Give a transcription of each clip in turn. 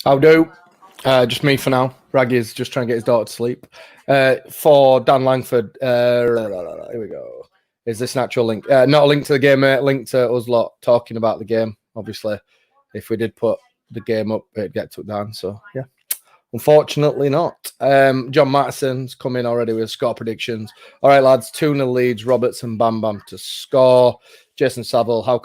I'll do. Just me for now. Raggy's just trying to get his daughter to sleep. For Dan Langford, here we go. Is this an actual link? Not a link to the game, mate. Link to us lot talking about the game. Obviously, if we did put the game up, it'd get took down. So, yeah. Unfortunately not. John Mattison's come in already with score predictions. All right, lads. 2-0 Leeds. Roberts and Bam Bam to score. Jason Saville, how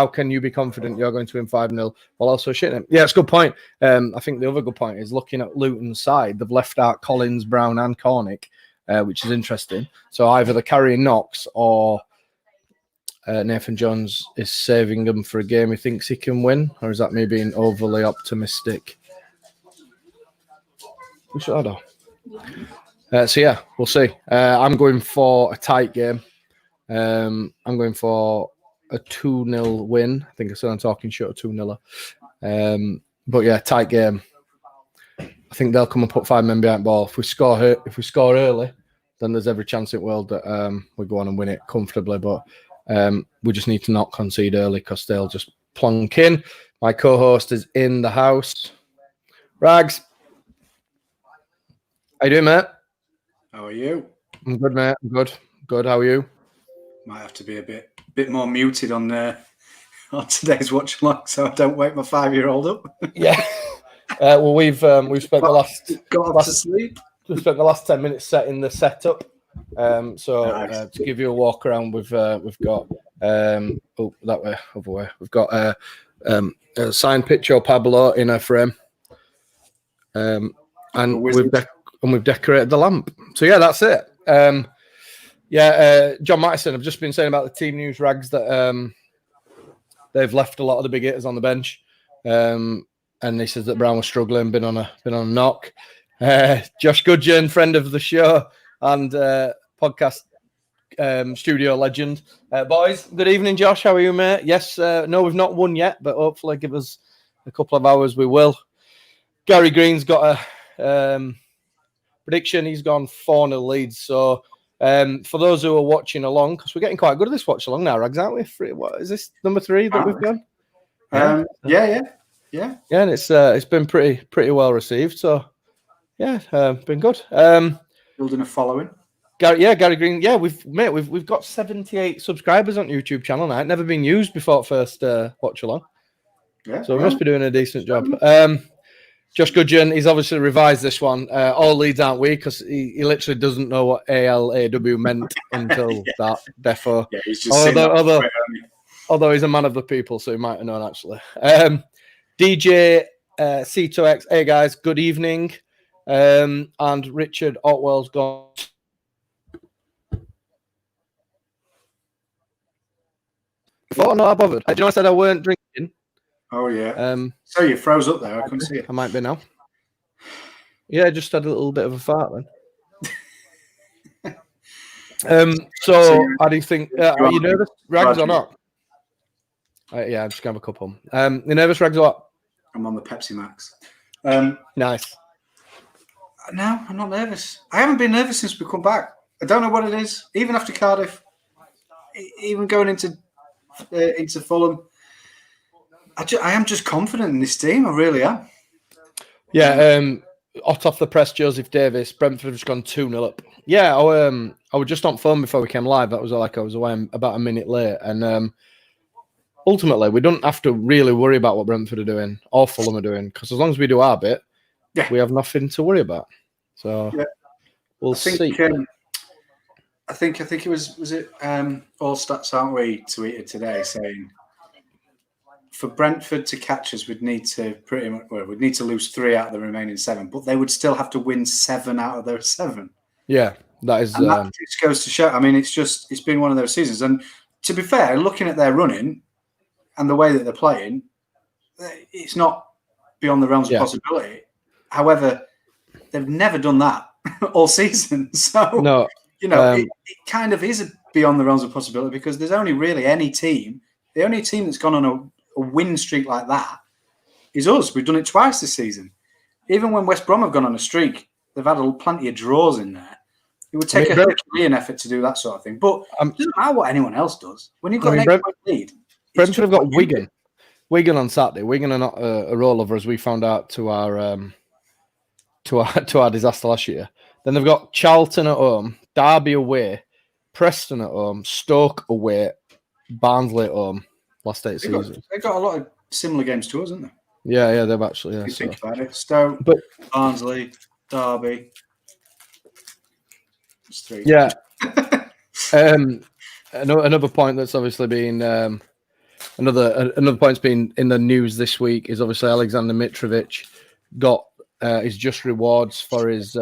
can you be confident you're going to win 5-0 while also shitting him? Yeah, it's a good point. I think the other good point is looking at Luton's side. They've left out Collins, Brown and Cornick, which is interesting. So either they're carrying Knox or Nathan Jones is saving them for a game he thinks he can win. Or is that me being overly optimistic? So yeah, we'll see. I'm going for a tight game. I'm going for a 2-0 win. I think I said I'm talking short, 2-0. But yeah, tight game. I think they'll come and put 5 men behind the ball. If we score early, then there's every chance in the world that we go on and win it comfortably. But we just need to not concede early because they'll just plonk in. My co-host is in the house. Rags. How you doing, mate? How are you? I'm good, mate. I'm good. Good. How are you? Might have to be a bit more muted on today's watch along, so I don't wake my 5-year-old up. Yeah. Well, we've spent the last to sleep. We've spent the last 10 minutes setting the setup. To give you a walk around, we've got that way, other way. We've got a signed picture of Pablo in a frame, and we've decorated the lamp. So yeah, that's it. John Mattison, I've just been saying about the team news, Rags, that they've left a lot of the big hitters on the bench, and he says that Brown was struggling, been on a knock. Josh Gudgeon, friend of the show and podcast studio legend. Boys, good evening, Josh. How are you, mate? Yes, no, we've not won yet, but hopefully give us a couple of hours, we will. Gary Green's got a prediction. He's gone 4-0 Leeds. So for those who are watching along, because we're getting quite good at this watch along now, Rags, aren't we? What is this, number 3 that we've done? Yeah, and it's been pretty well received. So yeah, been good. Building a following. Gary Green. Yeah, we've got 78 subscribers on YouTube channel now. Never been used before first watch along. Yeah, so we must be doing a decent job. Josh Gudgeon, he's obviously revised this one. All Leeds aren't we? Because he literally doesn't know what ALAW meant until that defo. Yeah, he's just although he's a man of the people, so he might have known actually. DJ C2X, hey guys, good evening. And Richard Otwell's gone. Oh, no, I bothered. Do you know I said I weren't drinking? Oh, yeah. So you froze up there. I couldn't see it. I might be now. Yeah, I just had a little bit of a fart then. So how do you think? Are you nervous, Rags, or not? Yeah, I'm just going to have a couple. You nervous, Rags, or what? I'm on the Pepsi Max. Nice. No, I'm not nervous. I haven't been nervous since we come back. I don't know what it is. Even after Cardiff, even going into Fulham, I am just confident in this team. I really am. Yeah. Hot off the press, Joseph Davis. Brentford have just gone 2-0 up. Yeah, I was just on phone before we came live. That was I was away about a minute late, and ultimately we don't have to really worry about what Brentford are doing or Fulham are doing, because as long as we do our bit, we have nothing to worry about. So we'll see. I think it was it All Stats, aren't we, tweeted today saying for Brentford to catch us, we'd need to lose 3 out of the remaining 7, but they would still have to win 7 out of their 7. Yeah, that is. And that just goes to show. I mean, it's been one of those seasons. And to be fair, looking at their running and the way that they're playing, it's not beyond the realms of possibility. However, they've never done that all season. So, no, it kind of is beyond the realms of possibility, because there's only really the only team that's gone on a win streak like that is us. We've done it twice this season. Even when West Brom have gone on a streak, they've had plenty of draws in there. It would take a Herculean effort to do that sort of thing. But it doesn't matter what anyone else does. When you've got an 8-point lead. Brentford have got Wigan. Wigan on Saturday. Wigan are not a rollover, as we found out to our disaster last year. Then they've got Charlton at home, Derby away, Preston at home, Stoke away, Barnsley at home. Last day of season. They've got a lot of similar games to us, haven't they? Yeah, they've actually. Yeah, if you think about it, Stoke, Barnsley, Derby. It's 3. Yeah. Another point that's obviously been another point's been in the news this week is obviously Alexander Mitrovic got his just rewards for his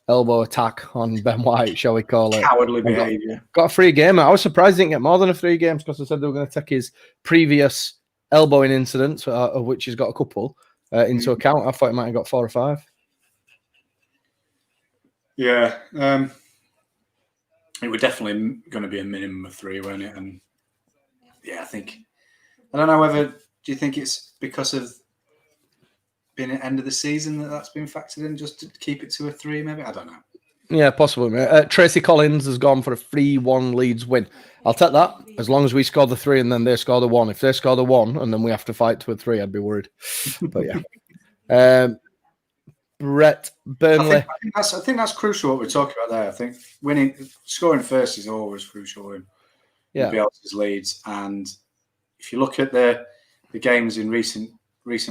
elbow attack on Ben White, shall we call it? Cowardly behaviour. Got a free game. I was surprised he didn't get more than a 3 games because they said they were going to take his previous elbowing incidents, of which he's got a couple, into account. I thought he might have got 4 or 5. Yeah. It was definitely going to be a minimum of 3, weren't it? And yeah, I don't know whether, do you think it's because of being at the end of the season that's been factored in just to keep it to a 3, maybe? I don't know. Yeah, possibly. Tracy Collins has gone for a 3-1 Leeds win. I'll take that as long as we score the 3 and then they score the 1. If they score the 1 and then we have to fight to a 3, I'd be worried. But yeah. Brett Burnley. I think that's crucial what we're talking about there. I think scoring first is always crucial in Bielsa's Leeds. And if you look at the games in recent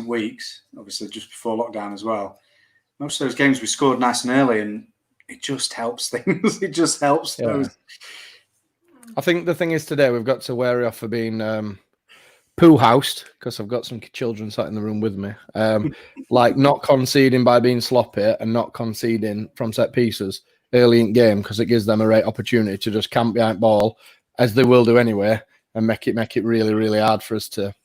weeks, obviously just before lockdown as well, most of those games we scored nice and early, and it just helps things. It just helps those. I think the thing is today we've got to wary off for being poo-housed, because I've got some children sat in the room with me. Like not conceding by being sloppy and not conceding from set pieces early in game, because it gives them a great opportunity to just camp behind ball, as they will do anyway, and make it really, really hard for us to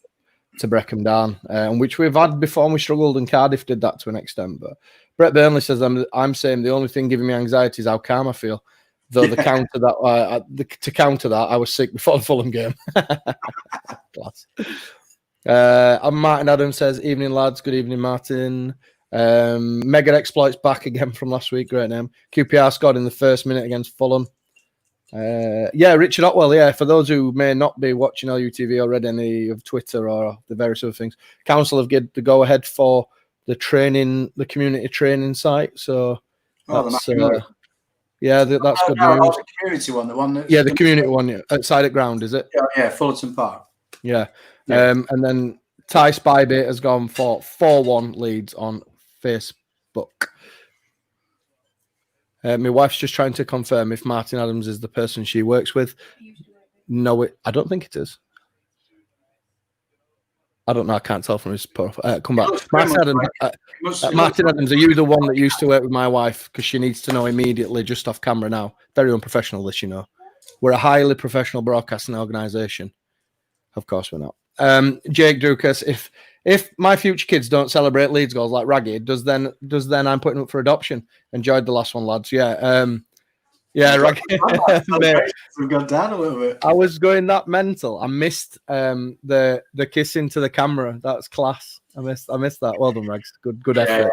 break them down, which we've had before and we struggled, and Cardiff did that to an extent. But Brett Burnley says I'm saying the only thing giving me anxiety is how calm I feel. Though to counter that, I was sick before the Fulham game. Class. And Martin Adams says, "Evening lads, good evening, Martin. Mega exploits back again from last week. Great name. QPR scored in the first minute against Fulham. Richard Otwell. Yeah, for those who may not be watching LUTV or read any of Twitter or the various other things, Council have given the go ahead for the community training site. So that's good news. The community one, the community one outside at ground, is it? Yeah, Fullerton Park. Yeah. And then Ty Spybait has gone for 4-1 Leeds on Facebook. My wife's just trying to confirm if Martin Adams is the person she works with. No, I don't think it is. I don't know. I can't tell from his profile. Come back. Martin Adams, are you the one that used to work with my wife? Because she needs to know immediately just off camera now. Very unprofessional, this, you know. We're a highly professional broadcasting organisation. Of course we're not. Jake Drukas, if my future kids don't celebrate Leeds goals like Raggy, does then I'm putting up for adoption? Enjoyed the last one, lads. Raggy. We've gone down a little bit. I was going that mental. I missed the kissing to the camera. That's class. I missed that. Well done, Rags. Good effort.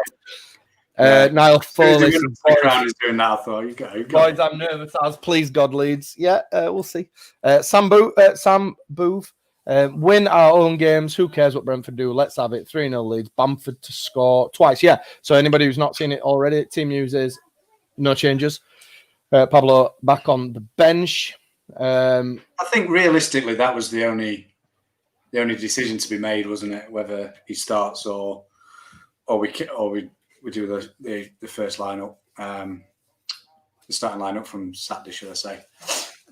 Niall Foley is doing that. I thought you go. Boys, I'm nervous as please God Leeds. Yeah, we'll see. Sam Boove. Win our own games. Who cares what Brentford do? Let's have it. 3-0 Leeds. Bamford to score twice. Yeah. So anybody who's not seen it already, team news is no changes. Pablo back on the bench. I think realistically that was the only decision to be made, wasn't it? Whether he starts or we do the first lineup, the starting lineup from Saturday, should I say?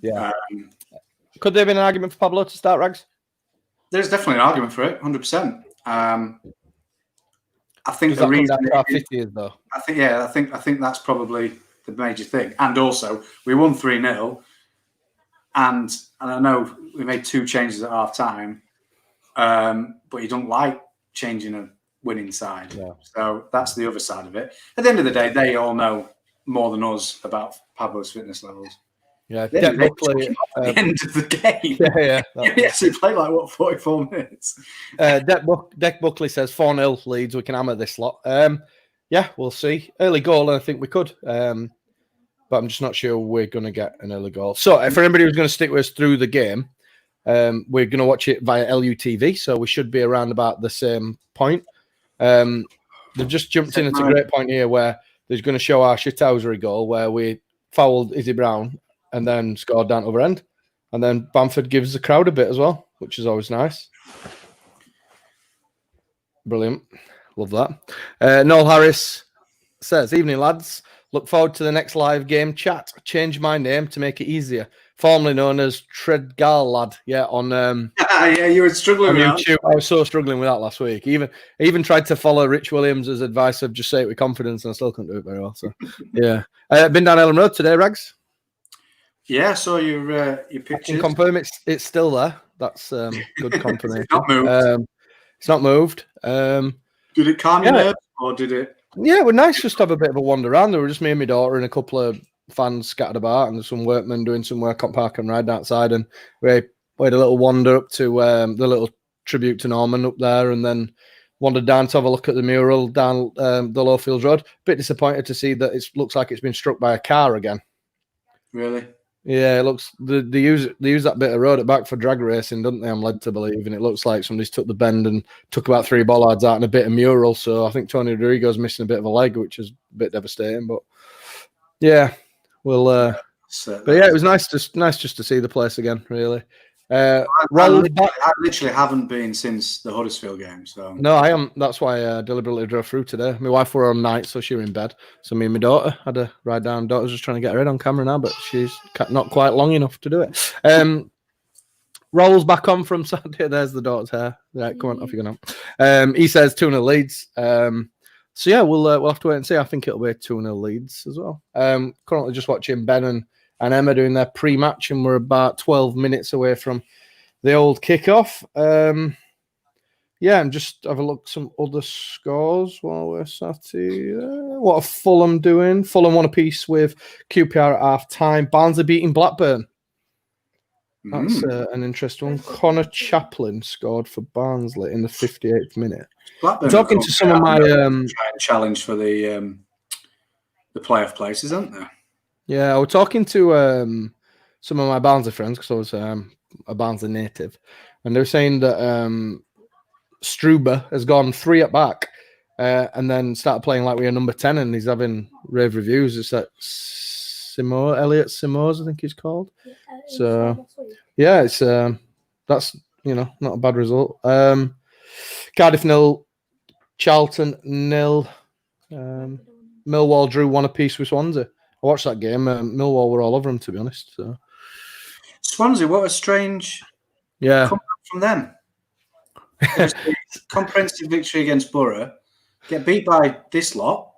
Yeah. Could there have been an argument for Pablo to start, Rags? There's definitely an argument for it, 100%. I think the reason how fit he is, though. I think that's probably the major thing. And also, we won 3-0, and I know we made 2 changes at half time, but you don't like changing a winning side. Yeah. So that's the other side of it. At the end of the day, they all know more than us about Pablo's fitness levels. Yeah, Deck Buckley at the end of the game. Yeah. Yes, he played 44 minutes. Deck Buckley says 4-0 Leeds. We can hammer this lot. We'll see. Early goal, I think we could. But I'm just not sure we're going to get an early goal. So, for anybody who's going to stick with us through the game, We're going to watch it via LUTV, so we should be around about the same point. They've just jumped in at a great point here where they're going to show our shithousery goal where we fouled Izzy Brown and then scored down over end. And then Bamford gives the crowd a bit as well, which is always nice. Brilliant. Love that. Noel Harris says, evening, lads. Look forward to the next live game chat. Change my name to make it easier. Formerly known as Treadgal Lad. Yeah, on yeah, you were struggling with YouTube. that. I was so struggling with that last week. I even tried to follow Rich Williams' advice of just say it with confidence, and I still couldn't do it very well. So, yeah. Been down Ellen Road today, Rags. Yeah, so your pictures. I can confirm it's still there. That's good confirmation. It's not moved. It's not moved. Did it calm your nerves, or did it? Yeah, it was nice just to have a bit of a wander around. There were just me and my daughter and a couple of fans scattered about, and there's some workmen doing some work on Park and Ride outside. And we had a little wander up to the little tribute to Norman up there, and then wandered down to have a look at the mural down the Lowfields Road. Bit disappointed to see that it looks like it's been struck by a car again. Really? Yeah, it looks they use that bit of road at back for drag racing, don't they? I'm led to believe, and it looks like somebody's took the bend and took about 3 bollards out and a bit of mural. So I think Tony Rodrigo's missing a bit of a leg, which is a bit devastating. But yeah, we'll. But yeah, it was nice just to see the place again. Really. I literally haven't been since the Huddersfield game. So no, I am. That's why I deliberately drove through today. My wife were on night, so she was in bed. So me and my daughter had a ride down. Daughter's just trying to get her head on camera now, but she's not quite long enough to do it. Rolls back on from Saturday. There's the daughter's hair. Right, come on, off you go now. He says 2-0 Leeds. So yeah, we'll have to wait and see. I think it'll be 2-0 Leeds as well. Currently just watching Ben and Emma doing their pre-match, and we're about 12 minutes away from the old kickoff. Yeah, and just have a look at some other scores while we're sat here. What are Fulham doing? Fulham won a piece with QPR at half-time. Barnsley beating Blackburn. That's an interesting one. Connor Chaplin scored for Barnsley in the 58th minute. Blackburn talking to some of my challenge for the playoff places, aren't they? Yeah, I was talking to some of my Barnsley friends because I was a Barnsley native, and they were saying that Struber has gone 3 at back and then started playing like we are number 10, and he's having rave reviews. It's that Elliot Simoes, I think he's called. So yeah, it's that's not a bad result. Cardiff 0, Charlton 0. Millwall drew 1 apiece with Swansea. I watched that game. Millwall were all over them, to be honest. So. Swansea, what a strange comeback from them. Comprehensive victory against Borough, get beat by this lot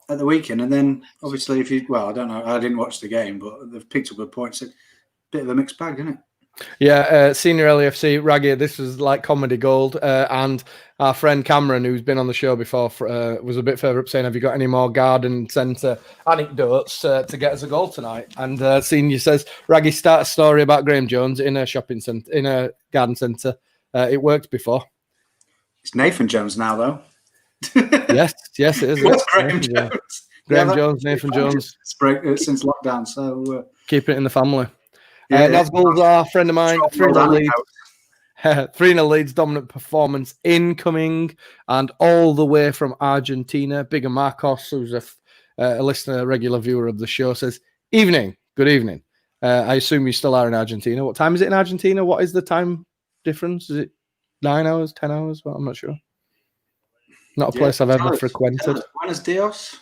at the weekend, and then obviously I don't know, I didn't watch the game, but they've picked up good points. A bit of a mixed bag, isn't it? Yeah, Senior LAFC, Raggy, this was like comedy gold. And our friend Cameron, who's been on the show before, was a bit further up saying, have you got any more garden centre anecdotes to get us a goal tonight? And Senior says, Raggy, start a story about Graham Jones in a shopping centre, in a garden centre. It worked before. It's Nathan Jones now, though. yes, it is. What's Graham Jones? Graham Jones, Nathan Jones. Since lockdown, so... Keeping it in the family. Nazgul's a friend of mine. 3-0 Leeds, dominant performance incoming, and all the way from Argentina. Bigger Marcos, who's a listener, a regular viewer of the show, says, good evening. I assume you still are in Argentina. What time is it in Argentina? What is the time difference? Is it 9 hours, 10 hours? Well, I'm not sure. Not a place I've ever frequented. Buenos dias.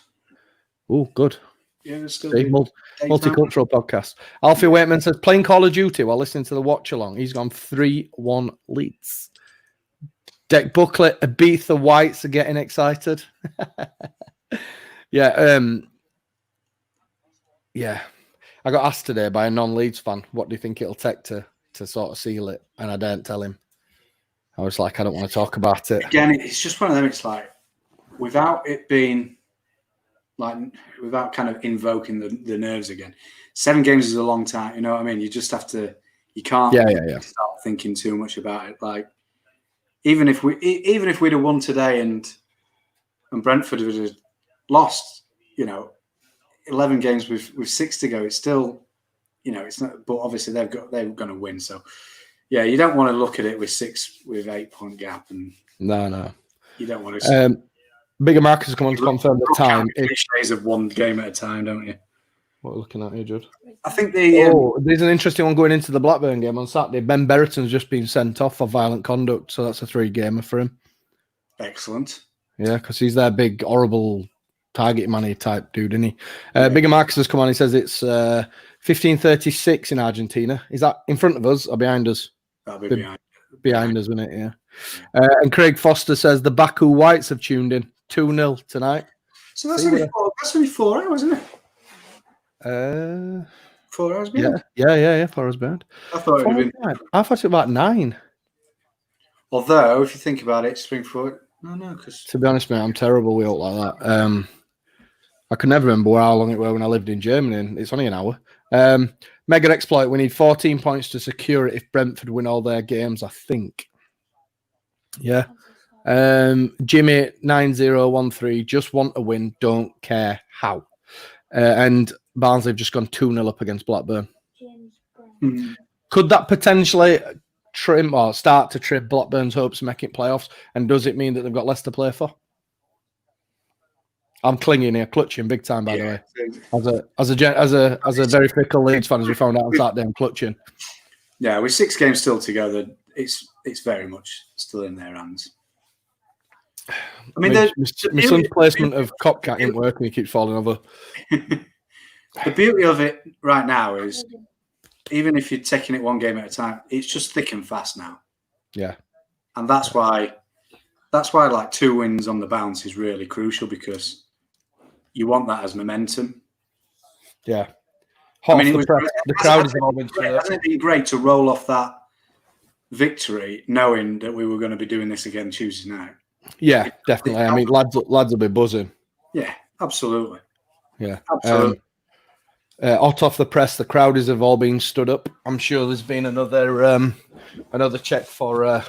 Oh, good. Yeah, it's still multicultural podcast. Alfie Waitman says, playing Call of Duty while listening to the watch along. He's gone 3-1 Leeds. Deck Booklet, Ibiza Whites are getting excited. Yeah. I got asked today by a non-Leeds fan, what do you think it'll take to sort of seal it? And I didn't tell him. I was like, I don't want to talk about it. Again, it's just one of them. It's like, without it being like, without kind of invoking the nerves again. 7 games is a long time. You know what I mean? You just have to. You can't start thinking too much about it. Like, even if we'd have won today and Brentford would have lost, 11 games with 6 to go, it's still, it's not. But obviously they're going to win. So Yeah, you don't want to look at it with 8 point gap, and No. you don't want to. Bigger Marcus come on to confirm the time. Cliches of one game at a time, don't you? What are we looking at here, Judd? I think there's an interesting one going into the Blackburn game on Saturday. Ben Berreton's just been sent off for violent conduct, so that's a 3-gamer for him. Excellent. Yeah, because he's their big, horrible target money type dude, isn't he? Bigger Marcus has come on. He says it's 15:36 in Argentina. Is that in front of us or behind us? That'll be behind us, isn't it? Yeah. And Craig Foster says the Baku Whites have tuned in 2-0 tonight. So that's only 4 hours, isn't it? 4 hours behind. Yeah. 4 hours behind. I thought it would have been. I thought it was about 9. Although, if you think about it, spring forward. No, because to be honest, mate, I'm terrible with it like that. I can never remember how long it was when I lived in Germany, and it's only an hour. Mega exploit. We need 14 points to secure it if Brentford win all their games, I think. Yeah. Jimmy 9013. Just want a win. Don't care how. And Barnsley have just gone 2-0 up against Blackburn. Could that potentially trim or start to trim Blackburn's hopes of making playoffs? And does it mean that they've got less to play for? I'm clinging here, clutching big time. By the way, as a very fickle Leeds fan, as we found out on Saturday, I'm clutching. Yeah, with 6 games still together, it's very much still in their hands. I mean, my son's placement of Copcat ain't working. He keeps falling over. The beauty of it right now is, even if you're taking it 1 game at a time, it's just thick and fast now. Yeah, and that's why like 2 wins on the bounce is really crucial, because you want that as momentum. Yeah, the crowd is involved. Hasn't it been great to roll off that victory, knowing that we were going to be doing this again Tuesday night? Yeah, definitely. I mean, lads will be buzzing. Yeah, absolutely. Yeah, absolutely. Hot off the press, the crowders have all been stood up. I'm sure there's been another check for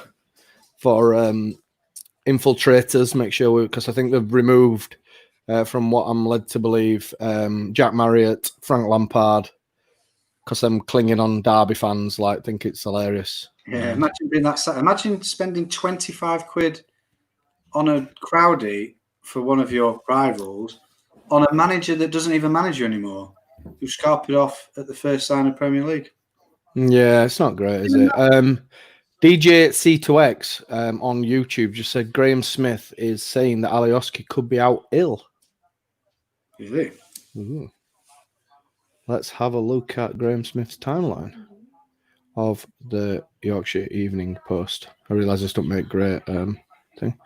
infiltrators. Make sure because I think they've removed, from what I'm led to believe, Jack Marriott, Frank Lampard, because I'm clinging on Derby fans. Like, think it's hilarious. Yeah, imagine being that. Imagine spending 25 quid on a crowdie for one of your rivals, on a manager that doesn't even manage you anymore, who scarped it off at the first sign of Premier League. Yeah, it's not great, is it? DJ C2X on YouTube just said Graham Smith is saying that Alioski could be out ill. Is he? Ooh. Let's have a look at Graham Smith's timeline of the Yorkshire Evening Post. I realise this don't make great thing.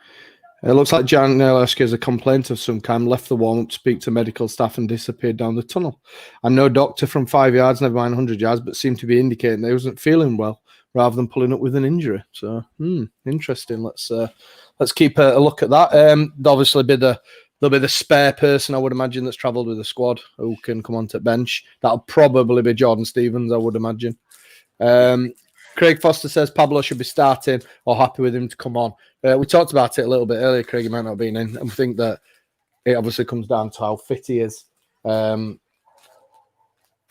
It looks like Jan Alioski has a complaint of some kind, left the warm-up, speak to medical staff and disappeared down the tunnel. I'm no doctor from 5 yards, never mind 100 yards, but seemed to be indicating that he wasn't feeling well rather than pulling up with an injury. So, interesting. Let's keep a look at that. Obviously, there'll be the spare person, I would imagine, that's travelled with the squad who can come onto bench. That'll probably be Jordan Stevens, I would imagine. Craig Foster says Pablo should be starting or happy with him to come on. We talked about it a little bit earlier. Craig, he might not have been in. And we think that it obviously comes down to how fit he is. And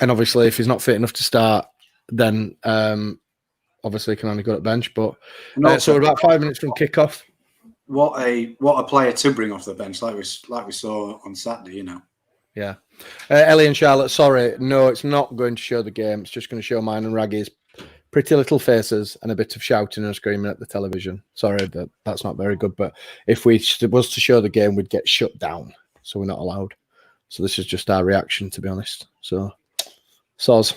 obviously, if he's not fit enough to start, then obviously he can only go at bench. But so we're about 5 minutes from kickoff. What a player to bring off the bench, like we saw on Saturday, you know. Yeah. Ellie and Charlotte, sorry, no, it's not going to show the game. It's just going to show mine and Raggy's pretty little faces and a bit of shouting and screaming at the television. Sorry, that's not very good. But if we was to show the game, we'd get shut down. So we're not allowed. So this is just our reaction, to be honest. So, soz.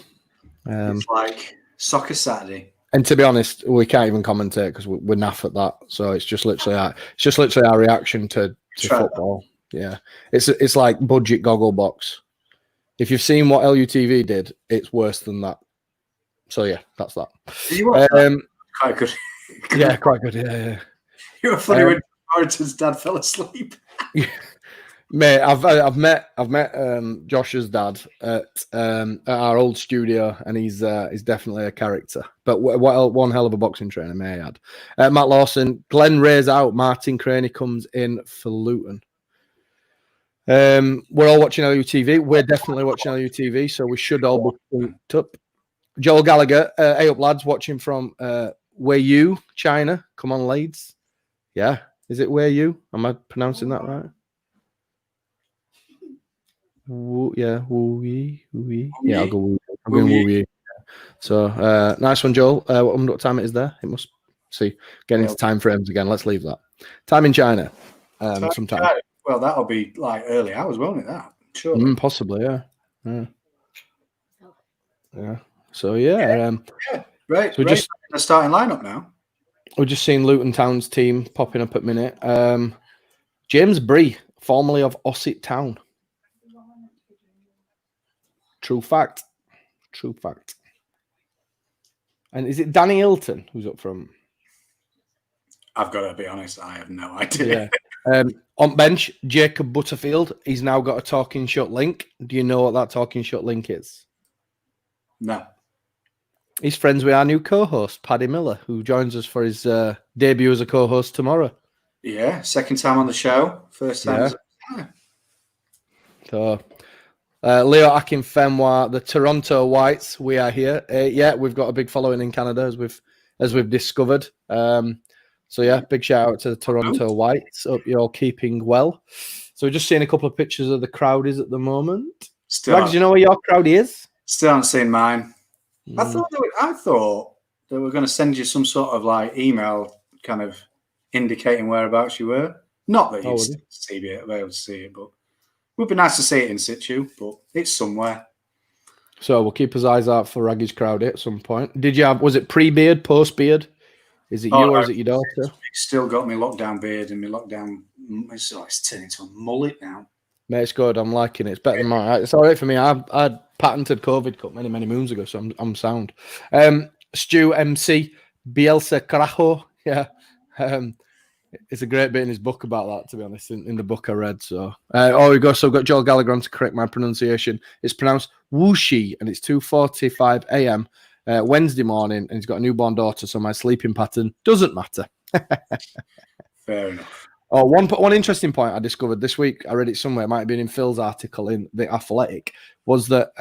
It's like Soccer Saturday. And to be honest, we can't even commentate because we're naff at that. So it's just literally our reaction to football. Yeah, it's like budget goggle box. If you've seen what LUTV did, it's worse than that. So yeah, that's that. Did you watch that? Quite good. Yeah, quite good. Yeah. You were funny when Warrington's dad fell asleep. Mate, I've met Josh's dad at our old studio, and he's definitely a character. But one hell of a boxing trainer, may I add. Matt Lawson, Glenn Ray's out. Martin Craney comes in for Luton. We're all watching LUTV. We're definitely watching LUTV, so we should all be synced up. Joel Gallagher, hey up lads, watching from Weiyu, China. Come on, Leeds. Yeah, is it Weiyu? Am I pronouncing that right? Yeah, Wu-yi. Yeah, I'll go Wu. I'm going Wu-yi. So, nice one, Joel. What time it is there? It must see. Getting into time frames again. Let's leave that. Time in China. Sometime. Well, that'll be like early hours, won't it? That surely. Possibly, yeah. Yeah. So yeah. Right. So just the starting lineup now. We're just seeing Luton Town's team popping up at minute. James Bree, formerly of Ossett Town. True fact. And is it Danny Hilton who's up from? I've got to be honest, I have no idea. Yeah. On bench, Jacob Butterfield. He's now got a talking shut link. Do you know what that talking shut link is? No. He's friends with our new co-host, Paddy Miller, who joins us for his debut as a co-host tomorrow. Yeah, second time on the show. First time. Yeah. So, Leo Akinfenwa, the Toronto Whites, we are here. Yeah, we've got a big following in Canada, as we've discovered. So, yeah, big shout out to the Toronto Whites. Hope you're all keeping well. So, we're just seeing a couple of pictures of the crowdies at the moment. Rags, do you know where your crowdie is? Still haven't seen mine. I thought they were going to send you some sort of like email kind of indicating whereabouts you were. Not that you'd be able to see it, but it would be nice to see it in situ, but it's somewhere. So we'll keep his eyes out for Raggy's crowd at some point. Was it pre-beard, post-beard? Is it you or is it your daughter? It's still got me lockdown beard and my lockdown, it's turned into a mullet now. Mate, it's good. I'm liking it. It's better than mine. It's all right for me. I patented COVID cut many moons ago, so I'm sound. Stu MC Bielsa Carajo. Yeah. It's a great bit in his book about that, to be honest, in the book I read. So we go. So I've got Joel Gallagher on to correct my pronunciation. It's pronounced Wuxi, and it's 2:45 a.m. Wednesday morning, and he's got a newborn daughter, so my sleeping pattern doesn't matter. Fair enough. Oh, one interesting point I discovered this week, I read it somewhere, it might have been in Phil's article in The Athletic, was that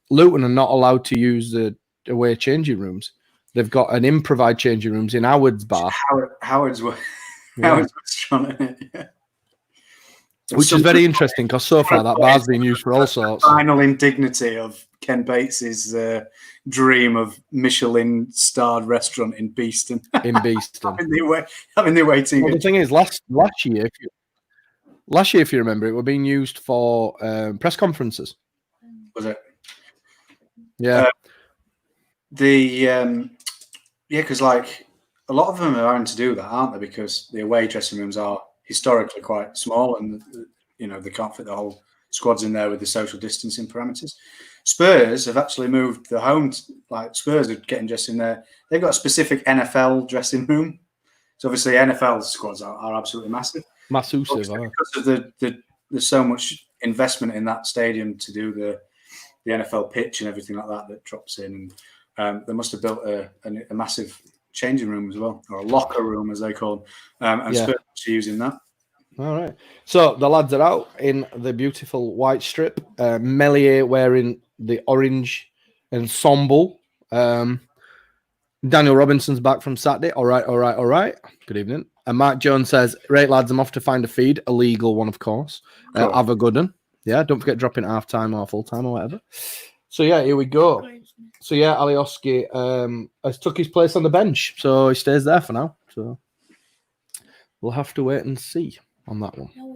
Luton are not allowed to use the away changing rooms. They've got an improvised changing rooms in Howard's bar. Howard's restaurant, isn't it? Yeah. Which is very interesting, because so far that bar's been used for all sorts. Final indignity of Ken Bates's dream of Michelin-starred restaurant in Beeston. In Beeston. having the away team. Well, the thing is, last year, if you remember, it were being used for press conferences. Was it? Yeah. Because like a lot of them are having to do that, aren't they? Because the away dressing rooms are historically quite small, and they can't fit the whole squads in there with the social distancing parameters. Spurs have actually moved the home. Spurs are getting dressed in there. They've got a specific NFL dressing room. So obviously NFL squads are absolutely massive. Massive, because of there's so much investment in that stadium to do the NFL pitch and everything like that drops in. And they must have built a massive changing room as well, or a locker room as they call them. And Spurs are using that. All right. So the lads are out in the beautiful white strip. Melier wearing the orange ensemble. Daniel Robinson's back from Saturday. All right. Good evening. And Mark Jones says, right, lads, I'm off to find a feed. A legal one, of course. Cool. Have a good one. Yeah, don't forget dropping half-time or full-time or whatever. So, yeah, here we go. So, yeah, Alioski has took his place on the bench. So he stays there for now. So we'll have to wait and see on that one. No,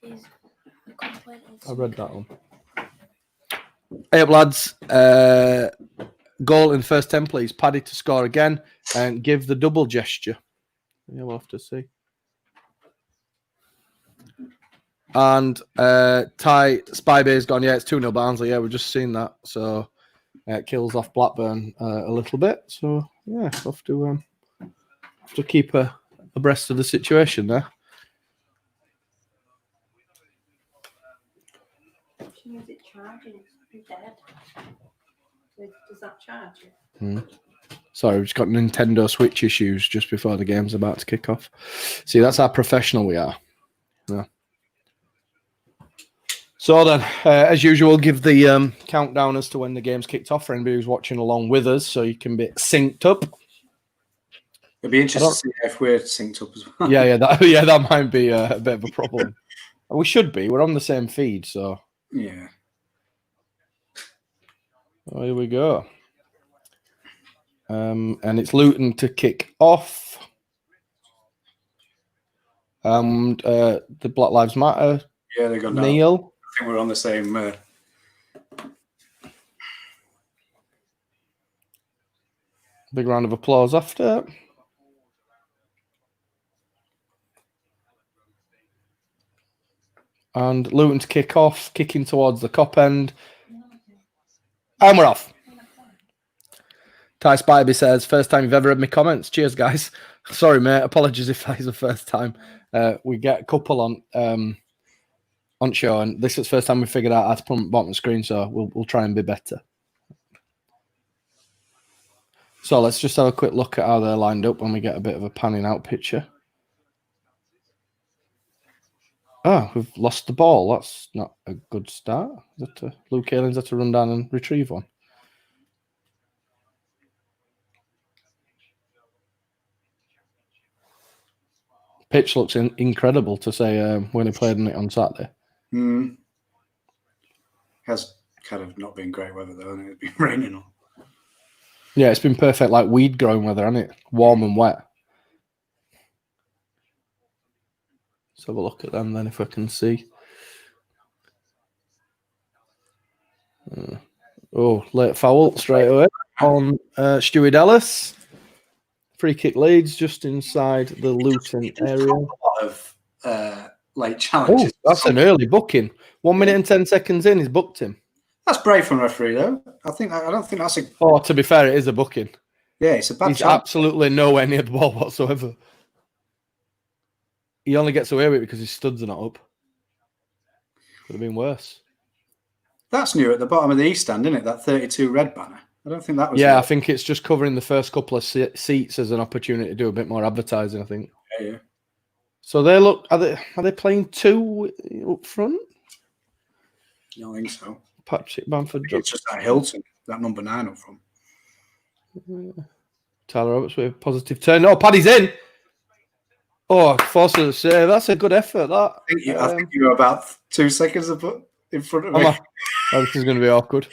he's I read that one. Hey up, lads. Goal in the first 10, please. Paddy to score again and give the double gesture. Yeah, we'll have to see. And Ty Spybay's gone. Yeah, it's 2-0 Barnsley. Yeah, we've just seen that. So it kills off Blackburn a little bit. So yeah, have to keep abreast of the situation there. Is it charging? It's dead. Does that charge you? Sorry, we've just got Nintendo Switch issues just before the game's about to kick off. See, that's how professional we are. Yeah. So then, as usual, give the countdown as to when the game's kicked off for anybody who's watching along with us, so you can be synced up. It'd be interesting to see if we're synced up as well. Yeah, that might be a bit of a problem. We should be. We're on the same feed, so Yeah. Oh, here we go. And it's Luton to kick off. And the Black Lives Matter. Yeah, they got Neil. down. I think we're on the same. Big round of applause after. And Luton to kick off, kicking towards the cop end. And we're off. Ty Spivey says, first time you've ever read my comments. Cheers, guys. Sorry, mate. Apologies if that is the first time. We get a couple on show, and this is the first time we figured out how to put them bottom of the screen, so we'll try and be better. So let's just have a quick look at how they're lined up when we get a bit of a panning out picture. Oh, we've lost the ball. That's not a good start. Luke Aylin's had to run down and retrieve one. Pitch looks incredible to say when he played in it on Saturday. Has kind of not been great weather though, and it's been raining on. Yeah, it's been perfect, like weed growing weather, hasn't it? Warm and wet. Let's have a look at them then if I can see. Late foul straight away on Stewie Dallas. Free kick Leeds just inside the Luton area. A lot of late challenges. Oh, that's an early booking. 1 minute and 10 seconds in, he's booked him. That's brave from the referee, though. I don't think that's a. Oh, to be fair, it is a booking. Yeah, it's a bad. He's challenge. absolutely nowhere near the ball whatsoever. He only gets away with it because his studs are not up. Could have been worse. That's new at the bottom of the East Stand, isn't it? That 32 red banner. I don't think that was. Yeah, I think it's just covering the first couple of seats as an opportunity to do a bit more advertising, I think. Yeah. So they look. Are they playing two up front? I don't think so. Patrick Bamford. It's just that Hilton, that number 9 up front. Tyler Roberts with a positive turn. Oh, Paddy's in. Oh, forces a save. That's a good effort. That. I think you were about 2 seconds in front of me. Oh, this is going to be awkward.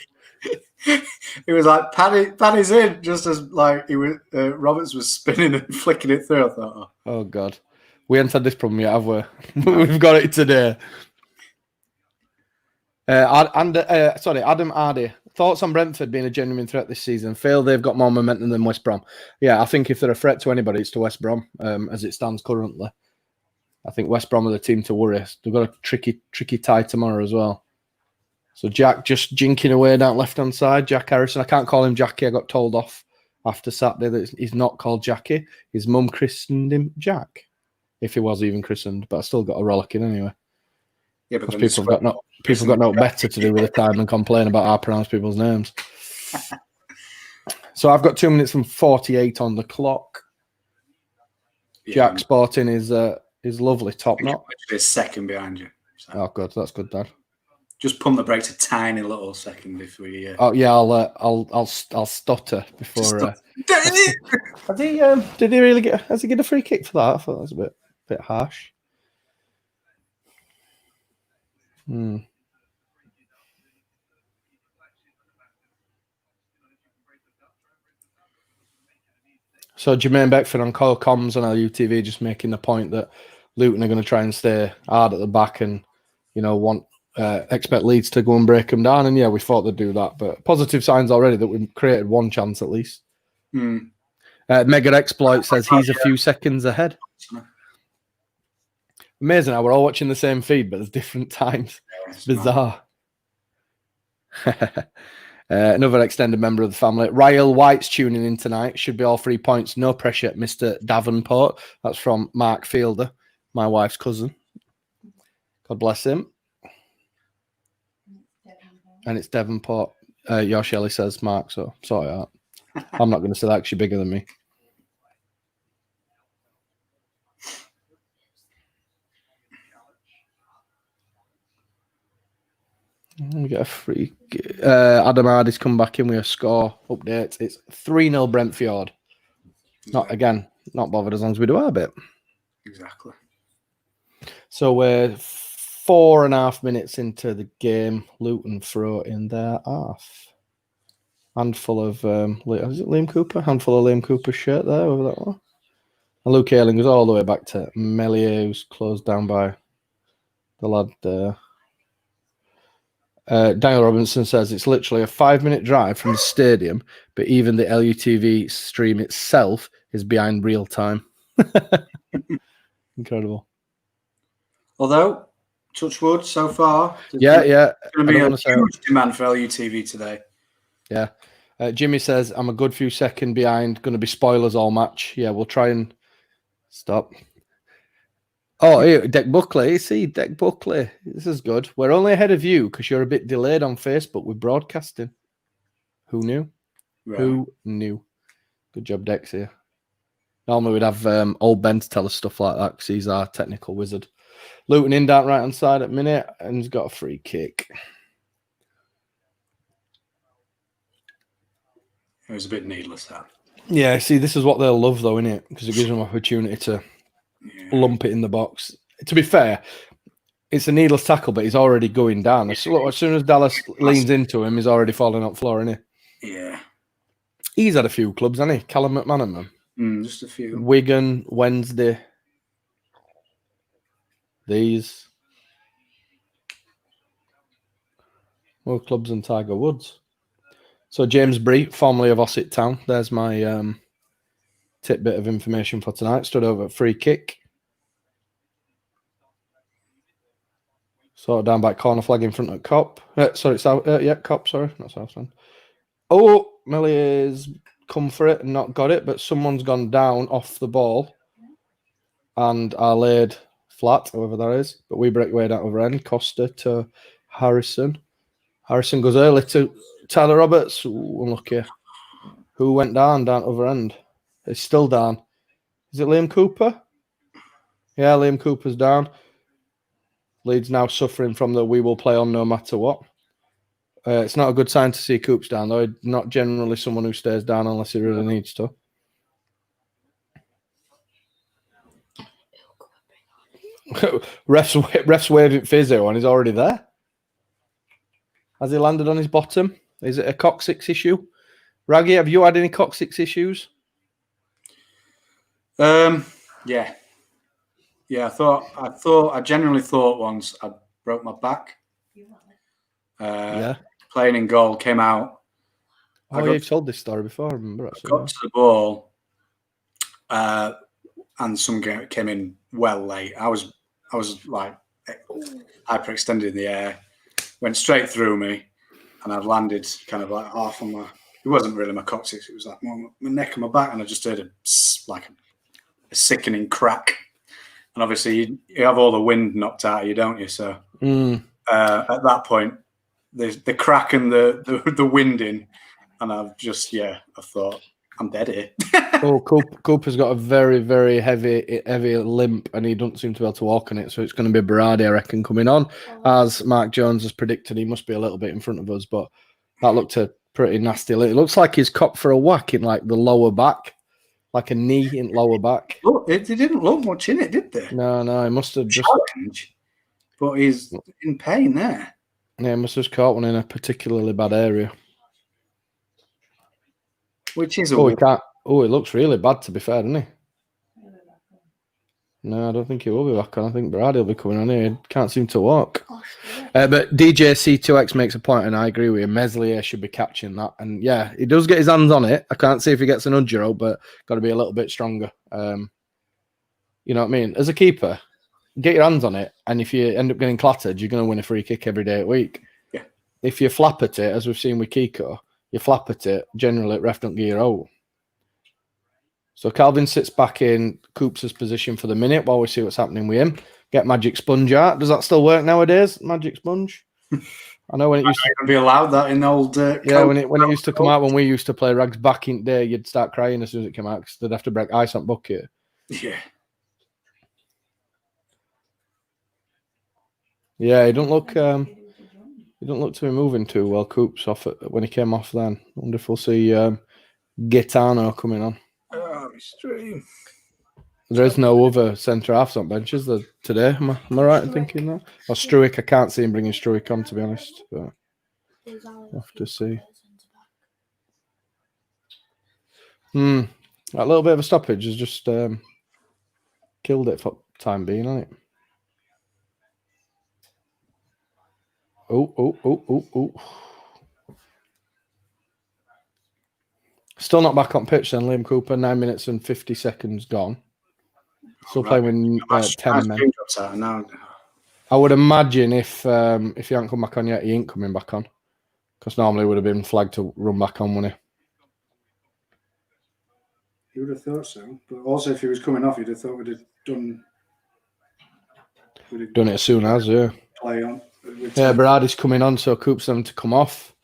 It was like Paddy's in, just as like he was. Roberts was spinning and flicking it through. I thought, oh God, we haven't had this problem yet, have we? We've got it today. Adam Hardy. Thoughts on Brentford being a genuine threat this season? Feel they've got more momentum than West Brom. Yeah, I think if they're a threat to anybody, it's to West Brom as it stands currently. I think West Brom are the team to worry. They've got a tricky tie tomorrow as well. So Jack just jinking away down left-hand side. Jack Harrison. I can't call him Jackie. I got told off after Saturday that he's not called Jackie. His mum christened him Jack, if he was even christened. But I still got a rollicking anyway. Yeah, but people got no better to do with the time than complain about how I pronounce people's names. So I've got 2 minutes and 48 on the clock. Yeah, Jack Sporting is lovely, top notch. It's second behind you. So. Oh, good. That's good, Dad. Just pump the brakes a tiny little second if we. Oh yeah, I'll stutter before. Did he really get? Has he get a free kick for that? I thought that was a bit harsh. So Jermaine Beckford on Call Comms on our UTV just making the point that Luton are going to try and stay hard at the back and expect Leeds to go and break them down. And yeah, we thought they'd do that, but positive signs already that we've created one chance at least. Mega Exploit says he's a few seconds ahead. Amazing how we're all watching the same feed, but there's different times. It's bizarre. Another extended member of the family. Ryle White's tuning in tonight. Should be all 3 points. No pressure, Mr. Davenport. That's from Mark Fielder, my wife's cousin. God bless him. And it's Devonport. Your Shelley says Mark, so sort it out. I'm not going to say that because you're bigger than me. We get a free. Adam Hardy's come back in with a score update. It's 3-0 Brentford. Not bothered as long as we do our bit. Exactly. So we're 4.5 minutes into the game. Luton throw in their half. Handful of is it Liam Cooper? Handful of Liam Cooper's shirt there over that one. And Luke Ayling goes all the way back to Melier, who's closed down by the lad. Daniel Robinson says it's literally a 5-minute drive from the stadium, but even the LUTV stream itself is behind real time. Incredible. Although, touch wood, so far. Yeah. Going to be a huge demand for LUTV today. Yeah. Jimmy says, I'm a good few seconds behind. Going to be spoilers all match. Yeah, we'll try and stop. Oh, here, Deck Buckley. See, Deck Buckley. This is good. We're only ahead of you because you're a bit delayed on Facebook with broadcasting. Who knew? Right. Who knew? Good job, Dex here. Normally we'd have old Ben to tell us stuff like that because he's our technical wizard. Luton in down right-hand side at minute and he's got a free kick. It was a bit needless, that. Yeah, see, this is what they'll love, though, isn't it? Because it gives them an opportunity to lump it in the box. To be fair, it's a needless tackle, but he's already going down. As soon as Dallas leans into him, he's already falling up floor, isn't he? Yeah. He's had a few clubs, hasn't he? Callum McManaman. Just a few. Wigan, Wednesday. These. More clubs than Tiger Woods. So James Bree, formerly of Ossett Town. There's my tidbit of information for tonight. Stood over at free kick. Sort of down back corner flag in front of Cop. Cop, sorry. Not Southend. Oh, Millier's come for it and not got it, but someone's gone down off the ball and are laid flat, whoever that is. But we break way down over end. Costa to Harrison. Harrison goes early to Tyler Roberts. Ooh, unlucky. Who went down over end? It's still down. Is it Liam Cooper? Yeah, Liam Cooper's down. Leeds now suffering from the we will play on no matter what. It's not a good sign to see Coops down, though. Not generally someone who stays down unless he really needs to. refs waving physio and he's already there. Has he landed on his bottom? Is it a coccyx issue? Raggy, have you had any coccyx issues? Yeah. I genuinely thought once I broke my back. Playing in goal, came out. You've told this story before, I remember. Actually. I got to the ball, and some came in well late. I was like hyperextended in the air, went straight through me, and I'd landed kind of like half on my. It wasn't really my coccyx; it was like my neck and my back, and I just heard a sickening crack. And obviously, you have all the wind knocked out of you, don't you? So at that point, the crack and the wind in, and I thought I'm dead here. Cooper's got a very, very heavy limp, and he doesn't seem to be able to walk on it. So it's going to be Berardi, I reckon, coming on. As Mark Jones has predicted, he must be a little bit in front of us, but that looked pretty nasty. It looks like he's copped for a whack in like the lower back. Like a knee in lower back. Look, it didn't look much in it, did there? No, he must have just. Challenge, but he's in pain there. Yeah, he must have just caught one in a particularly bad area. Which is he can't. Oh, it looks really bad, to be fair, doesn't he? No, I don't think he will be back on. I think Brady will be coming on here. He can't seem to walk. But DJ C2X makes a point, and I agree with you. Meslier should be catching that. And yeah, he does get his hands on it. I can't see if he gets an nudger, but got to be a little bit stronger. You know what I mean? As a keeper, get your hands on it. And if you end up getting clattered, you're going to win a free kick every day a week. Yeah. If you flap at it, as we've seen with Kiko, you flap at it, generally ref don't give you a out. So Calvin sits back in Coops' position for the minute while we see what's happening with him. Get Magic Sponge out. Does that still work nowadays, Magic Sponge? I know when it used to be allowed that in the old when it used to come out when we used to play rags back in the day, you'd start crying as soon as it came out because they'd have to break ice on bucket. Yeah. Yeah, he don't look He don't look to be moving too well. Coops off when he came off. Then I wonder if we'll see Gaetano coming on. Oh, stream. There is no other centre halves on benches today. Am I right in thinking that? Or Struick? I can't see him bringing Struick on, to be honest. But we'll have to see. That little bit of a stoppage has just killed it for time being, hasn't it? Oh. Still not back on pitch then, Liam Cooper. 9 minutes and 50 seconds gone. Still playing with 10 men. I would imagine if he hadn't come back on yet, he ain't coming back on. Because normally would have been flagged to run back on, wouldn't he? You would have thought so. But also, if he was coming off, you'd have thought we'd have done it as soon as, yeah. Play on. Berardi's coming on, so Coop's them to come off.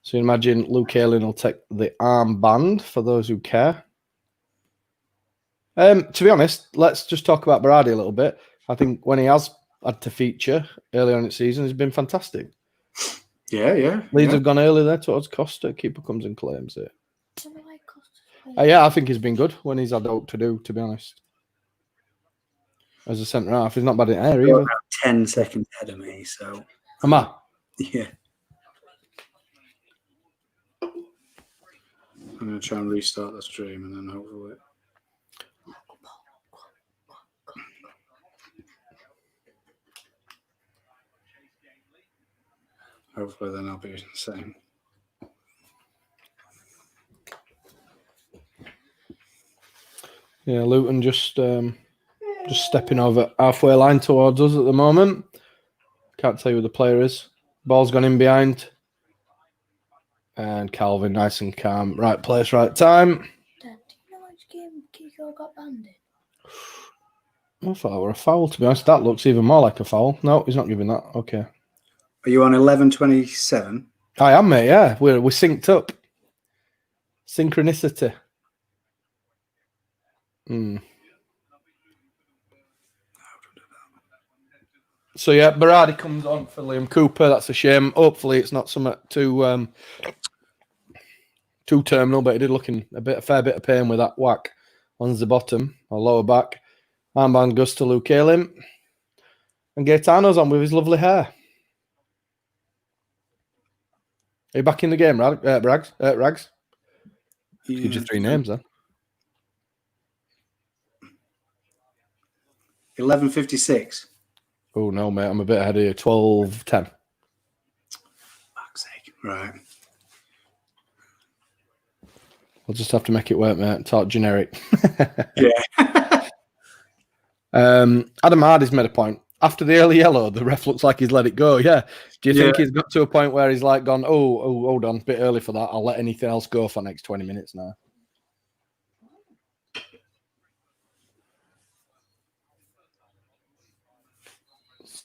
So you imagine Luke Ayling will take the armband for those who care. To be honest, let's just talk about Berardi a little bit. I think when he has had to feature earlier on in the season, he's been fantastic. Yeah. Leeds have gone early there towards Costa. Keeper comes and claims it. I think he's been good when he's had out to do, to be honest. As a centre half, he's not bad in air either. About 10 seconds ahead of me, so. Am I? Yeah. I'm going to try and restart the stream and then hopefully then I'll be the same. Yeah, Luton just stepping over halfway line towards us at the moment. Can't tell you who the player is. Ball's gone in behind. And Calvin, nice and calm. Right place, right time. Dad, do you know which game Kiko got banned in? I thought it were a foul, to be honest. That looks even more like a foul. No, he's not giving that. Okay. Are you on 11:27? I am, mate, yeah. We're synced up. Synchronicity. So yeah, Berardi comes on for Liam Cooper. That's a shame. Hopefully, it's not something too terminal, but he did look in a fair bit of pain with that whack on the bottom or lower back. Armband goes to Luke Ayling, and Gaetano's on with his lovely hair. Are you back in the game, Rags? Rags? Yeah. Gives you 3 names then. 11:56. Oh no, mate, I'm a bit ahead of you. 12:10. Fuck's sake. Right. We'll just have to make it work, mate. Talk generic. Yeah. Adam Hardy's made a point. After the early yellow, the ref looks like he's let it go. Yeah. Do you think he's got to a point where he's like gone, oh, hold on, a bit early for that. I'll let anything else go for the next 20 minutes now.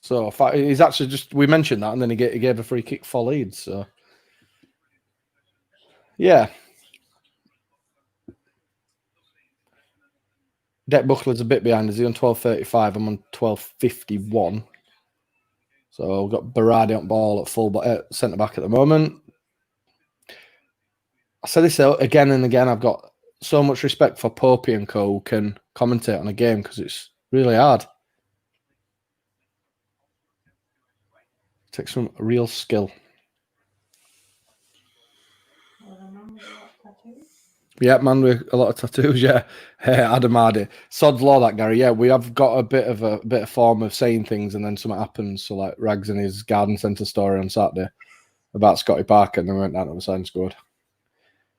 So he's actually we mentioned that, and then he gave a free kick for Leeds. So yeah. Deck Buckler's a bit behind. Is he on 12:35? I'm on 12:51. So we've got Berardi on ball at centre back at the moment. I said this again and again. I've got so much respect for Popey and co who can commentate on a game because it's really hard. It takes some real skill. Yeah, man, with a lot of tattoos. Yeah, Adam Hardy. Sod's law, that Gary. Yeah, we have got a bit of form of saying things, and then something happens. So like Rags and his garden centre story on Saturday about Scotty Parker, and then we went down to the side and scored.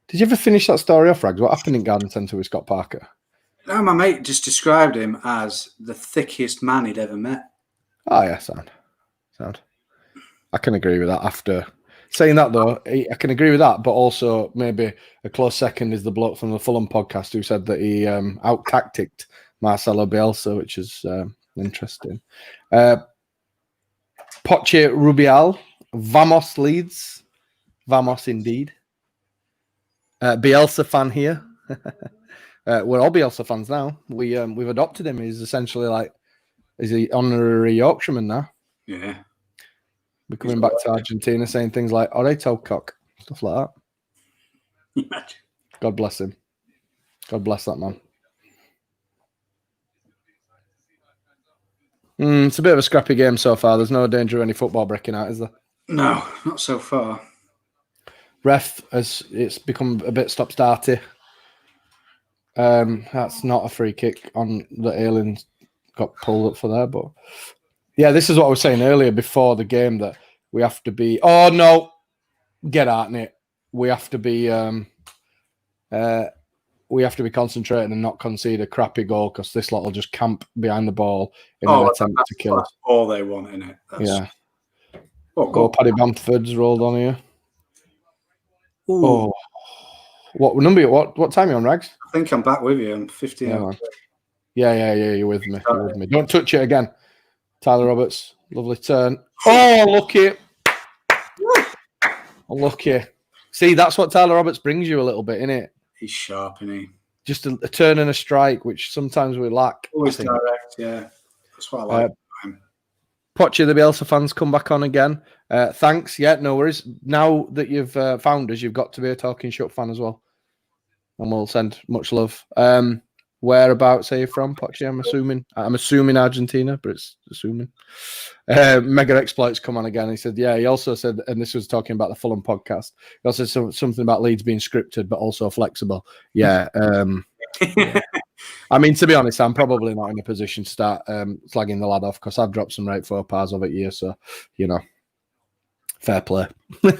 Did you ever finish that story off, Rags? What happened in garden centre with Scott Parker? No, my mate just described him as the thickest man he'd ever met. Oh yeah, sound. I can agree with that. After saying that, though, I can agree with that, but also maybe a close second is the bloke from the Fulham podcast who said that he out-tacticked Marcelo Bielsa, which is interesting. Poche Rubial, Vamos Leeds. Vamos indeed. Bielsa fan here. We're all Bielsa fans now. We've adopted him. He's essentially like, is he honorary Yorkshireman now? Yeah. We're coming back to Argentina saying things like Oreto cock, stuff like that. Imagine. God bless him. God bless that man. It's a bit of a scrappy game so far. There's no danger of any football breaking out, is there? No, not so far. Ref, it's become a bit stop-starty. That's not a free kick on that Ayling got pulled up for there, but yeah, this is what I was saying earlier before the game, that we have to be. Oh no, get out, Nick. We have to be. We have to be concentrating and not concede a crappy goal, because this lot will just camp behind the ball in an attempt to kill us. That's all they want, isn't it? Yeah. Go. Paddy Bamford's rolled on here. Ooh. Oh, what number? What time are you on, Rags? I think I'm back with you. I'm 15. Yeah, man. Yeah. You're with me. You're with me. Don't touch it again. Tyler Roberts, lovely turn. Oh, lucky. Unlucky. See, that's what Tyler Roberts brings you a little bit, innit? He's sharp, isn't he? Just a turn and a strike, which sometimes we lack. Always direct, yeah. That's what I like. Pochi, the Bielsa fans, come back on again. Thanks. Yeah, no worries. Now that you've found us, you've got to be a Talking Shut fan as well. And we'll send much love. Whereabouts are you from, Pochi? I'm assuming Argentina, but it's assuming. Mega Exploits come on again. He said, yeah, he also said, and this was talking about the Fulham podcast, he also said something about Leeds being scripted, but also flexible. Yeah. I mean, to be honest, I'm probably not in a position to start slagging the lad off, because I've dropped some right faux pas of it here. So, fair play. You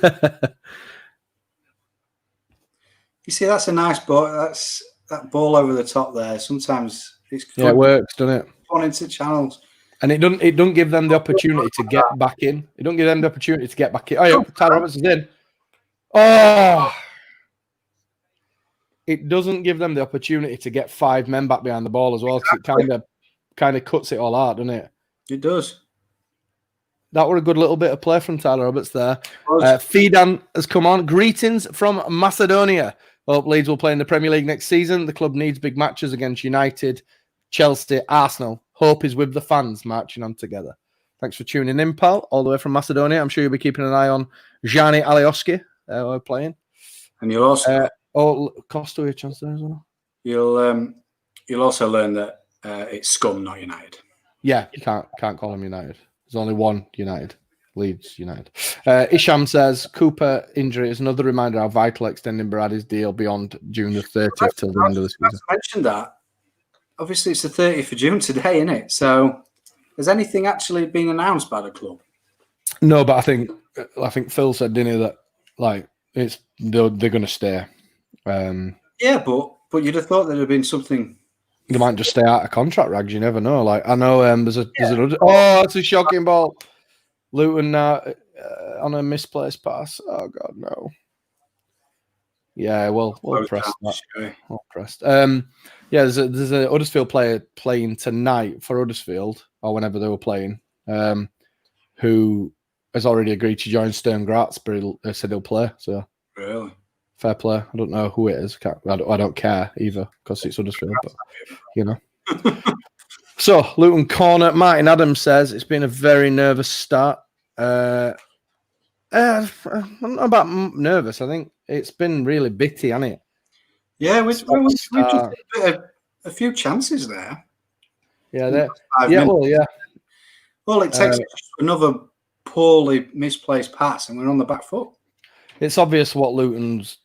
see, that's a nice ball. That's that ball over the top there. Sometimes it's it works, doesn't it? Gone into channels, and it doesn't give them the opportunity to get back in. It don't give them the opportunity to get back in. Oh, yeah, Tyler Roberts is in. Oh, it doesn't give them the opportunity to get 5 men back behind the ball as well, because it kind of cuts it all out, doesn't it? It does. That were a good little bit of play from Tyler Roberts there. Fidan has come on. Greetings from Macedonia. Hope Leeds will play in the Premier League next season. The club needs big matches against United, Chelsea, Arsenal. Hope is with the fans marching on together. Thanks for tuning in, pal, all the way from Macedonia. I'm sure you'll be keeping an eye on Jani Alioski while playing. And you'll also... Costa a chance there as well. You'll also learn that it's Scum, not United. Yeah, you can't call them United. There's only one United. Leeds United. Isham says Cooper injury is another reminder how vital extending Brady's deal beyond June the 30th till the end of the season. I mentioned that. Obviously, it's the 30th of June today, isn't it? So, has anything actually been announced by the club? No, but I think Phil said, didn't he, that like they're going to stay. Yeah, but you'd have thought there'd have been something. They might just stay out of contract, Rags. You never know. Like I know there's another. Oh, it's a shocking ball. Luton now on a misplaced pass. Oh God, no. Yeah, well pressed. Well pressed. Yeah, there's a Huddersfield player playing tonight for Huddersfield, or whenever they were playing, who has already agreed to join Sturm Graz, but he said he'll play. So really. Fair play. I don't know who it is. I don't care either, because it's Huddersfield, but So, Luton corner. Martin Adams says it's been a very nervous start. I'm not about nervous. I think it's been really bitty, hasn't it? Yeah, we've just had a few chances there. Yeah, All it takes is another poorly misplaced pass, and we're on the back foot. It's obvious what Luton's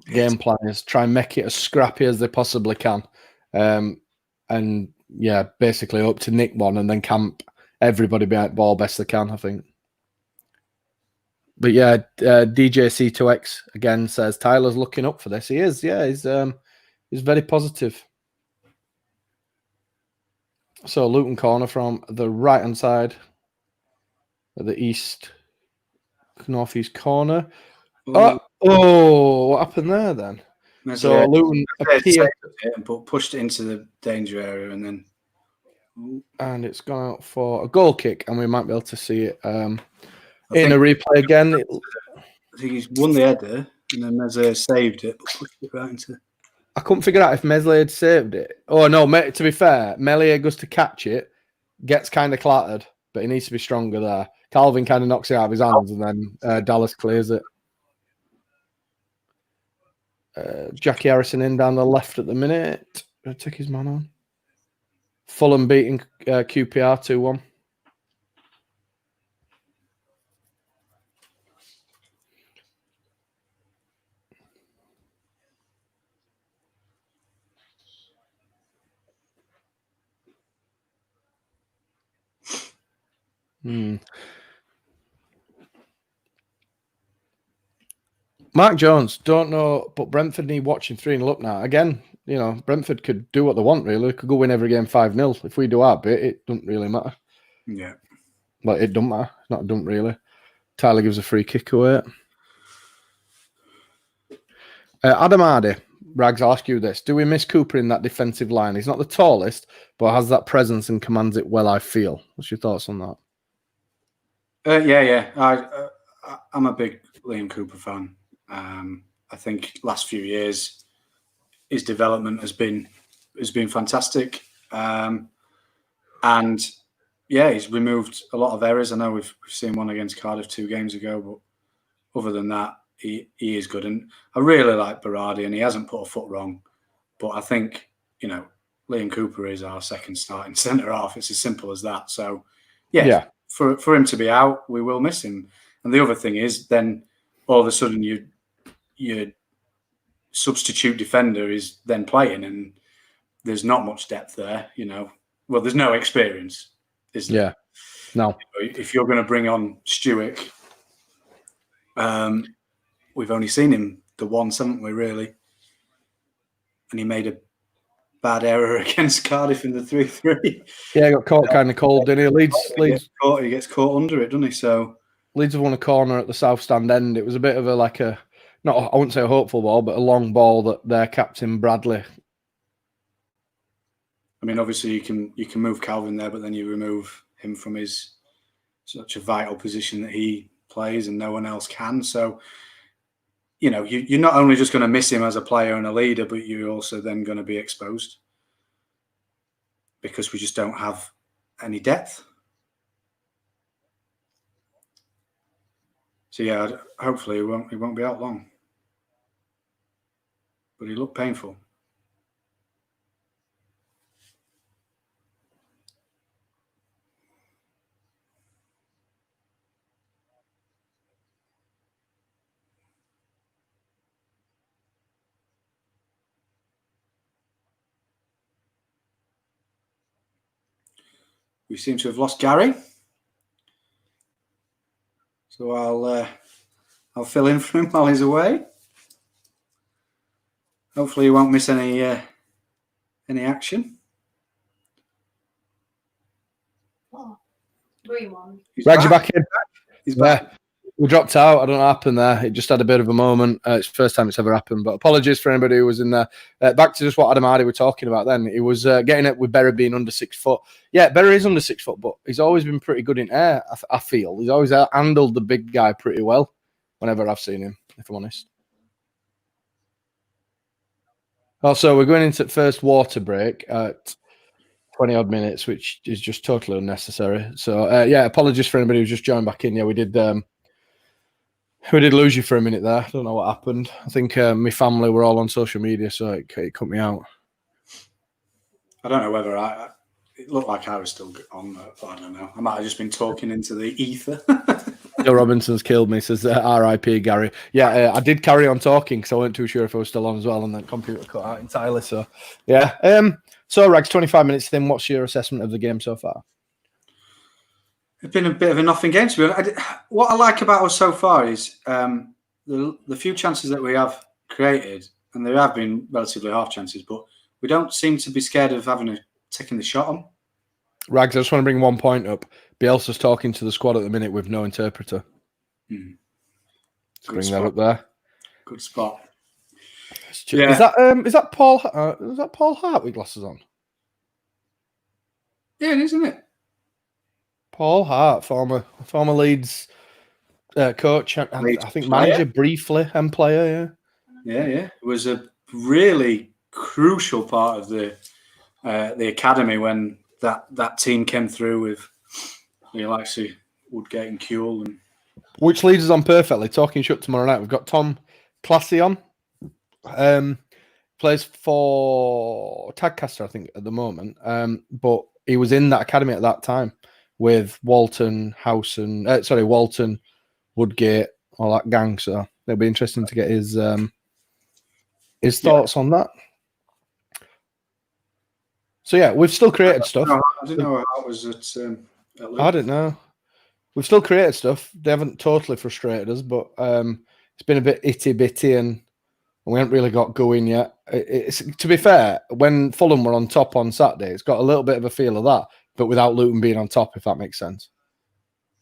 game plan is: try and make it as scrappy as they possibly can, and yeah, basically up to nick one and then camp everybody behind the ball best they can, I think. But yeah, DJC2X again says Tyler's looking up for this. He is, yeah, he's very positive. So Luton corner from the right hand side of the northeast corner. Oh, what happened there then? So Luton appeared but pushed it into the danger area, and it's gone out for a goal kick, and we might be able to see it in a replay again. I think he's won the header, and then Meslier saved it, but pushed it right into. I couldn't figure out if Meslier had saved it. Oh no! To be fair, Meslier goes to catch it, gets kind of clattered, but he needs to be stronger there. Calvin kind of knocks it out of his hands, and then Dallas clears it. Jackie Harrison in down the left at the minute. Gonna take his man on. Fulham beating QPR 2-1. Mark Jones, don't know, but Brentford need watching 3-0 up now. Again, Brentford could do what they want, really. They could go win every game 5-0. If we do our bit, it doesn't really matter. Yeah. Well, it doesn't matter. Not don't really. Tyler gives a free kick away. Adam Hardy, Rags, I'll ask you this. Do we miss Cooper in that defensive line? He's not the tallest, but has that presence and commands it well, I feel. What's your thoughts on that? Yeah. I'm a big Liam Cooper fan. I think last few years his development has been fantastic, and yeah, he's removed a lot of errors. I know we've seen one against Cardiff 2 games ago, but other than that, he is good. And I really like Berardi, and he hasn't put a foot wrong. But I think Liam Cooper is our second starting centre half. It's as simple as that. So yeah. For him to be out, we will miss him. And the other thing is, then all of a sudden your substitute defender is then playing, and there's not much depth there. Well, there's no experience, is there? Yeah, no. If you're going to bring on Stewart, we've only seen him the once, haven't we? Really, and he made a bad error against Cardiff in the 3-3. Yeah, he got caught kind of cold, didn't he? Leeds he gets caught under it, doesn't he? So Leeds have won a corner at the south stand end. It was a bit of I wouldn't say a hopeful ball, but a long ball that their captain Bradley. I mean, obviously you can move Calvin there, but then you remove him from his such a vital position that he plays, and no one else can. So, you're not only just going to miss him as a player and a leader, but you're also then going to be exposed because we just don't have any depth. So yeah, hopefully he won't be out long. But he looked painful. We seem to have lost Gary. So I'll fill in for him while he's away. Hopefully he won't miss any action. Green one. Rags, you back in? He's back. We dropped out. I don't know what happened there. It just had a bit of a moment. It's the first time it's ever happened. But apologies for anybody who was in there. Back to just what Adam Hardy were talking about then. He was getting it with Berra being under 6 foot. Yeah, Berra is under 6 foot, but he's always been pretty good in air, I feel. He's always handled the big guy pretty well whenever I've seen him, if I'm honest. Also, we're going into the first water break at 20-odd minutes, which is just totally unnecessary. So, yeah, apologies for anybody who's just joined back in. Yeah, we did lose you for a minute there. I don't know what happened. I think my family were all on social media, so it cut me out. I don't know whether it looked like I was still on. I don't know. I might have just been talking into the ether. Joe Robinson's killed me, says R.I.P. Gary. Yeah, I did carry on talking because I weren't too sure if I was still on as well, and then computer cut out entirely. So, yeah. So, Rags, 25 minutes in. What's your assessment of the game so far? It's been a bit of a nothing game, to be honest. What I like about us so far is the few chances that we have created, and there have been relatively half chances, but we don't seem to be scared of taking the shot on. Rags, I just want to bring one point up. Bielsa's talking to the squad at the minute with no interpreter. Bring that up there. Good spot. Yeah. Is that Paul? Is that Paul Hart with glasses on? Yeah, it is, isn't it? Paul Hart, former Leeds coach, and I think manager briefly and player. Yeah. It was a really crucial part of the academy when that team came through with He likes to Woodgate and Kuehl and Which leads us on perfectly. Talking shut tomorrow night. We've got Tom Classy on. Plays for Tagcaster, I think, at the moment. But he was in that academy at that time with Walton, Walton, Woodgate, all that gang. So it'll be interesting to get his thoughts on that. So yeah, we've still created stuff. I didn't know how it was at Luton. I didn't know. We've still created stuff. They haven't totally frustrated us, but it's been a bit itty bitty, and we haven't really got going yet. It's to be fair, when Fulham were on top on Saturday, it's got a little bit of a feel of that, but without Luton being on top, if that makes sense.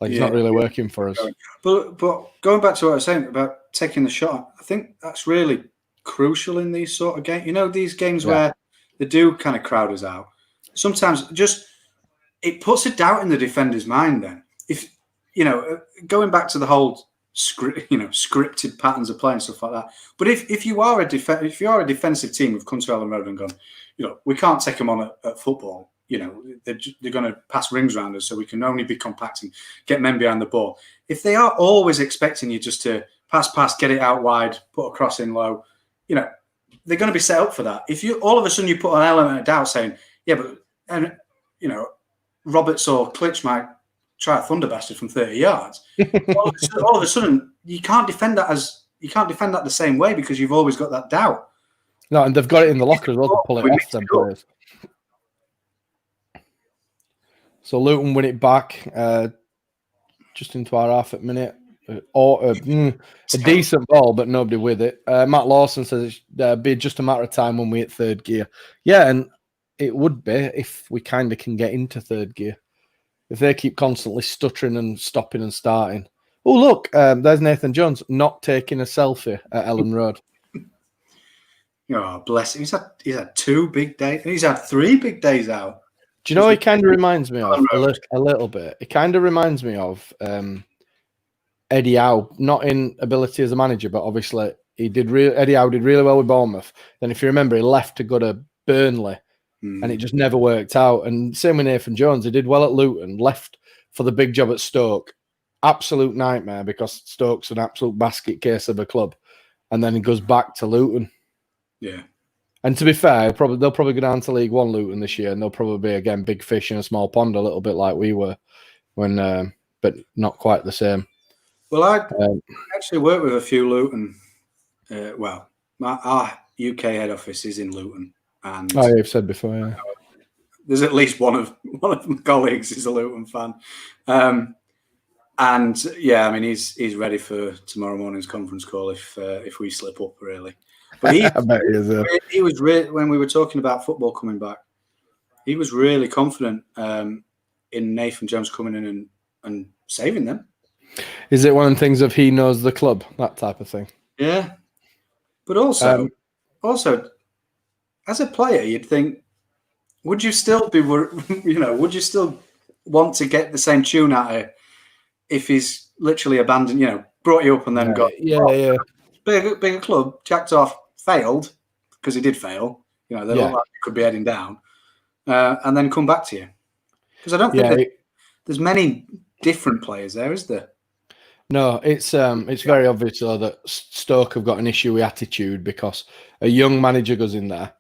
Like it's not really working for us. But going back to what I was saying about taking the shot, I think that's really crucial in these sort of games. You know, these games where they do kind of crowd us out. Sometimes it puts a doubt in the defender's mind. Then, if going back to the whole scripted patterns of play and stuff like that. But if you are a defensive team who've come to Ellen Road and gone, we can't take them on at football. They're going to pass rings around us, so we can only be compact and get men behind the ball. If they are always expecting you just to pass, get it out wide, put a cross in low, they're going to be set up for that. If you all of a sudden you put an element of doubt saying, Roberts or Klitsch might try a thunderbastard from 30 yards. all of a sudden, you can't defend that the same way because you've always got that doubt. No, and they've got it in the locker as well to pull it off them players. So Luton win it back just into our half at minute. A decent ball, but nobody with it. Matt Lawson says it'd be just a matter of time when we hit third gear. Yeah, and it would be if we kind of can get into third gear. If they keep constantly stuttering and stopping and starting. Oh, look, there's Nathan Jones not taking a selfie at Ellen Road. Oh, bless him. He's had 2 big days. He's had 3 big days out. Do you know what he kind of reminds me of? A little bit. It kind of reminds me of Eddie Howe, not in ability as a manager, but obviously Eddie Howe did really well with Bournemouth. Then if you remember, he left to go to Burnley. And it just never worked out. And same with Nathan Jones. He did well at Luton, left for the big job at Stoke. Absolute nightmare because Stoke's an absolute basket case of a club. And then he goes back to Luton. Yeah. And to be fair, they'll probably go down to League One Luton this year, and they'll probably be, again, big fish in a small pond, a little bit like we were, but not quite the same. Well, I actually work with a few Luton. Our UK head office is in Luton. And you've said before, yeah. There's at least one of my colleagues is a Luton fan, and yeah, I mean he's ready for tomorrow morning's conference call if we slip up really. But he was really, when we were talking about football coming back, he was really confident in Nathan Jones coming in and saving them. Is it one of the things of he knows the club, that type of thing? Yeah, but also. As a player, you'd think, would you still be, would you still want to get the same tune out of if he's literally abandoned, brought you up and then got bigger club, jacked off, failed because he did fail. They look like he could be heading down, and then come back to you because I don't think there's many different players there, is there? No, it's very obvious though that Stoke have got an issue with attitude because a young manager goes in there.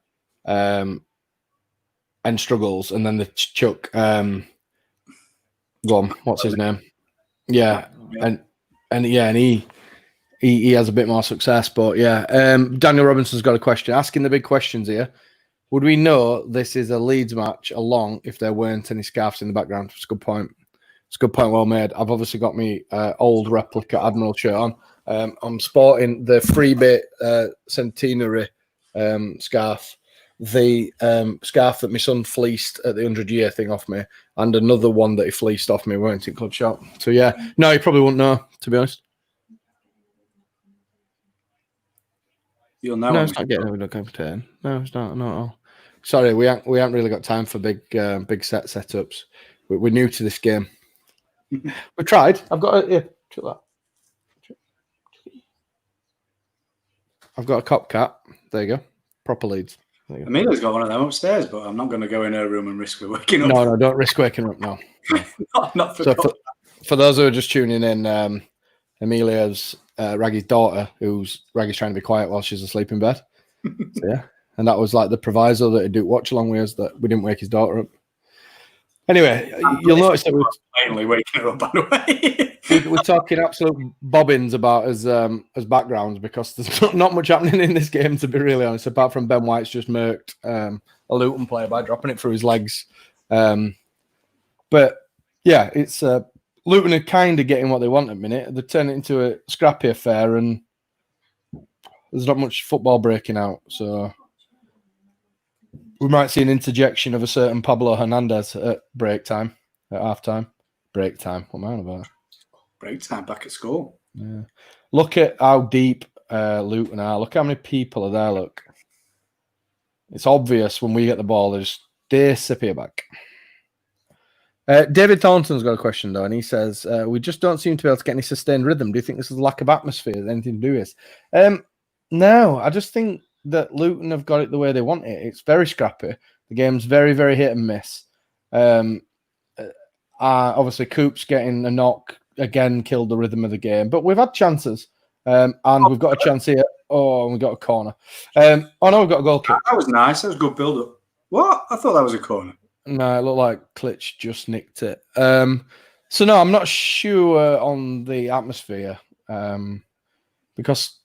And struggles, and then the chuck. Go on, what's his name? Yeah, and he has a bit more success, but Daniel Robinson's got a question, asking the big questions here. Would we know this is a Leeds match along if there weren't any scarves in the background? It's a good point. It's a good point, well made. I've obviously got me old replica Admiral shirt on. I'm sporting the Freebit centenary scarf. The scarf that my son fleeced at the 100-year thing off me, and another one that he fleeced off me weren't in club shop. So no, he probably wouldn't know, to be honest. You'll know. No, it's not getting a competition. No, it's not at all. Sorry, we haven't really got time for big set setups. We're new to this game. We tried. I've got I've got a cop cat. There you go. Proper Leeds. Amelia's got one of them upstairs, but I'm not going to go in her room and risk her waking up. No, don't risk waking up. No. not for So God. for those who are just tuning in, Amelia's Raggy's daughter, who's Raggy's trying to be quiet while she's asleep in bed. So, yeah, and that was like the proviso that he'd do watch along with us, that we didn't wake his daughter up. Anyway, you'll notice that Mainly waking her up, by the way. we're talking absolute bobbins about as backgrounds, because there's not much happening in this game, to be really honest, apart from Ben White's just murked a Luton player by dropping it through his legs. But yeah, it's Luton are kind of getting what they want at the minute. They're turning it into a scrappy affair, and there's not much football breaking out. So we might see an interjection of a certain Pablo Hernandez at break time, at half time. Break time. What am I on about? Break time back at school. Yeah. Look at how deep Luton are. Look how many people are there. Look. It's obvious when we get the ball, they just disappear back. David Thornton's got a question, though, and he says, we just don't seem to be able to get any sustained rhythm. Do you think this is a lack of atmosphere? Has anything to do with this? No, I just think that Luton have got it the way they want it. It's very scrappy. The game's very, very hit and miss. Obviously, Coop's getting a knock again killed the rhythm of the game, but we've had chances, and we've got a chance here. Oh, and we got a corner. Oh no, we've got a goal kick. That was nice. That was a good build-up. What? I thought that was a corner. No, it looked like Klitsch just nicked it. So no, I'm not sure on the atmosphere, because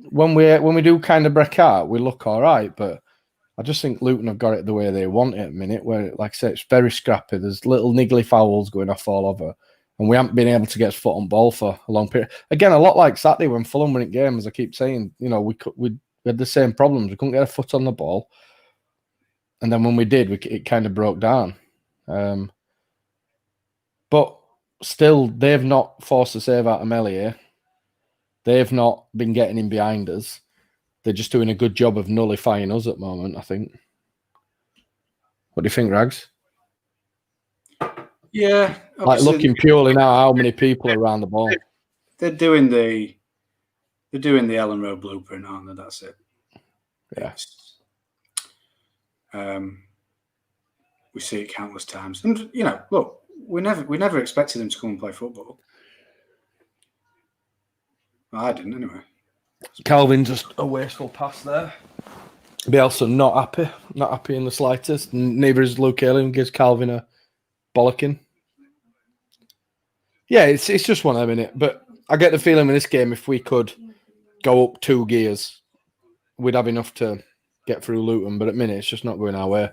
when we do kind of break out, we look all right, but I just think Luton have got it the way they want it at the minute, where, like I say, it's very scrappy. There's little niggly fouls going off all over, and we haven't been able to get his foot on ball for a long period. Again, a lot like Saturday when Fulham were in games, I keep saying, we had the same problems. We couldn't get a foot on the ball, and then when we did, it kind of broke down. But still, they've not forced a save out of Melier. They've not been getting in behind us. They're just doing a good job of nullifying us at the moment, I think. What do you think, Rags? Yeah. Like looking purely now, how many people are around the ball? They're doing the Ellen Road blueprint, aren't they? That's it. Yeah. We see it countless times, and look, we never expected them to come and play football. Well, I didn't anyway. Calvin just a wasteful pass there. Bielsa not happy in the slightest. Neither is Luke Ayling, gives Calvin a bollocking. Yeah, it's just one of them, innit? But I get the feeling in this game, if we could go up 2 gears, we'd have enough to get through Luton. But at the minute, it's just not going our way.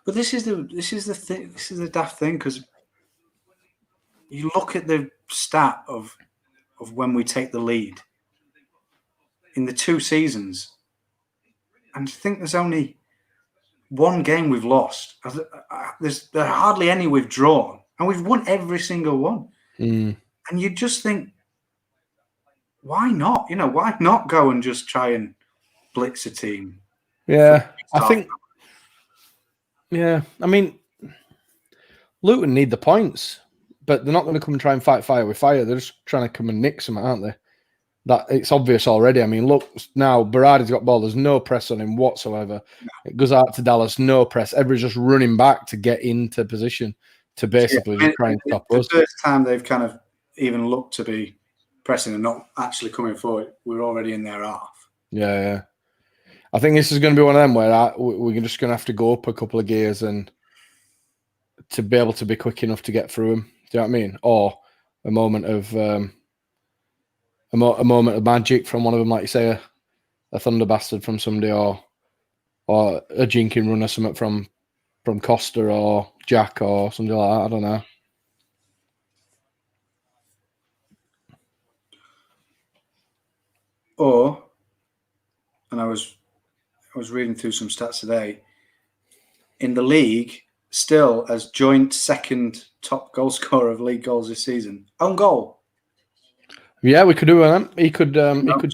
But this is the thing. This is the daft thing, because you look at the stat of when we take the lead in the 2 seasons, and I think there's only 1 game we've lost. There are hardly any we've drawn, and we've won every single one. And you just think, why not? Why not go and just try and blitz a team? Yeah, I think. Yeah, I mean, Luton need the points, but they're not going to come and try and fight fire with fire. They're just trying to come and nick some, aren't they? That it's obvious already. I mean, look now, Berardi's got ball. There's no press on him whatsoever. It goes out to Dallas, no press. Everybody's just running back to get into position to basically just try and stop us. The first time they've kind of even looked to be pressing and not actually coming forward, we're already in their half. Yeah. I think this is going to be one of them where we're just going to have to go up a couple of gears and to be able to be quick enough to get through them. Do you know what I mean? Or a moment of a moment of magic from one of them, like you say, a thunder bastard from somebody, or a jinking run or something from Costa or Jack or something like that. I don't know. And I was reading through some stats today. In the league, still as joint second top goal scorer of league goals this season, own goal. Yeah, we could do that. He could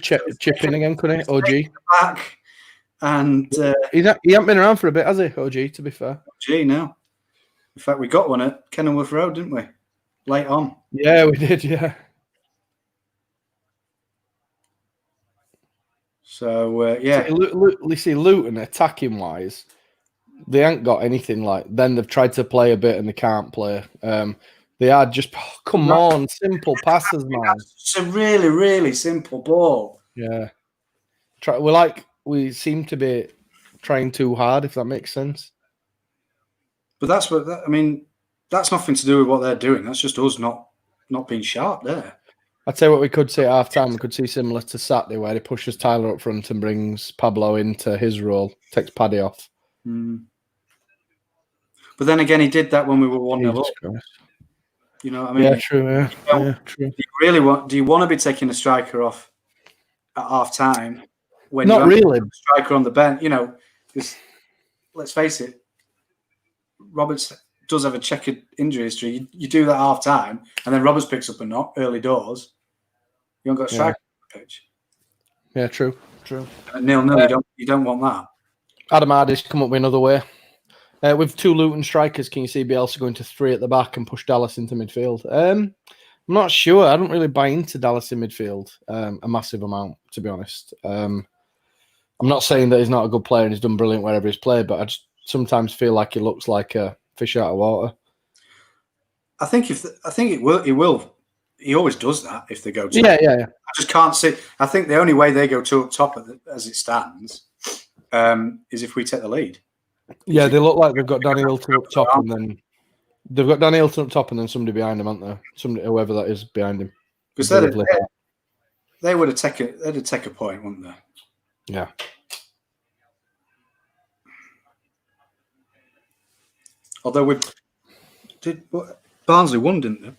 chip in again, couldn't he? OG back, and he hasn't been around for a bit, has he? OG, to be fair. OG, no. In fact, we got one at Kenilworth Road, didn't we? Late on. Yeah, we did. Yeah. So yeah, You see, Luton attacking wise, they ain't got anything like. Then they've tried to play a bit and they can't play. They are just come on, simple passes, man. It's a really, really simple ball. Yeah, we seem to be trying too hard, if that makes sense. But that's what I mean. That's nothing to do with what they're doing. That's just us not being sharp there. I'd say what we could see at half time, we could see similar to Saturday, where he pushes Tyler up front and brings Pablo into his role, takes Paddy off. But then again, he did that when we were 1-0 up. You know what I mean? Yeah, true. Yeah, true. Do you want to be taking a striker off at half time when not you have really a striker on the bench? You know, because let's face it, Roberts does have a checkered injury history. You do that half time, and then Roberts picks up a knock early doors. You haven't got a striker on the pitch. Yeah, true. And 0-0, you don't want that. Adam Hardy's come up with another way. With 2 Luton strikers, can you see Bielsa going to 3 at the back and push Dallas into midfield? I'm not sure. I don't really buy into Dallas in midfield a massive amount, to be honest. I'm not saying that he's not a good player and he's done brilliant wherever he's played, but I just sometimes feel like he looks like a fish out of water. I think it will. He will. He always does that if they go 2. Yeah. I just can't see. I think the only way they go 2 up top as it stands is if we take the lead. Yeah, they look like they've got Danny Hilton up top, and then they've got Danny Hilton up top, and then somebody behind him, aren't they? Whoever that is behind him. Because they would have taken. They'd have taken a point, wouldn't they? Yeah. Although Barnsley won, didn't they?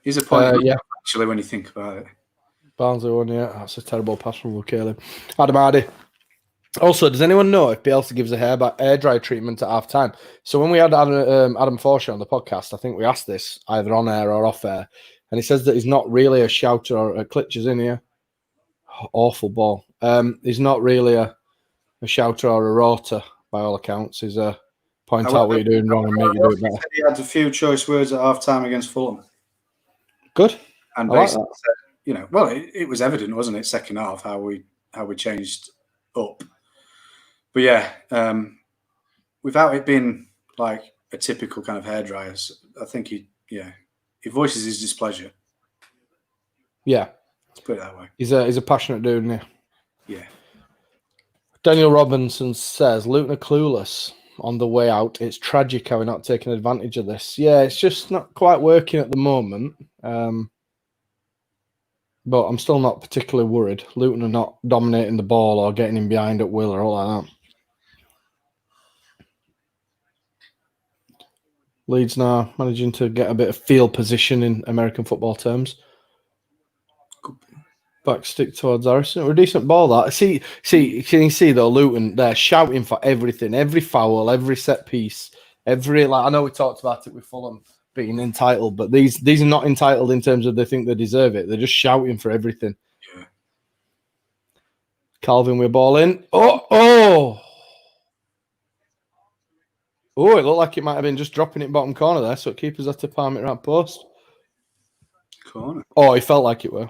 He's a point. Yeah. Actually, when you think about it, Barnsley won. Yeah, that's a terrible pass from Caleb. Adam Hardy. Also, does anyone know if Bielsa gives a hair dry treatment at half time? So when we had Adam Forshaw on the podcast, I think we asked this either on air or off air, and he says that he's not really a shouter or a Klitsch's in here. Awful ball. He's not really a shouter or a rotor by all accounts. He's a point out what you're doing wrong and make you do it better. He had a few choice words at half time against Fulham. Good. And basically said, well, it was evident, wasn't it, second half, how we changed up. But yeah, without it being like a typical kind of hairdryer, I think he voices his displeasure. Yeah. Let's put it that way. He's a passionate dude, isn't he? Yeah. Daniel Robinson says, Luton are clueless on the way out. It's tragic how we're not taking advantage of this. Yeah, it's just not quite working at the moment. But I'm still not particularly worried. Luton are not dominating the ball or getting in behind at will or all like that. Leeds now managing to get a bit of field position in American football terms. Back stick towards Harrison. A decent ball that. See, can you see though, Luton, they're shouting for everything, every foul, every set piece, I know we talked about it with Fulham being entitled, but these are not entitled in terms of they think they deserve it. They're just shouting for everything. Yeah. Calvin with ball in. Oh, it looked like it might have been just dropping it bottom corner there, so keepers had to palm it around post. Corner. Oh, he felt like it were.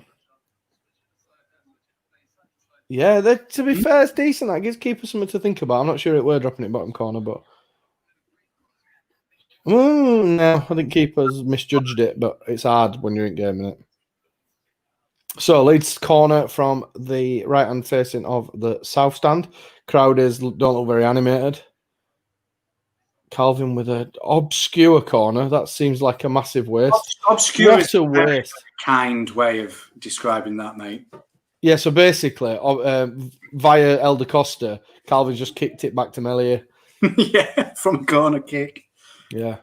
Yeah, to be fair, it's decent. That gives keepers something to think about. I'm not sure it were dropping it bottom corner, but no, I think keepers misjudged it, but it's hard when you're in game, isn't it? So Leeds corner from the right hand facing of the south stand. Crowd don't look very animated. Calvin with an obscure corner. That seems like a massive waste. Obscure is a waste. Kind way of describing that, mate. Yeah, so basically, via El Da Costa, Calvin just kicked it back to Melia. Yeah, from a corner kick. Yeah.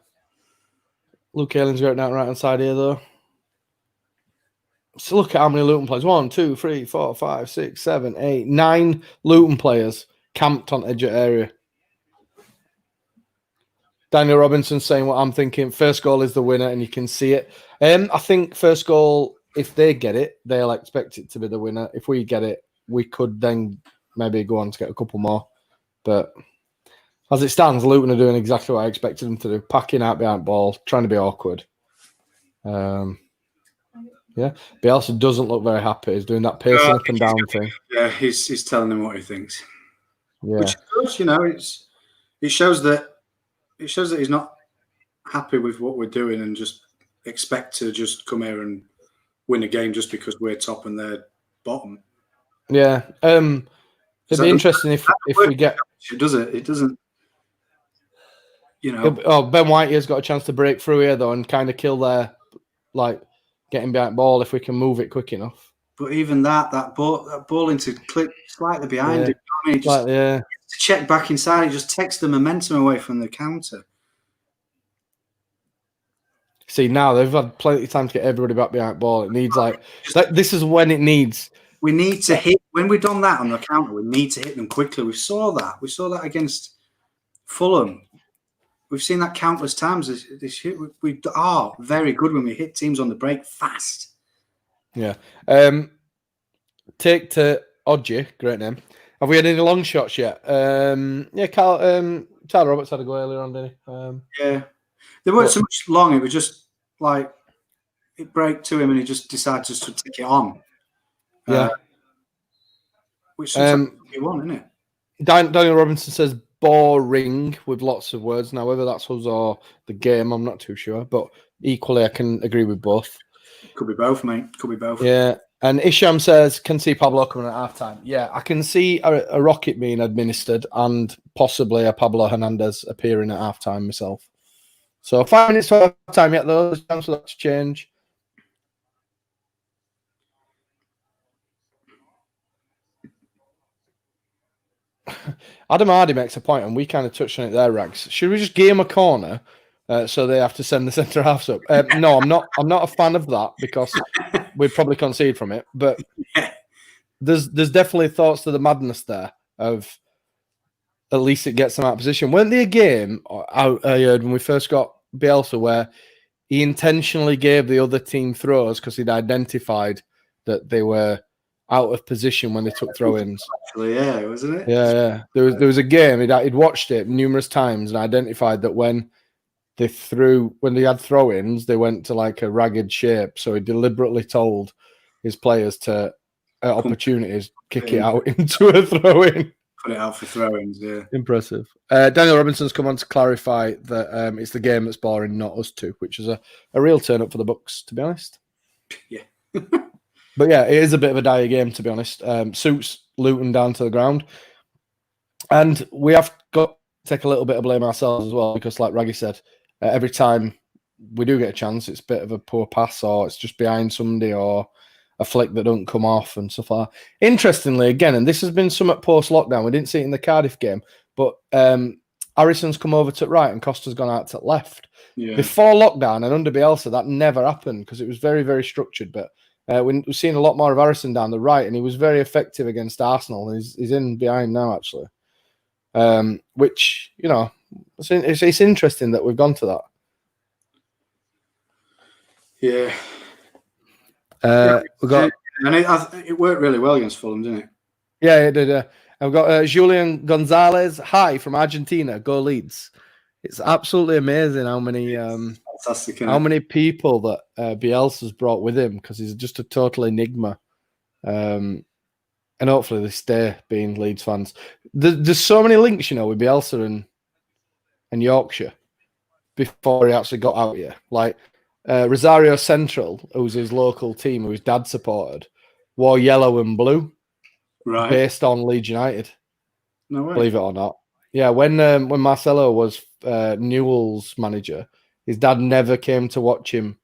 Luke Aylin's got it down right hand side here, though. So look at how many Luton players. 1, 2, 3, 4, 5, 6, 7, 8, 9 Luton players camped on edge of area. Daniel Robinson saying what I'm thinking. First goal is the winner, and you can see it. I think first goal, if they get it, they'll expect it to be the winner. If we get it, we could then maybe go on to get a couple more. But as it stands, Luton are doing exactly what I expected them to do. Packing out behind ball, trying to be awkward. Yeah, Bielsa doesn't look very happy. He's doing that pacing up and down thing. Yeah, he's telling them what he thinks. Yeah, Which is good, it shows that he's not happy with what we're doing and just expect to just come here and win a game just because we're top and they're bottom. yeah. It'd be interesting if we get. Does it? It doesn't. Ben White has got a chance to break through here though and kind of kill their getting behind ball if we can move it quick enough. But even that ball into clip slightly behind him. I mean, just to check back inside, it just takes the momentum away from the counter. See, now they've had plenty of time to get everybody back behind ball. It needs this is when it needs. We need to hit when we've done that on the counter. We need to hit them quickly. We saw that against Fulham. We've seen that countless times. This year. We are very good when we hit teams on the break fast. Yeah. Take to Odgie, great name. Have we had any long shots yet? Yeah, Tyler Roberts had a go earlier on, didn't he? Yeah. They weren't so much long. It was just like it broke to him and he just decided just to take it on. Yeah. Which sometimes you want, isn't it? Daniel Robinson says boring with lots of words. Now, whether that's us or the game, I'm not too sure. But equally, I can agree with both. Could be both, mate. Could be both. Yeah. And Isham says, can see Pablo coming at halftime. Yeah, I can see a rocket being administered and possibly a Pablo Hernandez appearing at halftime myself. So 5 minutes for halftime yet, though. There's a chance for that to change. Adam Hardy makes a point, and we kind of touched on it there, Rags. Should we just game a corner so they have to send the centre halves up? No, I'm not. I'm not a fan of that because we'd probably concede from it. But there's definitely thoughts to the madness there of at least it gets them out of position. Weren't there a game I heard when we first got Bielsa where he intentionally gave the other team throws because he'd identified that they were out of position when they took throw-ins? Actually, yeah, wasn't it? Yeah. There was a game he'd watched it numerous times and identified that when they had throw-ins, they went to like a ragged shape. So he deliberately told his players to opportunities kick it out into a throw-in. Put it out for throw-ins, yeah. Impressive. Daniel Robinson's come on to clarify that it's the game that's boring, not us two, which is a real turn up for the Bucks, to be honest. Yeah. But yeah, it is a bit of a dire game, to be honest. Suits Luton down to the ground. And we have got to take a little bit of blame ourselves as well, because like Raggy said, every time we do get a chance, it's a bit of a poor pass or it's just behind somebody or a flick that don't come off and stuff like that. Interestingly, again, and this has been somewhat post-lockdown, we didn't see it in the Cardiff game, but Harrison's come over to right and Costa's gone out to left. Yeah. Before lockdown and under Bielsa, that never happened because it was very, very structured. But we've seen a lot more of Harrison down the right, and he was very effective against Arsenal. He's in behind now, actually. Which, it's interesting that we've gone to that. Yeah. We've got, and it worked really well against Fulham, didn't it? Yeah, it did. I've got Julian Gonzalez. Hi from Argentina. Go Leeds. It's absolutely amazing how many many people that Bielsa's brought with him because he's just a total enigma. And hopefully they stay being Leeds fans. There's so many links, with Bielsa and Yorkshire before he actually got out here. Like Rosario Central, who's his local team, who his dad supported, wore yellow and blue, right? Based on Leeds United. No way. Believe it or not. Yeah, when Marcelo was Newell's manager, his dad never came to watch him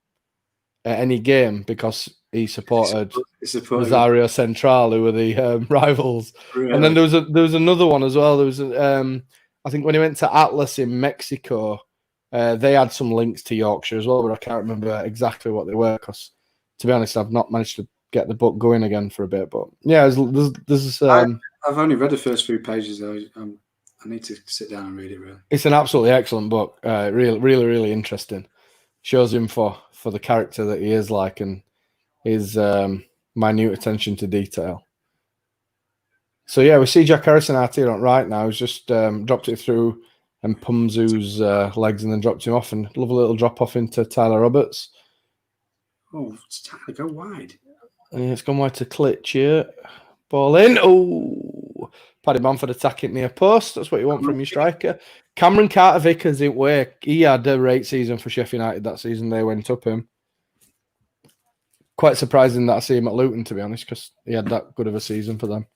at any game because he supported Rosario Central, who were the rivals. Really? And then there was another one as well. There was I think when he went to Atlas in Mexico, they had some links to Yorkshire as well, but I can't remember exactly what they were because, to be honest, I've not managed to get the book going again for a bit. But yeah, there's I've only read the first few pages though. I need to sit down and read it. Really, it's an absolutely excellent book. Really, really, really interesting. Shows him for the character that he is like and his minute attention to detail. So yeah, we see Jack Harrison out here on right now. He's just dropped it through and Pumzu's legs and then dropped him off and lovely little drop off into Tyler Roberts. Oh, it's time to go wide. And it's gone wide to Klitsch here. Ball in. Oh, Paddy Bamford attacking near post. That's what you want from your striker. Cameron Carter-Vickers didn't work. He had a great season for Sheffield United that season. They went up him. Quite surprising that I see him at Luton, to be honest, because he had that good of a season for them.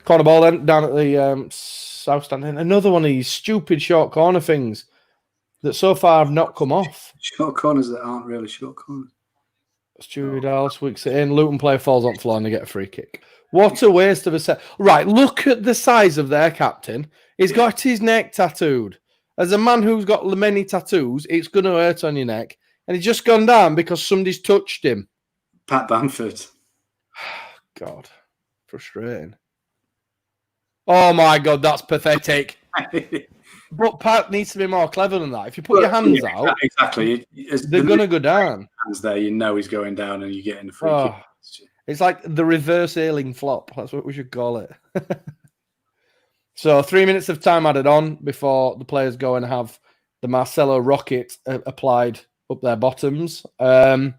Corner ball then down at the south stand. Another one of these stupid short corner things that so far have not come off. Short corners that aren't really short corners. Stewie Dallas weeks it in. Luton player falls on the floor and they get a free kick. What a waste of a set. Right, look at the size of their captain. He's got his neck tattooed. As a man who's got many tattoos, it's going to hurt on your neck. And he's just gone down because somebody's touched him. Pat Bamford. God, frustrating. Oh my God, that's pathetic. But Pat needs to be more clever than that. If you put your hands out, exactly, they're going to go down. Hands there, you know he's going down, and you get in the free kick. It's like the reverse ailing flop. That's what we should call it. So 3 minutes of time added on before the players go and have the Marcelo rocket applied up their bottoms. Sam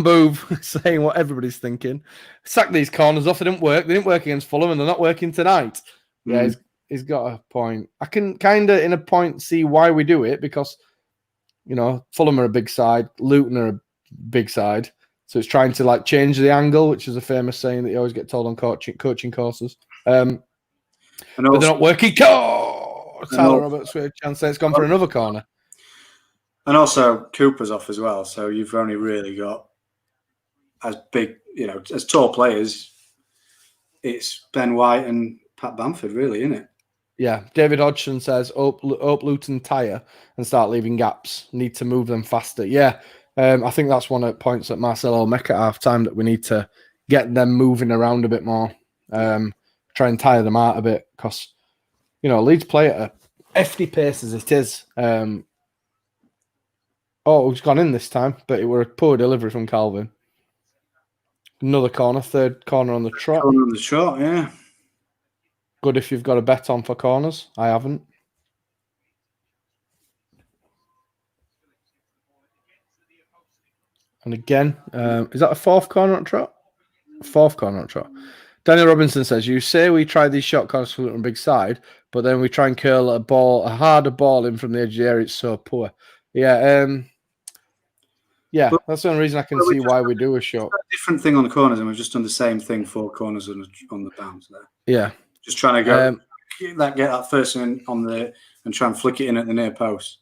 Booth saying what everybody's thinking. Sack these corners off. They didn't work. They didn't work against Fulham, and they're not working tonight. Yeah, he's got a point. I can kind of, in a point, see why we do it because, you know, Fulham are a big side, Luton are a big side, so it's trying to like change the angle, which is a famous saying that you always get told on coaching courses. But they're not working. Tyler Roberts with a chance. It's gone for another corner. And also Cooper's off as well, so you've only really got as big, you know, as tall players. It's Ben White and Pat Bamford, really, isn't it? Yeah. David Hodgson says, "Hope Luton tire and start leaving gaps. Need to move them faster." Yeah, I think that's one of the points that Marcelo make at half time that we need to get them moving around a bit more. Try and tire them out a bit because, you know, Leeds play at a hefty pace as it is. He's gone in this time, but it were a poor delivery from Calvin. Another corner, third corner on the trot. Corner on the trot, yeah. Good if you've got a bet on for corners. I haven't. And again, is that a fourth corner on trot? Fourth corner on trot. Daniel Robinson says, "You say we try these short corners for a big side, but then we try and curl a harder ball in from the edge of the area. It's so poor." Yeah, that's the only reason I can see why we do a shot. A different thing on the corners, and we've just done the same thing 4 corners on the bounce there. Yeah, just trying to go get that first one on the and try and flick it in at the near post.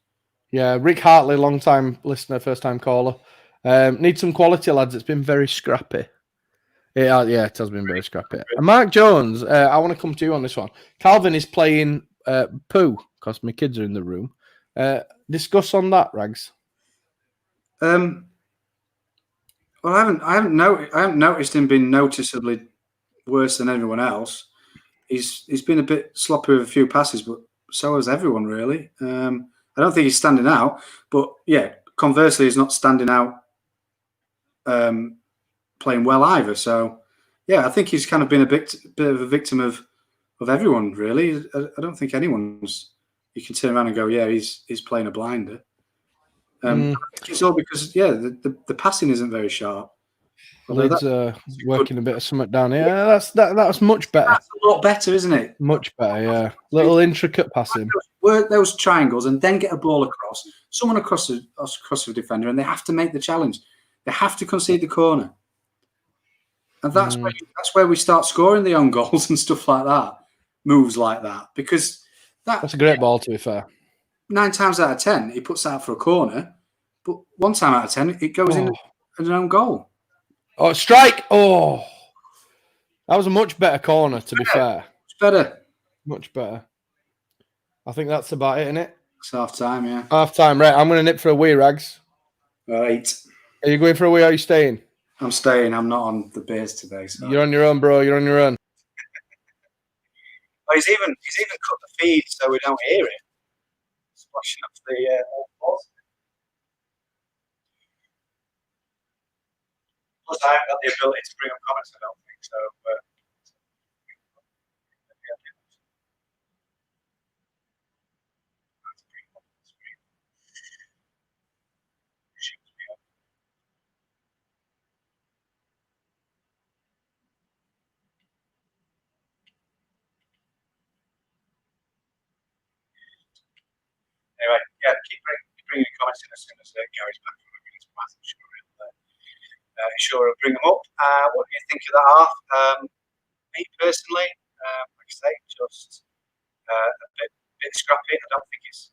Yeah, Rick Hartley, long time listener, first time caller. Need some quality, lads. It's been very scrappy. Yeah, it has been very scrappy. And Mark Jones, I want to come to you on this one. Calvin is playing poo because my kids are in the room. Discuss on that, Rags. Well, I haven't noticed him being noticeably worse than everyone else. He's been a bit sloppy with a few passes, but so has everyone really. I don't think he's standing out, but yeah, conversely, he's not standing out playing well either. So yeah, I think he's kind of been a bit of a victim of everyone really. I don't think anyone's. You can turn around and go, yeah, he's playing a blinder. It's all because the passing isn't very sharp. Leeds working a bit of something down here. That's much better. That's a lot better, isn't it? Much better, yeah. Little intricate passing. Work those triangles and then get a ball across. Someone across the defender, and they have to make the challenge. They have to concede the corner, and that's where we start scoring the own goals and stuff like that. Moves like that, because that's a great ball. To be fair, 9 times out of 10, he puts that for a corner, but 1 time out of 10, it goes in an own goal. Oh, strike! Oh, that was a much better corner. To be fair, much better. I think that's about it, isn't it? It's half time, yeah. Half time, right? I'm going to nip for a wee, Rags. Right. Are you going for a wee? Or are you staying? I'm staying. I'm not on the beers today. So. You're on your own, bro. You're on your own. Oh, he's even cut the feed so we don't hear it splashing up the balls. Plus, I haven't got the ability to bring up comments. I don't think so. keep bringing comments in as soon as Gary's back from his class. I'm sure he'll bring them up. What do you think of that half? Me personally, like I say, just a bit scrappy. I don't think it's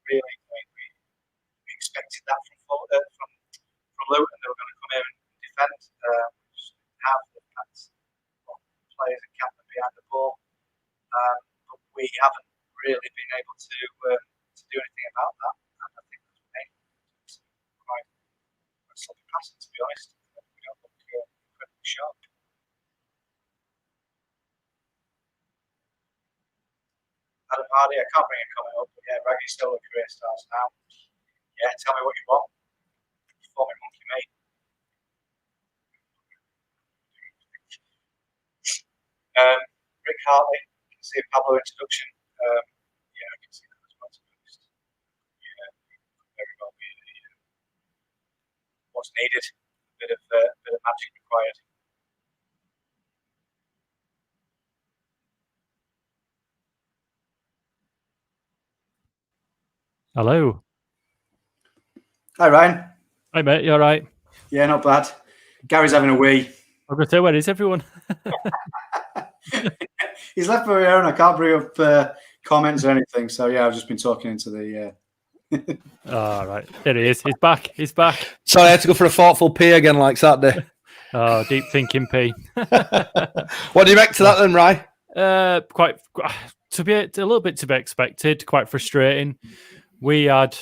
really. We expected that from Luton. They were going to come here and defend. Have the players and captain behind the ball, but we haven't really been able to do anything about that. And I think that's been quite sloppy passing, to be honest. We don't look incredibly sharp. Adam Hardy, I can't bring a comment up, but yeah, Raggy's still a career stars now. Yeah, tell me what you want. Performing monkey, mate. Rick Hartley, you can see a Pablo introduction. Yeah, I can see that as well, to be honest. Yeah, very well be what's needed. A bit of magic required. Hello. Hi, Ryan. Hi, mate. You all right? Yeah, not bad. Gary's having a wee. I'm going to say, where is everyone? He's left for my own. I can't bring up comments or anything. So, yeah, I've just been talking into the... All right. There he is. He's back. He's back. Sorry, I had to go for a thoughtful pee again like Saturday. Oh, deep thinking pee. What do you make to that then, Rye? Quite to be a little bit to be expected. Quite frustrating. We had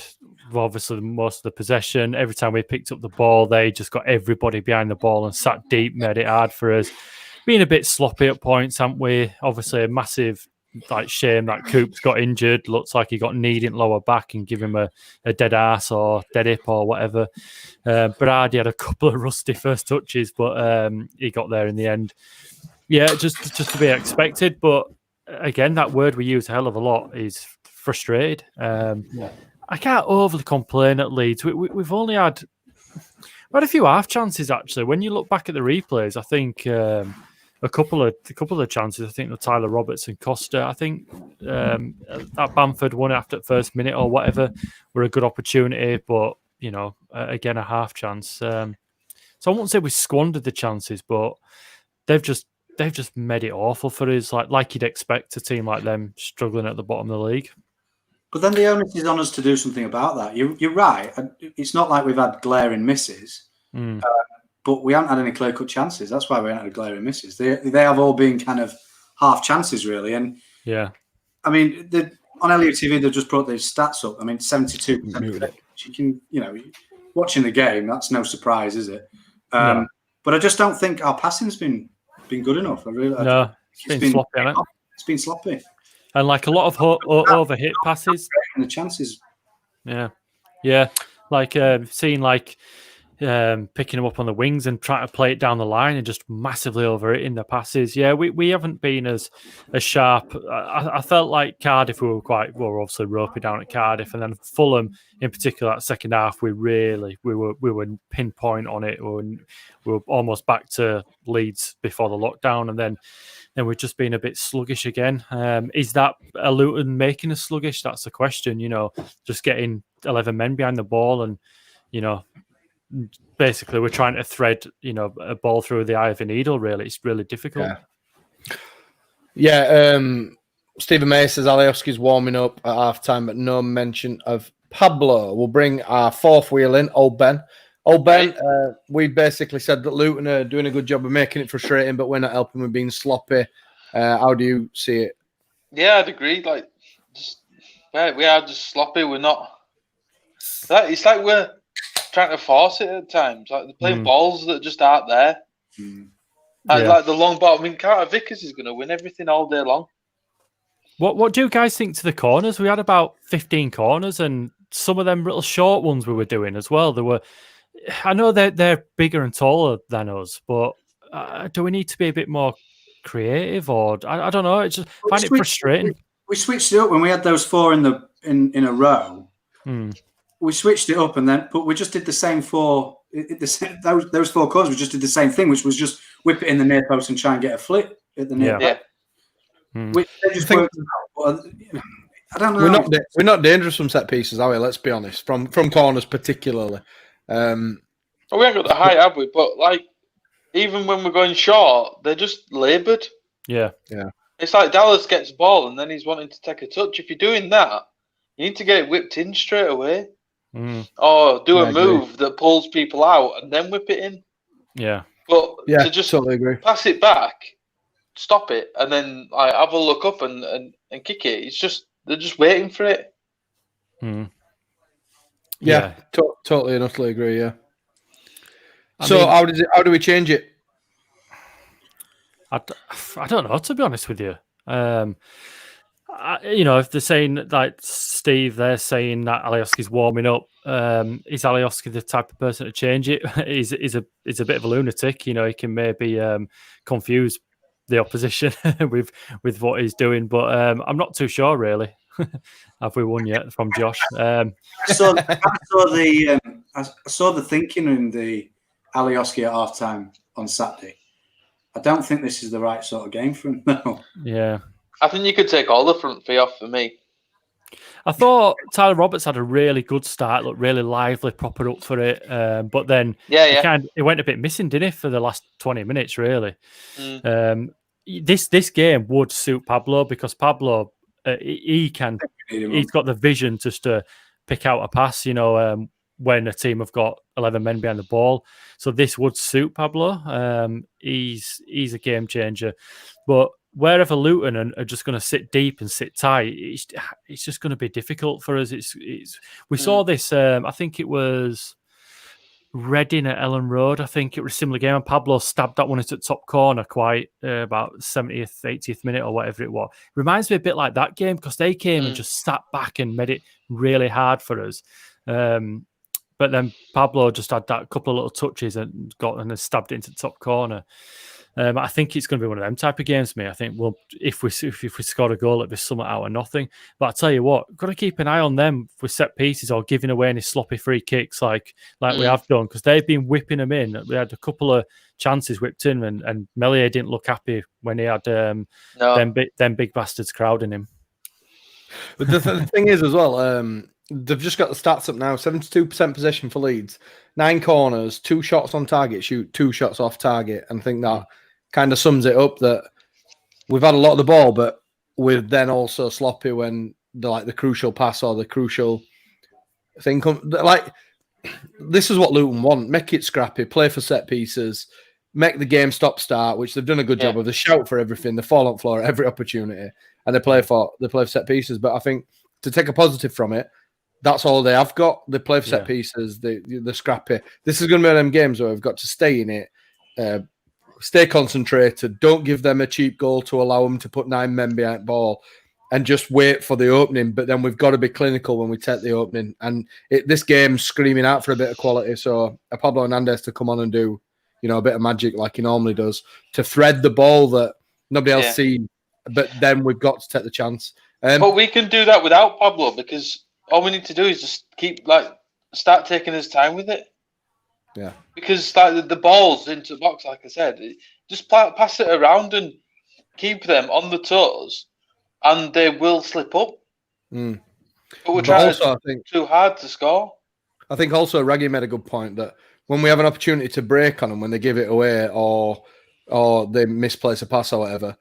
obviously most of the possession. Every time we picked up the ball, they just got everybody behind the ball and sat deep, made it hard for us. Being a bit sloppy at points, haven't we? Obviously, a massive shame that Coops got injured. Looks like he got knee in lower back and give him a dead ass or dead hip or whatever. Berardi had a couple of rusty first touches, but he got there in the end. Yeah, just to be expected. But again, that word we use a hell of a lot is frustrated. I can't overly complain at Leeds. We've only had a few half chances actually. When you look back at the replays, I think a couple of chances. I think the Tyler Roberts and Costa. I think that Bamford one after the first minute or whatever were a good opportunity, but again a half chance. So I won't say we squandered the chances, but they've just made it awful for us. Like you'd expect a team like them struggling at the bottom of the league. But then the onus is on us to do something about that. You're right. It's not like we've had glaring misses, but we haven't had any clear-cut chances. That's why we haven't had glaring misses. They have all been kind of half chances, really. And yeah, I mean, on LUTV they've just brought these stats up. I mean, 72%. You can, watching the game, that's no surprise, is it? No. But I just don't think our passing's been good enough. It's been sloppy, hasn't it? It's been sloppy. And like a lot of overhit passes. And the chances. Yeah. Like seeing picking them up on the wings and trying to play it down the line and just massively overhitting the passes. Yeah, we haven't been as sharp. I felt like Cardiff we were obviously ropey down at Cardiff, and then Fulham in particular that second half we were pinpoint on it. We were almost back to Leeds before the lockdown, and then we've just been a bit sluggish again. Is that a Luton making us sluggish? That's the question. Just getting 11 men behind the ball and basically we're trying to thread a ball through the eye of a needle. Really, it's really difficult. Stephen May says Alioski's warming up at half time, but no mention of Pablo. We'll bring our fourth wheel in, Old Ben. We basically said that Luton are doing a good job of making it frustrating, but we're not helping with being sloppy. How do you see it? Yeah, I'd agree. We are just sloppy. We're not. It's like we're trying to force it at times. Like they're playing balls that just aren't there. And like the long ball. I mean, Carter Vickers is going to win everything all day long. What do you guys think to the corners? We had about 15 corners, and some of them little short ones we were doing as well. I know they're bigger and taller than us, but do we need to be a bit more creative? Or I don't know. I just find it frustrating. We switched it up when we had those four in a row. We switched it up, but we just did the same four. Those four corners, we just did the same thing, which was just whip it in the near post and try and get a flip at the near post. Which they just worked out. I don't know. We're not dangerous from set pieces, are we? Let's be honest. From corners particularly. Well, we haven't got the height, have we? But like, even when we're going short, they're just laboured. Yeah. It's like Dallas gets the ball and then he's wanting to take a touch. If you're doing that, you need to get it whipped in straight away. Or do a move that pulls people out and then whip it in. Yeah. But to just totally agree. pass it back, stop it, and then like, have a look up and kick it. It's just they're just waiting for it. Yeah. Totally and utterly agree. Yeah. I So mean, how do we change it? I don't know, to be honest with you. If they're saying like Steve, they're saying that Alioski's warming up. Is Alioski the type of person to change it? He's a bit of a lunatic. He can maybe confuse the opposition with what he's doing, but I'm not too sure really. Have we won yet from Josh? I saw the thinking in the Alioski at halftime on Saturday. I don't think this is the right sort of game for him. No. Yeah. I think you could take all the front three off for me. I thought Tyler Roberts had a really good start, looked really lively, proper up for it. But then he went a bit missing, didn't he, for the last 20 minutes, really. This game would suit Pablo because Pablo, he's got the vision just to pick out a pass, when a team have got 11 men behind the ball. So this would suit Pablo. He's a game changer. But wherever Luton are just going to sit deep and sit tight, it's just going to be difficult for us. We saw this. I think it was Reading at Ellen Road. I think it was a similar game, and Pablo stabbed that one into the top corner quite about 70th, 80th minute or whatever it was. Reminds me a bit like that game because they came and just sat back and made it really hard for us. But then Pablo just had that couple of little touches and stabbed it into the top corner. I think it's going to be one of them type of games for me. I think, well, if we score a goal, it'll be something out of nothing. But I tell you what, got to keep an eye on them with set pieces or giving away any sloppy free kicks like we have done because they've been whipping them in. We had a couple of chances whipped in, and Melier didn't look happy when he had them big bastards crowding him. But the thing is as well, they've just got the stats up now. 72% possession for Leeds, 9 corners, 2 shots on target, shoot 2 shots off target, and I think that kind of sums it up that we've had a lot of the ball, but we're then also sloppy when the crucial pass or the crucial thing this is what Luton want. Make it scrappy, play for set pieces, make the game stop-start, which they've done a good job of. They shout for everything, they fall on the floor at every opportunity, and they play for set pieces. But I think to take a positive from it, that's all they have got. They play for set pieces, the scrappy. This is going to be one of them games where we've got to stay in it, stay concentrated, don't give them a cheap goal to allow them to put 9 men behind the ball and just wait for the opening. But then we've got to be clinical when we take the opening. And this game's screaming out for a bit of quality. So Pablo Hernandez to come on and do, a bit of magic like he normally does, to thread the ball that nobody else sees. But then we've got to take the chance. But we can do that without Pablo because all we need to do is just start taking his time with it. Yeah. Because the balls into the box, like I said, just pass it around and keep them on the toes, and they will slip up. But we're trying too hard to score. I think also Raggy made a good point that when we have an opportunity to break on them, when they give it away or they misplace a pass or whatever,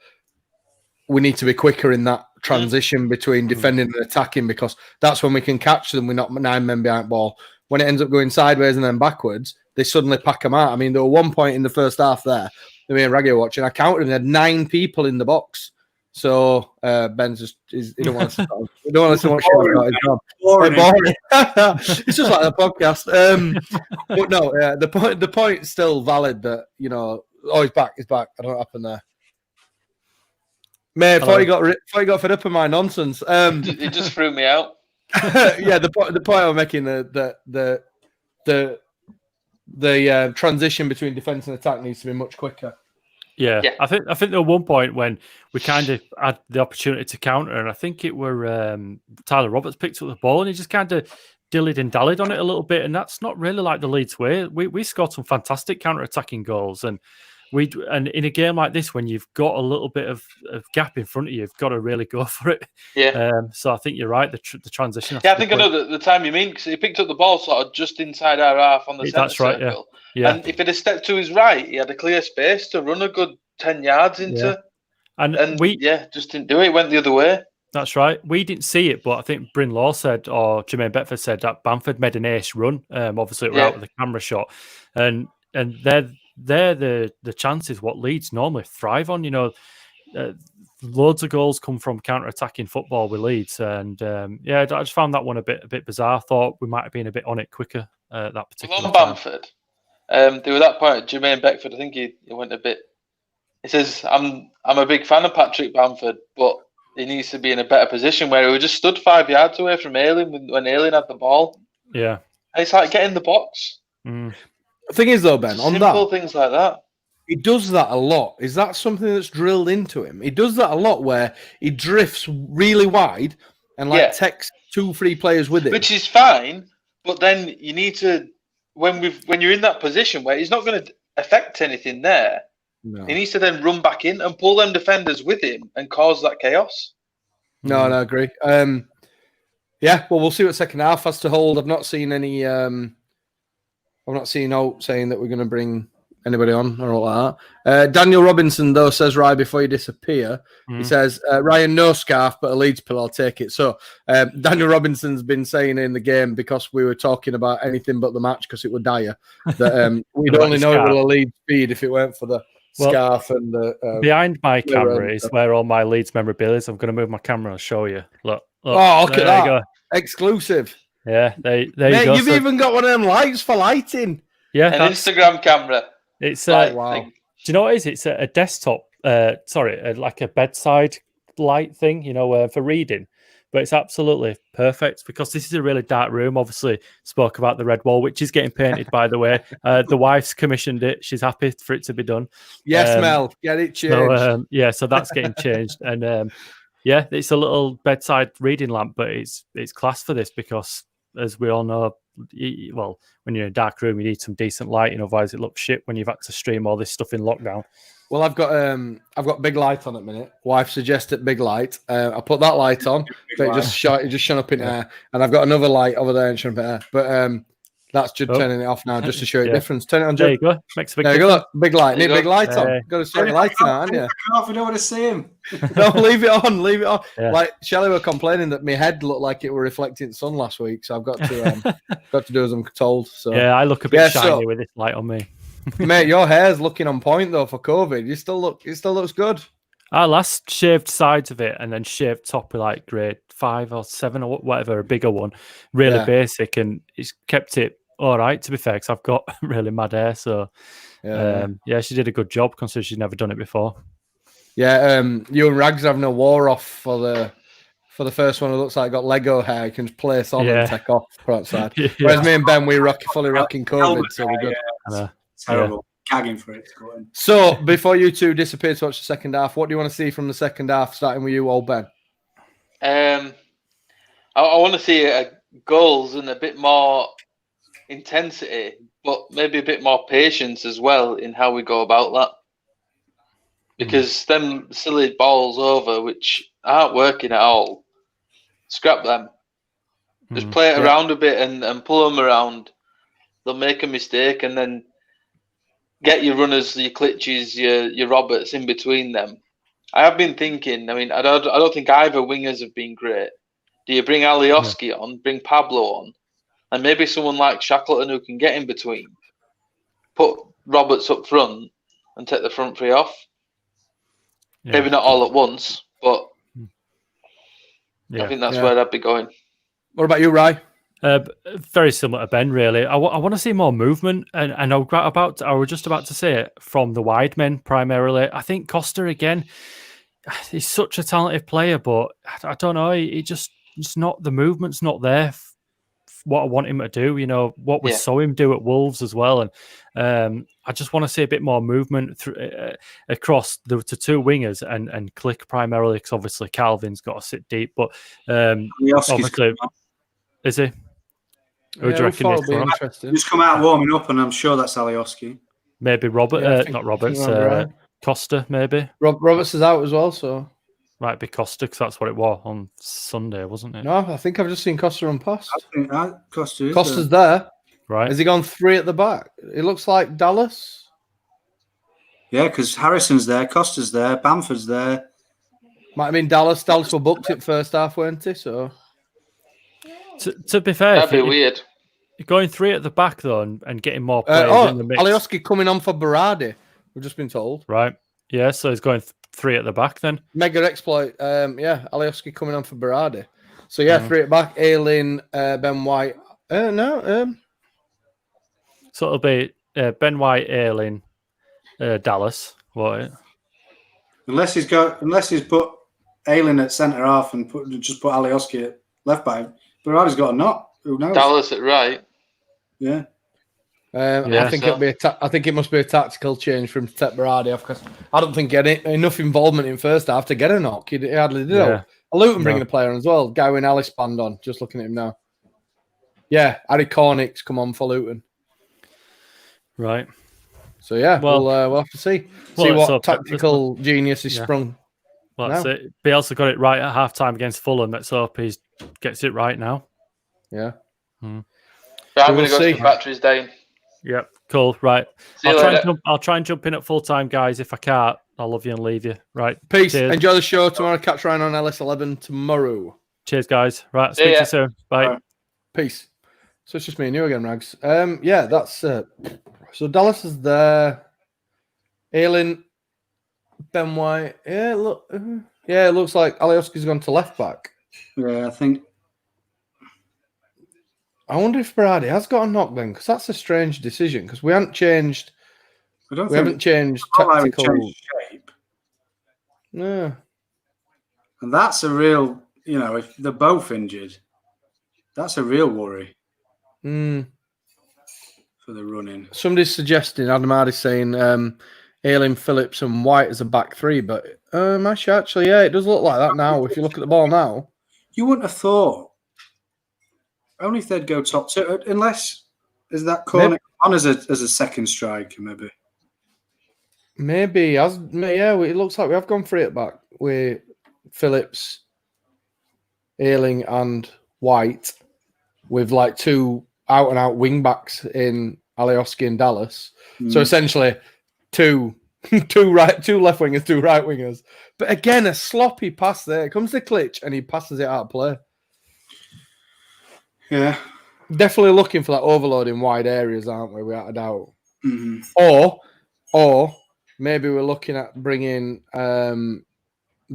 we need to be quicker in that transition between defending and attacking because that's when we can catch them. We're not 9 men behind the ball. When it ends up going sideways and then backwards, they suddenly pack them out. I mean, there were one point in the first half there, me and Raggy were watching, I counted and they had 9 people in the box. So Ben's just, he don't want to watch it. It's just like the podcast. But no, the point's still valid that, he's back. I don't know what happened there. Mate, before you got fed up with my nonsense. It just threw me out. Yeah, the point I'm making, the transition between defense and attack needs to be much quicker. Yeah. I think there was one point when we kind of had the opportunity to counter, and I think it were Tyler Roberts picked up the ball and he just kind of dillied and dallied on it a little bit, and that's not really like the Leeds way. We scored some fantastic counter-attacking goals, and And in a game like this, when you've got a little bit of gap in front of you, you've got to really go for it. Yeah. So I think you're right. The transition. Yeah, I think I know the time you mean, because he picked up the ball sort of just inside our half on the centre That's right, circle. Yeah. And if he'd have stepped to his right, he had a clear space to run a good 10 yards into. Yeah. And we just didn't do it. It went the other way. That's right. We didn't see it, but I think Bryn Law said, or Jermaine Beckford said, that Bamford made an ace run. Obviously, it was out with the camera shot, and they're the chances what Leeds normally thrive on. Loads of goals come from counter-attacking football with Leeds, and I just found that one a bit bizarre. Thought we might have been a bit on it quicker that particular on time. Bamford. There was that point, Jermaine Beckford. I think he went a bit. He says, "I'm a big fan of Patrick Bamford, but he needs to be in a better position where he just stood 5 yards away from Ayling when Ayling had the ball." Yeah, and it's like get in the box. The thing is, though, Ben, on simple that, things like that. He does that a lot. Is that something that's drilled into him? He does that a lot where he drifts really wide and takes 2-3 players with him. Which is fine, but then you need to when you're in that position where he's not going to affect anything there, he needs to then run back in and pull them defenders with him and cause that chaos. No, I agree. We'll see what second half has to hold. I've not seen any I've not seen out saying that we're going to bring anybody on or all like that. Daniel Robinson, though, says, right before you disappear, he says, Ryan, no scarf, but a Leeds pill, I'll take it. So Daniel Robinson's been saying in the game, because we were talking about anything but the match because it would dire, that we'd only know it was a Leeds feed if it weren't for the scarf and the... behind my camera is where all my Leeds memorabilia is. I'm going to move my camera and show you. Look oh, look at that. You go. Exclusive. Yeah, there you Mate, go. You've even got one of them lights for lighting. Yeah, an Instagram camera. It's wow. Do you know what it is? It's a desktop. Like a bedside light thing. For reading. But it's absolutely perfect because this is a really dark room. Obviously, spoke about the red wall, which is getting painted, by the way. The wife's commissioned it. She's happy for it to be done. Yes, Mel, get it changed. So that's getting changed, and it's a little bedside reading lamp, but it's class for this because, as we all know, when you're in a dark room, you need some decent lighting. Otherwise, it looks shit when you've had to stream all this stuff in lockdown. Well, I've got big light on at the minute. Wife suggested big light. I put that light on, but it just shone up in air. And I've got another light over there and shone up in air. But that's just turning it off now, just to show you difference. Turn it on, Joe. There you go. Makes a big there you difference. go. Big light. Need big light on. Got to start lighting out, haven't you? I don't want to see him. No, leave it on. Leave it on. Yeah. Like Shelley were complaining that my head looked like it were reflecting sun last week, so I've got to do as I'm told. So yeah, I look a bit shiny with this light on me. Mate, your hair's looking on point though for COVID. It still looks good. I last shaved sides of it and then shaved top with like grade 5 or 7 or whatever, a bigger one, really basic, and it's kept it all right, to be fair, because I've got really mad hair. So she did a good job considering she's never done it before. Yeah, you and Rags having a war off for the first one. It looks like got Lego hair. You can place on and take off for outside. Whereas me and Ben, we're fully rocking COVID, so we're good. Terrible. Gagging for it to go in. So, before you two disappear to watch the second half, what do you want to see from the second half, starting with you, old Ben? I want to see goals and a bit more intensity, but maybe a bit more patience as well in how we go about that. Because them silly balls over, which aren't working at all, scrap them. Just play it around a bit and pull them around. They'll make a mistake and then get your runners, your Klitsch's, your Roberts in between them. I have been thinking, I don't think either wingers have been great. Do you bring Alioski on, bring Pablo on, and maybe someone like Shackleton who can get in between? Put Roberts up front and take the front three off. Yeah. Maybe not all at once, but I think that's where I'd be going. What about you, Rai? Very similar to Ben, really. I want to see more movement, and I was just about to say it from the wide men primarily. I think Costa again. He's such a talented player, but I don't know. It's not, the movement's not there. What I want him to do, what we saw him do at Wolves as well, and I just want to see a bit more movement across the two wingers and Click primarily, because obviously Calvin's got to sit deep, but obviously, is he? Who do you reckon? Just come out warming up, and I'm sure that's Alioski. Maybe Robert, Yeah, I think- not I think Roberts, that's right. Costa, maybe. Roberts is out as well, so Might be Costa because that's what it was on Sunday, wasn't it? no, I think I've just seen Costa run past. I think Costa is Costa's there. Right. Has he gone 3 at the back? It looks like Dallas. Yeah, because Harrison's there, Costa's there, Bamford's there. Might have been Dallas. Dallas were booked it first half, weren't they? So To be fair, That'd be weird. going 3 at the back though and getting more players in the mix. Alioski coming on for Berardi. We've just been told. Right. Yeah, so he's going 3 at the back then. Mega exploit. Alioski coming on for Berardi. So yeah, 3 at back. Ayling, Ben White. So it'll be Ben White, Ayling, Dallas. What? Unless he's put Ayling at centre half and put Alioski at left back. Berardi's got a knock. Who knows? Dallas at right. Yeah. I think it'll be I think it must be a tactical change from Tep Berardi off because I don't think he had enough involvement in first half to get a knock. He hardly did. Yeah. Luton bringing a player on as well. Guy with an Alice band on. Just looking at him now. Yeah, Harry Cornick's come on for Luton. Right. So yeah, Well- we'll have to see Well, let's what hope tactical genius is Yeah. sprung. Well, that's it. Bielsa got it right at half time against Fulham. Let's hope he gets it right now. Yeah. Right, I'm We'll going to go see. to the batteries, Dane. Yep. Cool. Right. See you later. I'll try and jump in at full time, guys. If I can't, I'll love you and leave you. Right. Peace. Cheers. Enjoy the show tomorrow. Catch Ryan on LS11 tomorrow. Cheers, guys. Right. See Speak to ya. you soon. Bye. Bye. Peace. So it's just me and you again, Rags. Yeah, that's so Dallas is there. Ayling, Ben White. Yeah, look. Yeah, it looks like Alioski's gone to left back. Yeah, I think. I wonder if Berardi has got a knock then, because that's a strange decision. Because we haven't changed. I don't We think haven't changed not like we tactical. changed shape. Yeah. And that's a real, if they're both injured, that's a real worry Mm. for the running. Somebody's suggesting, Adam Hardy's saying Ayling, Phillips, and White as a back 3, but actually, yeah, it does look like that now. If you look at the ball now, You wouldn't have thought. Only if they'd go top 2, unless is that corner on as a second striker, maybe. maybe it looks like we have gone 3 at back with Phillips, Ayling, and White, with like 2 out and out wing backs in Alioski and Dallas. So essentially, two left wingers, 2 right wingers. But again, a sloppy pass there. It comes to Klitsch and he passes it out of play. Yeah. Definitely looking for that overload in wide areas, aren't we? Without a doubt. Mm-hmm. Or maybe we're looking at bringing the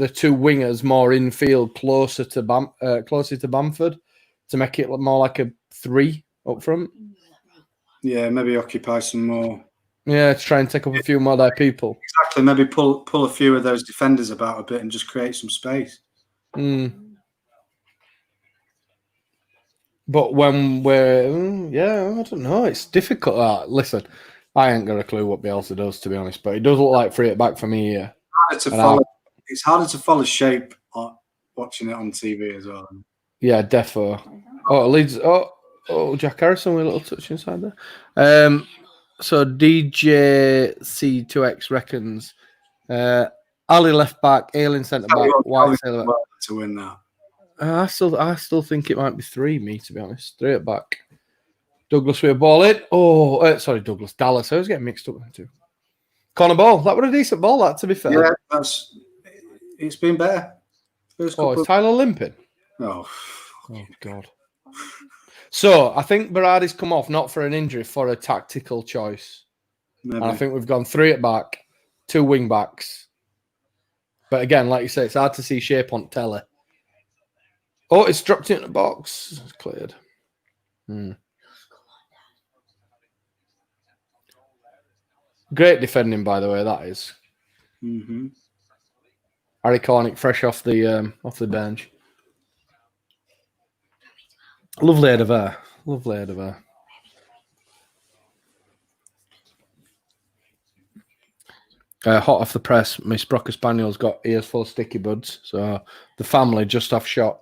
2 wingers more infield, closer to Bamford, to make it look more like a 3 up front. Yeah, maybe occupy some more. Yeah, to try and take up a few more of their people. Exactly. Maybe pull a few of those defenders about a bit and just create some space. Mm. But when we're, I don't know. It's difficult. Listen, I ain't got a clue what Bielsa does, to be honest. But it does look like 3 at back for me here. It's harder to follow shape watching it on TV as well. Yeah, defo. Oh, Leeds. Oh, Jack Harrison with a little touch inside there. So DJC2X reckons Ali left back, Ayling centre back, White centre back. To win that. I still think it might be 3, me, to be honest. 3 at back. Douglas with a ball in. Douglas. Dallas. I was getting mixed up with them too. Corner ball. That was a decent ball, that, to be fair. Yeah, it's been better. It's Tyler limping. Oh, God. So, I think Berardi's come off not for an injury, for a tactical choice. maybe. And I think we've gone 3 at back, 2 wing backs. But again, like you say, it's hard to see shape on telly. Oh, it's dropped in the box. It's cleared. Great defending, by the way, that is. Mm-hmm. Harry Cornick fresh off the bench. Lovely head of hair. Lovely head of hair. Hot off the press, Miss Brocker Spaniel's got ears full of sticky buds. So the family just off shot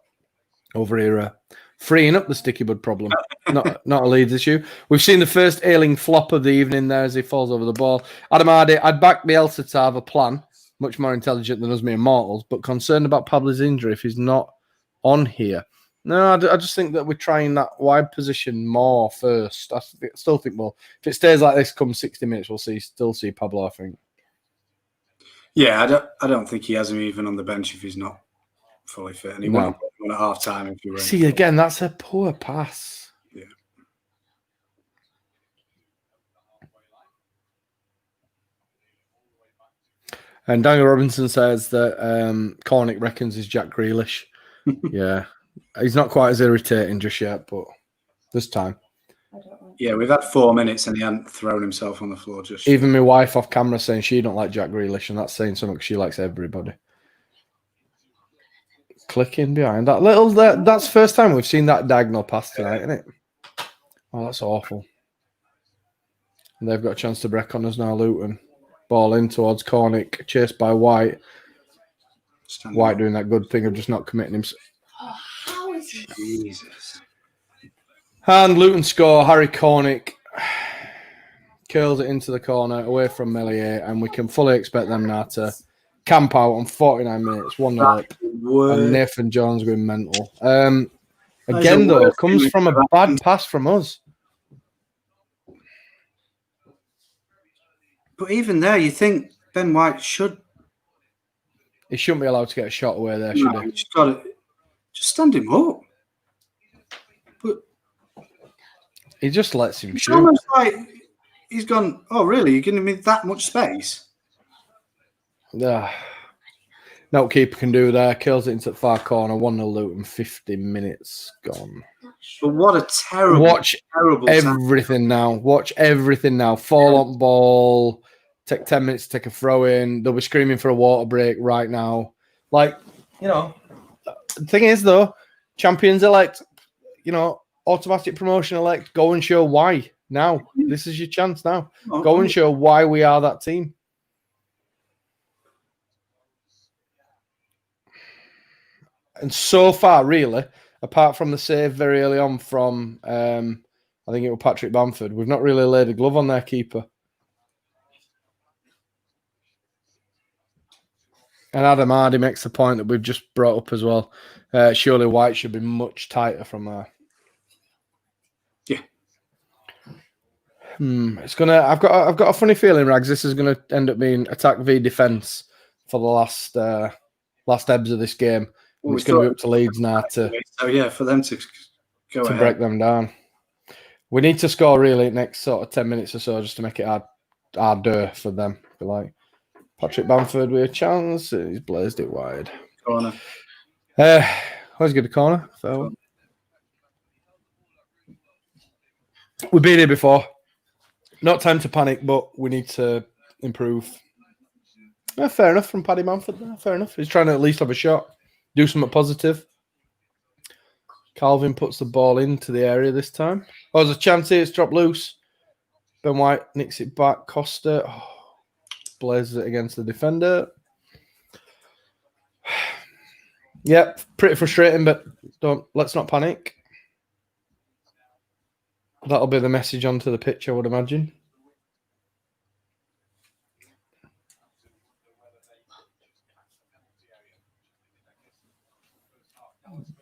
over here freeing up the sticky bud problem. Not a Leeds issue. We've seen the first Ayling flop of the evening there as he falls over the ball. Adam Hardy, I'd back Bielsa to have a plan, much more intelligent than us mere mortals, but concerned about Pablo's injury if he's not on here. No, I just think that we're trying that wide position more first. I still think, well, if it stays like this come 60 minutes, we'll still see Pablo, I think. Yeah, I don't think he has him even on the bench if he's not fully fit. And he won't at half time if he were. See, again, that's a poor pass. Yeah. And Daniel Robinson says that Cornick reckons he's Jack Grealish. Yeah. He's not quite as irritating just yet, but this time. Yeah, we've had 4 minutes and he hadn't thrown himself on the floor. Just even my wife off camera saying she don't like Jack Grealish, and that's saying something because she likes everybody. Clicking behind that little. That's the first time we've seen that diagonal pass tonight, isn't it? Oh, that's awful. And they've got a chance to break on us now, Luton. Ball in towards Cornick, chased by White. White doing that good thing of just not committing himself. Jesus. And Luton score. Harry Cornick curls it into the corner away from Melier, and we can fully expect them now to camp out on 49 minutes, 1-0 up. And Nathan Jones going mental. Again, though, comes from a bad pass from us. But even there, you think Ben White should. He shouldn't be allowed to get a shot away there, should he? He's got to just stand him up. But he just lets him it's shoot. almost like he's gone, oh, really? You're giving me that much space? Yeah. No keeper can do there. Kills it into the far corner. 1-0 Luton. 50 minutes gone. But what a terrible, terrible everything now. Watch everything now. Fall on ball. Take 10 minutes to take a throw in. They'll be screaming for a water break right now. Like, the thing is, though, champions elect, automatic promotion elect, go and show why now. This is your chance now. Go and show why we are that team. And so far, really, apart from the save very early on from, I think it was Patrick Bamford, we've not really laid a glove on their keeper. And Adam Hardy makes the point that we've just brought up as well. Surely White should be much tighter from there. Yeah. It's gonna. I've got a funny feeling, Rags. This is gonna end up being attack v defense for the last ebbs of this game. And it's going to be up to Leeds now for them to go ahead. Break them down. We need to score really next sort of 10 minutes or so just to make it harder for them. Like Patrick Bamford with a chance. He's blazed it wide. Corner. Always good a corner. So. We've been here before. Not time to panic, but we need to improve. Fair enough from Paddy Bamford. Fair enough. He's trying to at least have a shot. Do something positive. Calvin puts the ball into the area this time. Oh, there's a chance here. It's dropped loose. Ben White nicks it back. Costa blazes it against the defender. Yep, pretty frustrating, but let's not panic. That'll be the message onto the pitch, I would imagine.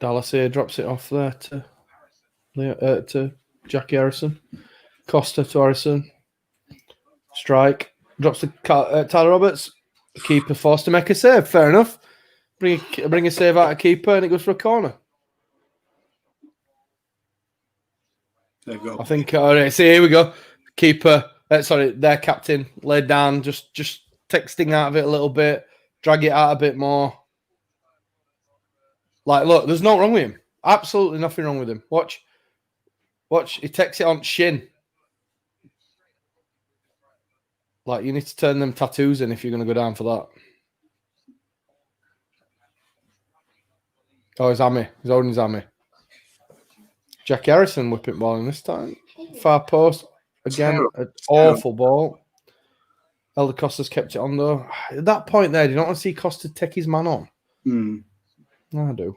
Dallas here drops it off there to Jackie Harrison. Costa to Harrison. Strike. Drops to Tyler Roberts. The keeper forced to make a save. Fair enough. Bring a save out of keeper and it goes for a corner. There you go. I think, see, here we go. Keeper, their captain laid down, just texting out of it a little bit, drag it out a bit more. Like, look, there's no wrong with him. Absolutely nothing wrong with him. Watch. He takes it on shin. Like, you need to turn them tattoos in if you're going to go down for that. Oh, it's Amy. He's holding his Amy. Jack Harrison whipping ball in this time. Far post. Again, an awful ball. Elder Costa's kept it on, though. At that point there, do you not want to see Costa take his man on? Hmm. I do.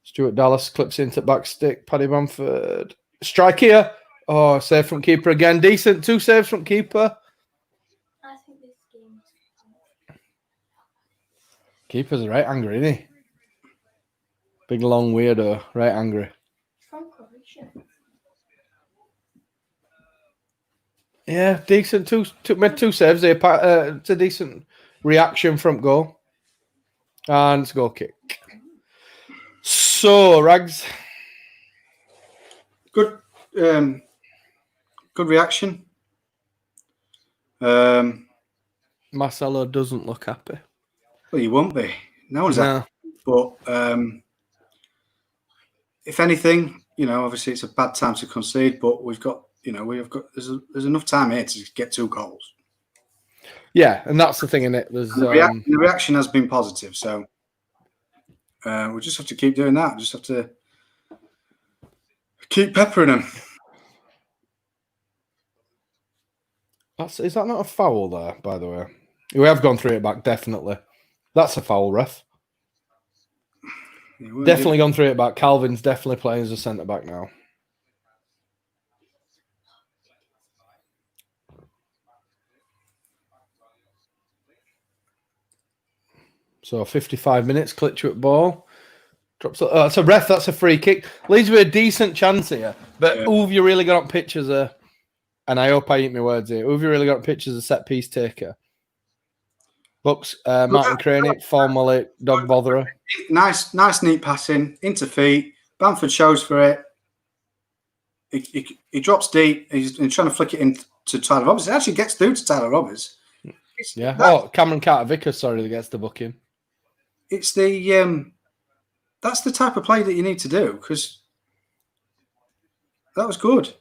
Stuart Dallas clips into back stick. Paddy Bamford. Strike here. Oh, save from keeper again. Decent. 2 saves from keeper. I think this game is Keeper's right angry, isn't he? Big long weirdo. Right angry. from Croatia. Yeah, decent. Made 2 saves here. It's a decent reaction from goal. And it's a goal kick. So, Rags. Good reaction. Marcelo doesn't look happy. Well, you won't be. No one's No. happy. But if anything, obviously it's a bad time to concede, but we've got, there's enough time here to get 2 goals. Yeah, and that's the thing in it. There's The reaction has been positive, so we just have to keep doing that. Just have to keep peppering them. is that not a foul there, by the way? We have gone through it back, definitely. That's a foul, ref. Definitely gone through it back. Calvin's definitely playing as a centre back now. So 55 minutes, Klitschko ball. Drops. It's a ref. That's a free kick. Leeds with a decent chance here. But who have you really got on pictures of? And I hope I eat my words here. Who have you really got on pictures of set piece taker? Looks Martin Craney, formerly dog botherer. Nice, neat passing into feet. Bamford shows for it. He drops deep. He's trying to flick it into Tyler Roberts. It actually gets through to Tyler Roberts. Yeah. Cameron Carter-Vickers, sorry, that gets the booking. It's the that's the type of play that you need to do, because that was good.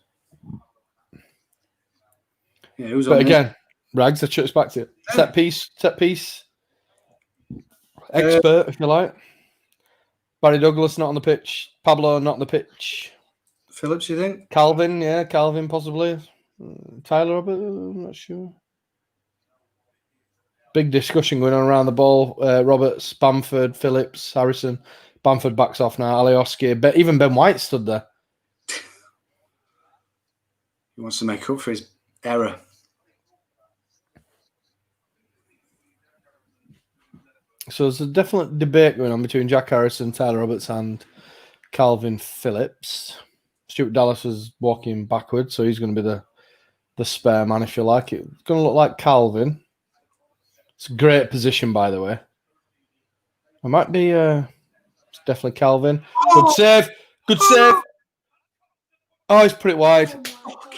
Yeah, it was. But again, Rags, I chucks back to it. Set piece expert, if you like. Barry Douglas not on the pitch. Pablo not on the pitch. Phillips, you think? Calvin possibly. Tyler Roberts, I'm not sure. Big discussion going on around the ball. Roberts, Bamford, Phillips, Harrison. Bamford backs off now. Alioski. Even Ben White stood there. He wants to make up for his error. So there's a definite debate going on between Jack Harrison, Tyler Roberts, and Calvin Phillips. Stuart Dallas is walking backwards, so he's going to be the spare man, if you like. It's going to look like Calvin. It's a great position, by the way. It might be... it's definitely Calvin. Good save. Good save. Oh, he's put it wide.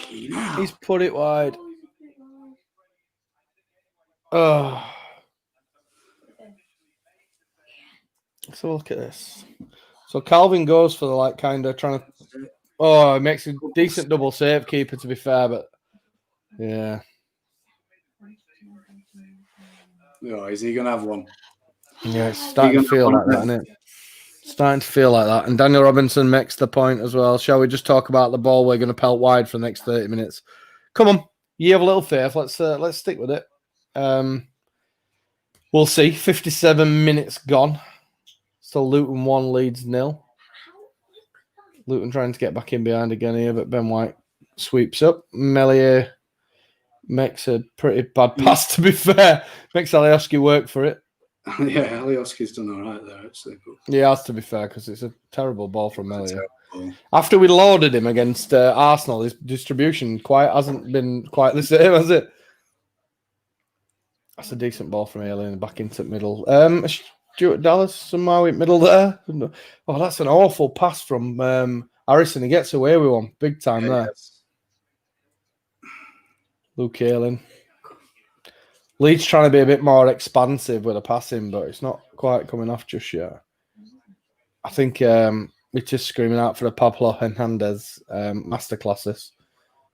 He's put it wide. Oh. Let's have a look at this. So Calvin goes for the kind of trying to... Oh, it makes a decent double save, keeper, to be fair, but... Yeah. Oh, is he going to have one? Yeah, it's starting to feel like that, isn't it? Starting to feel like that. And Daniel Robinson makes the point as well. Shall we just talk about the ball we're going to pelt wide for the next 30 minutes? Come on. You have a little faith. Let's stick with it. We'll see. 57 minutes gone. So Luton 1, Leeds 0. Luton trying to get back in behind again here, but Ben White sweeps up. Melier makes a pretty bad pass, to be fair. Makes Alioski work for it. Yeah, Alioski's done all right there, actually. But... Yeah, it has to be fair, because it's a terrible ball from Melier. After we lauded him against Arsenal, his distribution hasn't been quite the same, has it? That's a decent ball from Alien back into the middle. Stuart Dallas somehow in middle there. Oh, that's an awful pass from Harrison. He gets away with one big time there. Yes. Luke Ayling. Leeds trying to be a bit more expansive with the passing, but it's not quite coming off just yet. I think we're just screaming out for the Pablo Hernandez masterclasses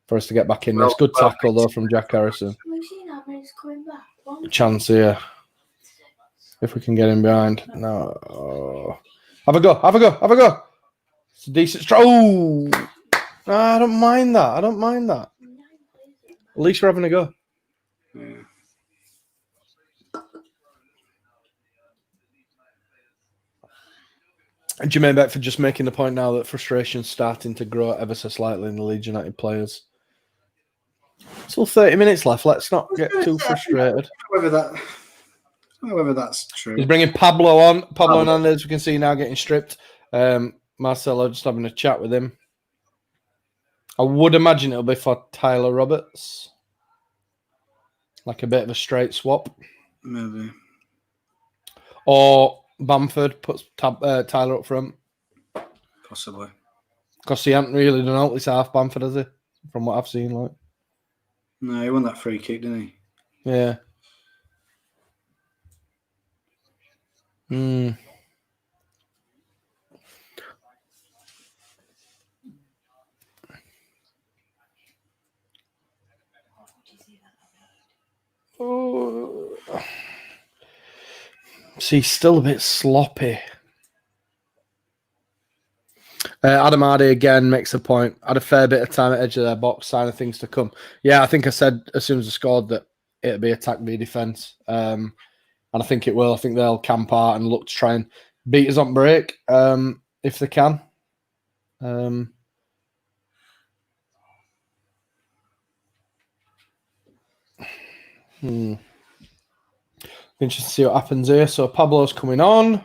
for us to get back in there. It's good tackle though from Jack Harrison. We've seen how many's coming back. Chance here. If we can get him behind. No. Have a go. It's a decent strike. Oh! No, I don't mind that. At least we're having a go. Yeah. Jermaine Beckford just making the point now that frustration's starting to grow ever so slightly in the Leeds United players. Still 30 minutes left. Let's not get too frustrated. Whether that's true. He's bringing Pablo on. Pablo Hernandez, we can see now getting stripped. Marcelo just having a chat with him. I would imagine it'll be for Tyler Roberts. Like a bit of a straight swap. Maybe. Or Bamford puts Tyler up front. Possibly. Because he hasn't really done out this half, Bamford, has he? From what I've seen, like. No, he won that free kick, didn't he? Yeah. Oh. See, still a bit sloppy. Adam Hardy again makes a point. Had a fair bit of time at edge of their box, sign of things to come. Yeah, I think I said as soon as I scored that it'd be attack v defence. And I think it will. I think they'll camp out and look to try and beat us on break if they can. Interesting to see what happens here. So Pablo's coming on.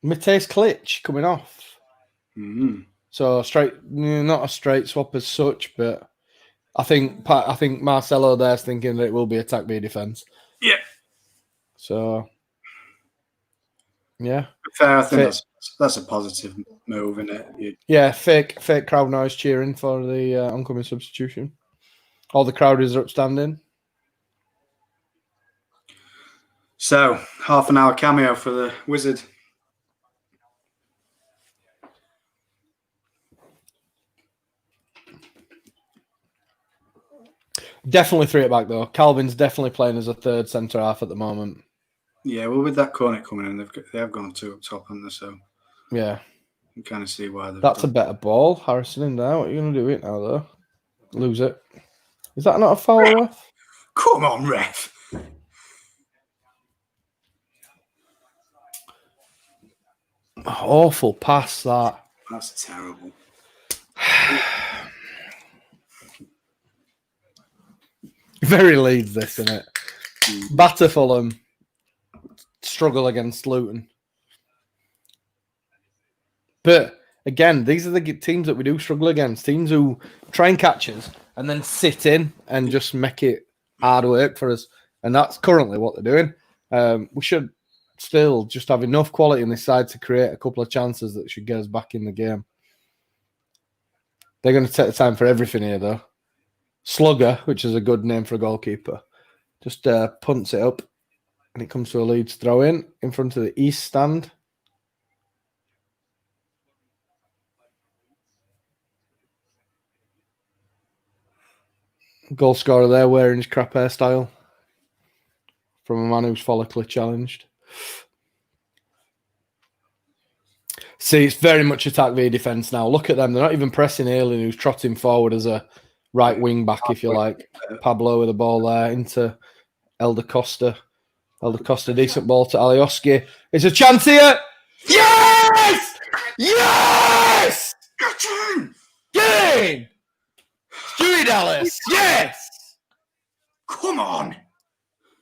Mateus Klitsch coming off. Mm-hmm. So not a straight swap as such, but I think Marcelo there's thinking that it will be attack v defence. Yeah. So yeah. Fair, I think that's a positive move, isn't it? Yeah, fake crowd noise cheering for the oncoming substitution. All the crowders are upstanding. So, half an hour cameo for the Wizard. Definitely 3 at back though. Calvin's definitely playing as a third centre half at the moment. Yeah, well, with that corner coming in, they have gone 2 up top, haven't they? So yeah, you can kind of see why. That's a better ball. Harrison in there. What are you going to do it now though? Lose it. Is that not a foul, ref? Come on, ref. Awful pass that. That's terrible. Very Leeds, this, isn't it? Batter Fulham. Struggle against Luton. But again, these are the teams that we do struggle against. Teams who try and catch us and then sit in and just make it hard work for us. And that's currently what they're doing. We should still just have enough quality in this side to create a couple of chances that should get us back in the game. They're going to take the time for everything here, though. Slugger, which is a good name for a goalkeeper, just punts it up, and it comes to a Leeds throw in front of the east stand. Goal scorer there wearing his crap hairstyle from a man who's follically challenged. See, it's very much attack v defence now. Look at them. They're not even pressing Ayling, who's trotting forward as a right wing back, if you like. Pablo with the ball there into Elder Costa. Elder Costa, decent ball to Alioski. It's a chance here. Yes! Yes! Get in! Stewie Dallas. Yes! Come on!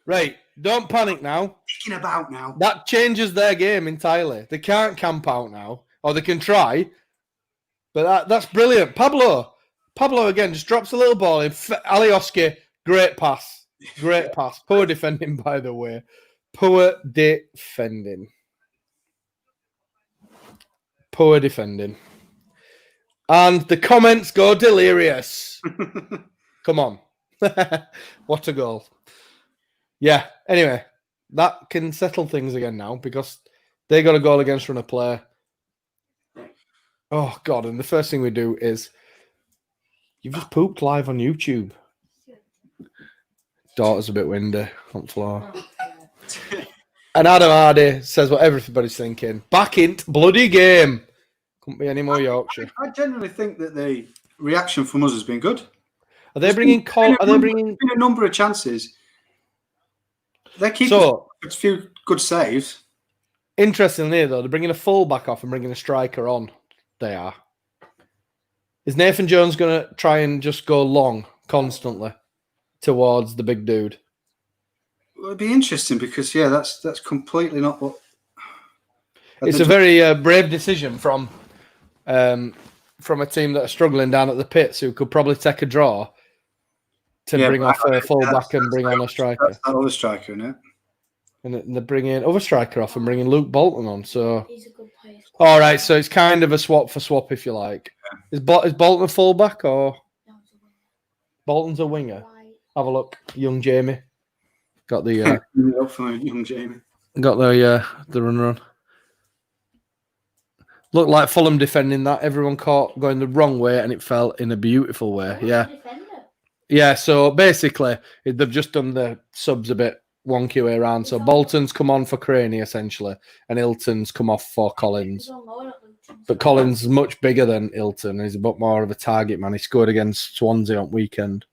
Right, don't panic now. Thinking about now. That changes their game entirely. They can't camp out now, or they can try. But that's brilliant. Pablo again just drops a little ball in. Alioski, great pass. Great pass. Poor defending, by the way. Poor defending. Poor defending. And the comments go delirious. Come on. What a goal. Yeah, anyway, that can settle things again now because they got a goal against run of play. Oh, God, and the first thing we do is you've just pooped live on YouTube. Daughter's a bit windy on the floor. And Adam Hardy says what everybody's thinking. Back into bloody game. Couldn't be any more Yorkshire. I generally think that the reaction from us has been good. Are they bringing... There's been a number of chances. They keep a few good saves. Interestingly, though, they're bringing a fullback off and bringing a striker on. They are. Is Nathan Jones going to try and just go long constantly towards the big dude? Well, it'd be interesting because that's completely not what. It's a very brave decision from a team that are struggling down at the pits, who could probably take a draw to bring off a fullback and bring on a striker. That's that other striker, isn't it? And they're bringing other striker off and bringing Luke Bolton on. So, He's a good player. all right, so it's kind of a swap for swap, if you like. Is Bolton a fullback or No, he's a winner. Bolton's a winger? Right. Have a look, young Jamie. Got the Up for young Jamie. the run run. Looked like Fulham defending that. Everyone caught going the wrong way, and it fell in a beautiful way. Who's Yeah, the defender? yeah. So basically, they've just done the subs a bit wonky way around. So Bolton's come on for Craney essentially, and Ilton's come off for Collins. He's on loan at Luton. But Collins is much bigger than Ilton. He's a bit more of a target man. He scored against Swansea on weekend.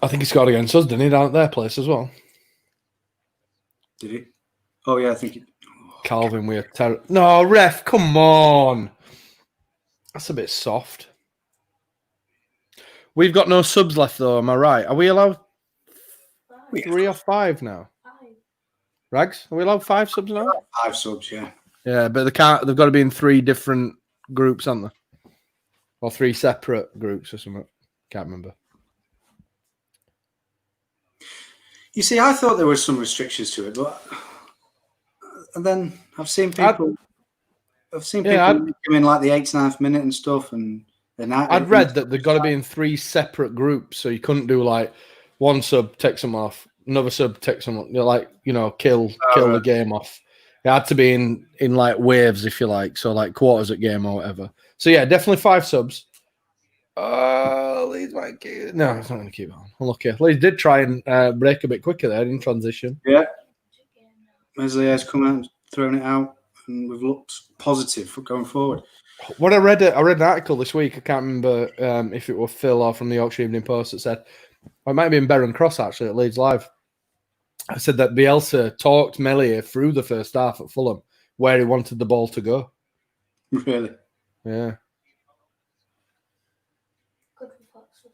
I think he scored against us, didn't he, down at their place as well? Did he? Oh yeah, I think he. Calvin, we're terrible. No, ref, come on. That's a bit soft. We've got no subs left, though. Am I right? Are we allowed 3 or 5 now? 5. Rags, are we allowed 5 subs now? 5 subs, yeah. Yeah, but they can't. They've got to be in 3 different groups, haven't they? Or 3 separate groups or something. Can't remember. You see, I thought there were some restrictions to it, but and then I've seen people. Come in like the 8th, 9th minute and stuff, and I'd read that they've got to be in 3 separate groups, so you couldn't do like one sub takes them off, another sub takes them, kill the game off. It had to be in like waves, if you like, so like quarters at game or whatever. So yeah, definitely 5 subs. Leeds might keep. No, it's not going to keep on. Unlucky. Leeds did try and break a bit quicker there in transition. Yeah. Meslier has come out and thrown it out, and we've looked positive for going forward. What I read an article this week. I can't remember if it was Phil or from the Yorkshire Evening Post that said, or it might have been Baron Cross actually at Leeds Live. I said that Bielsa talked Meslier through the first half at Fulham where he wanted the ball to go. Really? Yeah. Good reflexes.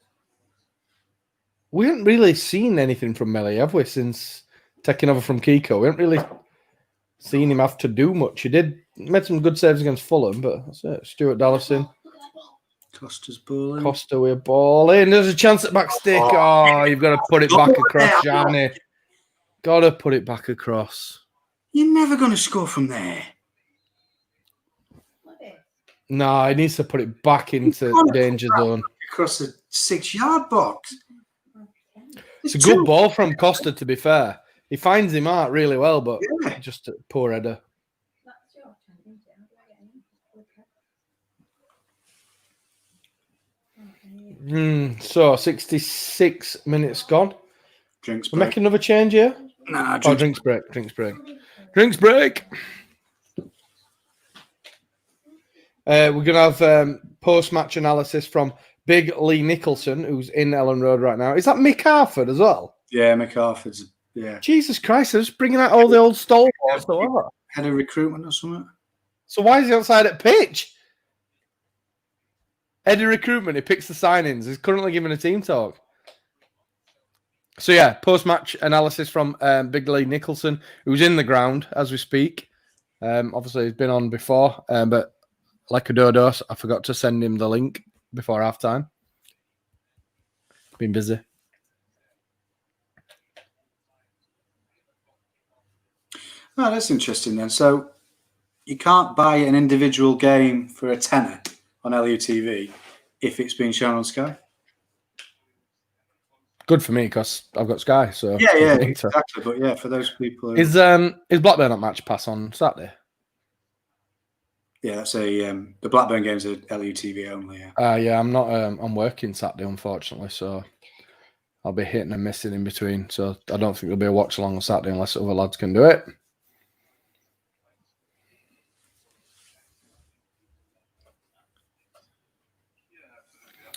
We haven't really seen anything from Meslier, have we, since taking over from Kiko? We haven't really seen him have to do much. He made some good saves against Fulham, but that's it. Stuart Dallison. Costa's ball in. Costa with a ball in. There's a chance at back stick. Oh, you've got to put it back across, Johnny. Got to put it back across. You're never going to score from there. No, he needs to put it back into danger zone. Across the 6-yard box. It's a good ball from Costa, to be fair. He finds him out really well, but just a poor header. So 66 minutes gone. Drinks We're break. making another change here? Nah, Drinks break. Drinks break. We're going to have post-match analysis from Big Lee Nicholson, who's in Ellen Road right now. Is that Mick Harford as well? Yeah, McArthur's. Yeah. Jesus Christ, they're just bringing out all the old stalwarts. Head of recruitment or something. So why is he outside at pitch? Head of recruitment, he picks the signings. He's currently giving a team talk. So yeah, post-match analysis from Big Lee Nicholson, who's in the ground as we speak. Obviously, he's been on before, but like a dodo, I forgot to send him the link before halftime. Been busy. Oh, that's interesting then. So you can't buy an individual game for a tenner on LUTV if it's being shown on Sky? Good for me because I've got Sky. So yeah, exactly. But yeah, for those people, is Blackburn at Match Pass on Saturday? Yeah, that's the Blackburn games are LUTV only. Yeah. Yeah, I'm not. I'm working Saturday, unfortunately, so I'll be hitting and missing in between. So I don't think there'll be a watch along on Saturday unless other lads can do it.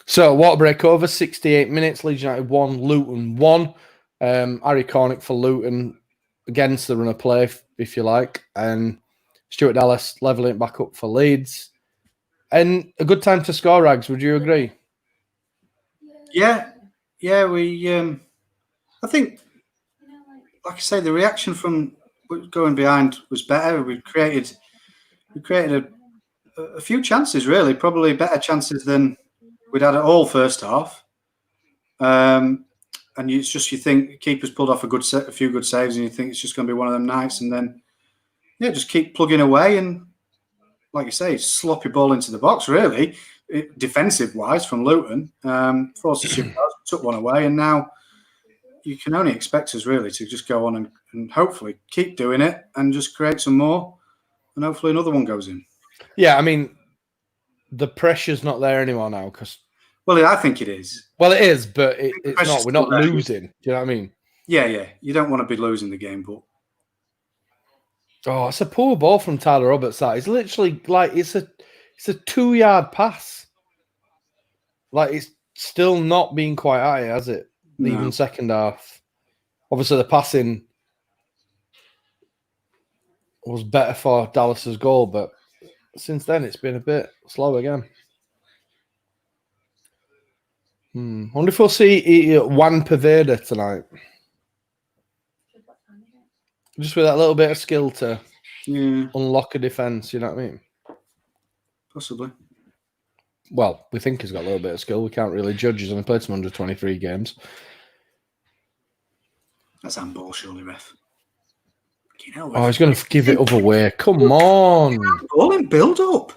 So water break over 68 minutes. Leeds United 1, Luton 1. Harry Cornick for Luton against the run of play, if you like, and Stuart Dallas levelling it back up for Leeds. And a good time to score, Rags. Would you agree? Yeah. We. I think, like I say, the reaction from going behind was better. We created a few chances, really, probably better chances than we'd had at all first half. And it's just, you think keeper's pulled off a few good saves, and you think it's just going to be one of them nights, and then just keep plugging away, and like you say, sloppy ball into the box, really, defensive wise from Luton. Forced us took one away, and now you can only expect us really to just go on and hopefully keep doing it and just create some more, and hopefully another one goes in. Yeah, I mean, the pressure's not there anymore now because. Well, I think it is. Well, it is, but it's not. We're not losing. Do you know what I mean? Yeah. You don't want to be losing the game, but. Oh, it's a poor ball from Tyler Roberts. That it's literally like it's a 2-yard pass. Like it's still not been quite high, has it? No. Even second half. Obviously, the passing was better for Dallas's goal, but since then it's been a bit slow again. Wonder if we'll see Juan Paveda tonight. Just with that little bit of skill to unlock a defence, you know what I mean? Possibly. Well, we think he's got a little bit of skill. We can't really judge. He's only played some under 23 games. That's handball, surely, ref. Oh, he's going to give it other way. Come on. Ball in build up.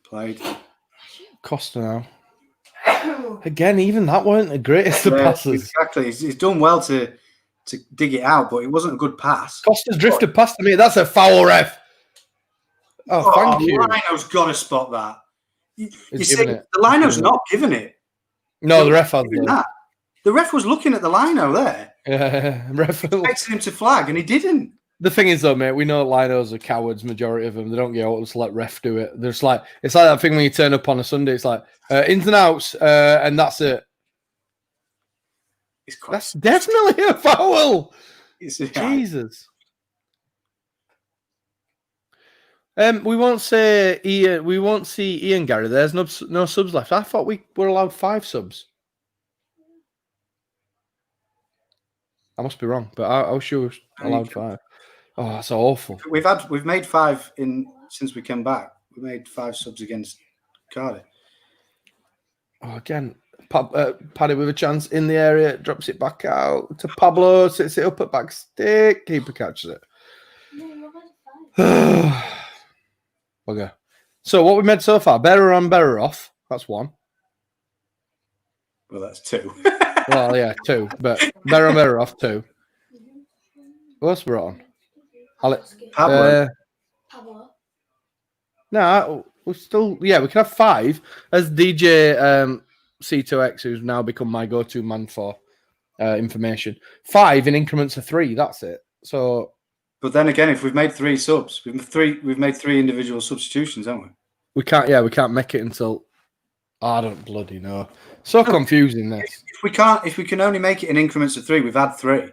Played. Costa now. Again, even that weren't the greatest of passes. Exactly. He's done well to dig it out, but it wasn't a good pass. Costa's drifted past me. That's a foul, ref. Oh, thank you. Lino's got to spot that. You see, the Lino's not giving it. No, the ref has that. The ref was looking at the Lino there. Yeah, ref expecting him to flag, and he didn't. The thing is, though, mate, we know Linos are cowards, majority of them. They don't get out, just let ref do it. It's like that thing when you turn up on a Sunday. It's like ins and outs, and that's it. That's definitely a foul. Jesus. We won't say Ian. We won't see Ian Gary. There's no subs left. I thought we were allowed 5 subs. I must be wrong, but I was sure we were allowed 5. Oh, that's awful. We've made 5 since we came back. We made 5 subs against Cardiff. Oh, again, Paddy with a chance in the area, drops it back out to Pablo, sits it up at back stick, keeper catches it. Okay. So what we made so far, better on, better off. That's 1. Well, that's 2. Well, yeah, 2, but better on, better off 2. What else we're on? Pablo. No, we're still, we can have 5 as DJ C2X, who's now become my go-to man for information. 5 in increments of 3. That's it. So, but then again, if we've made 3 subs, we've made 3 individual substitutions, haven't we? We can't make it until I don't bloody know. So confusing this. If we can only make it in increments of 3, we've had 3.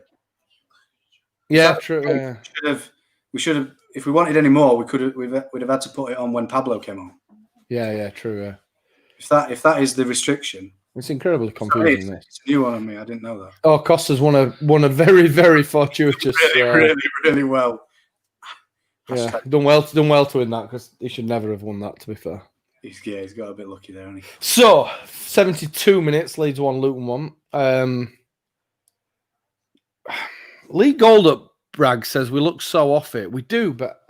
Yeah, true. Yeah. We should have. If we wanted any more, we'd have had to put it on when Pablo came on. Yeah, true. Yeah. If that is the restriction, it's incredibly confusing. It's a new one on me. I didn't know that. Oh, Costa's won a very, very fortuitous. Really well. Yeah, done well to win that because he should never have won that. To be fair, he's got a bit lucky there, hasn't he? So 72 minutes, Leeds 1, Luton 1. Lee Goldup Bragg says we look so off it. We do, but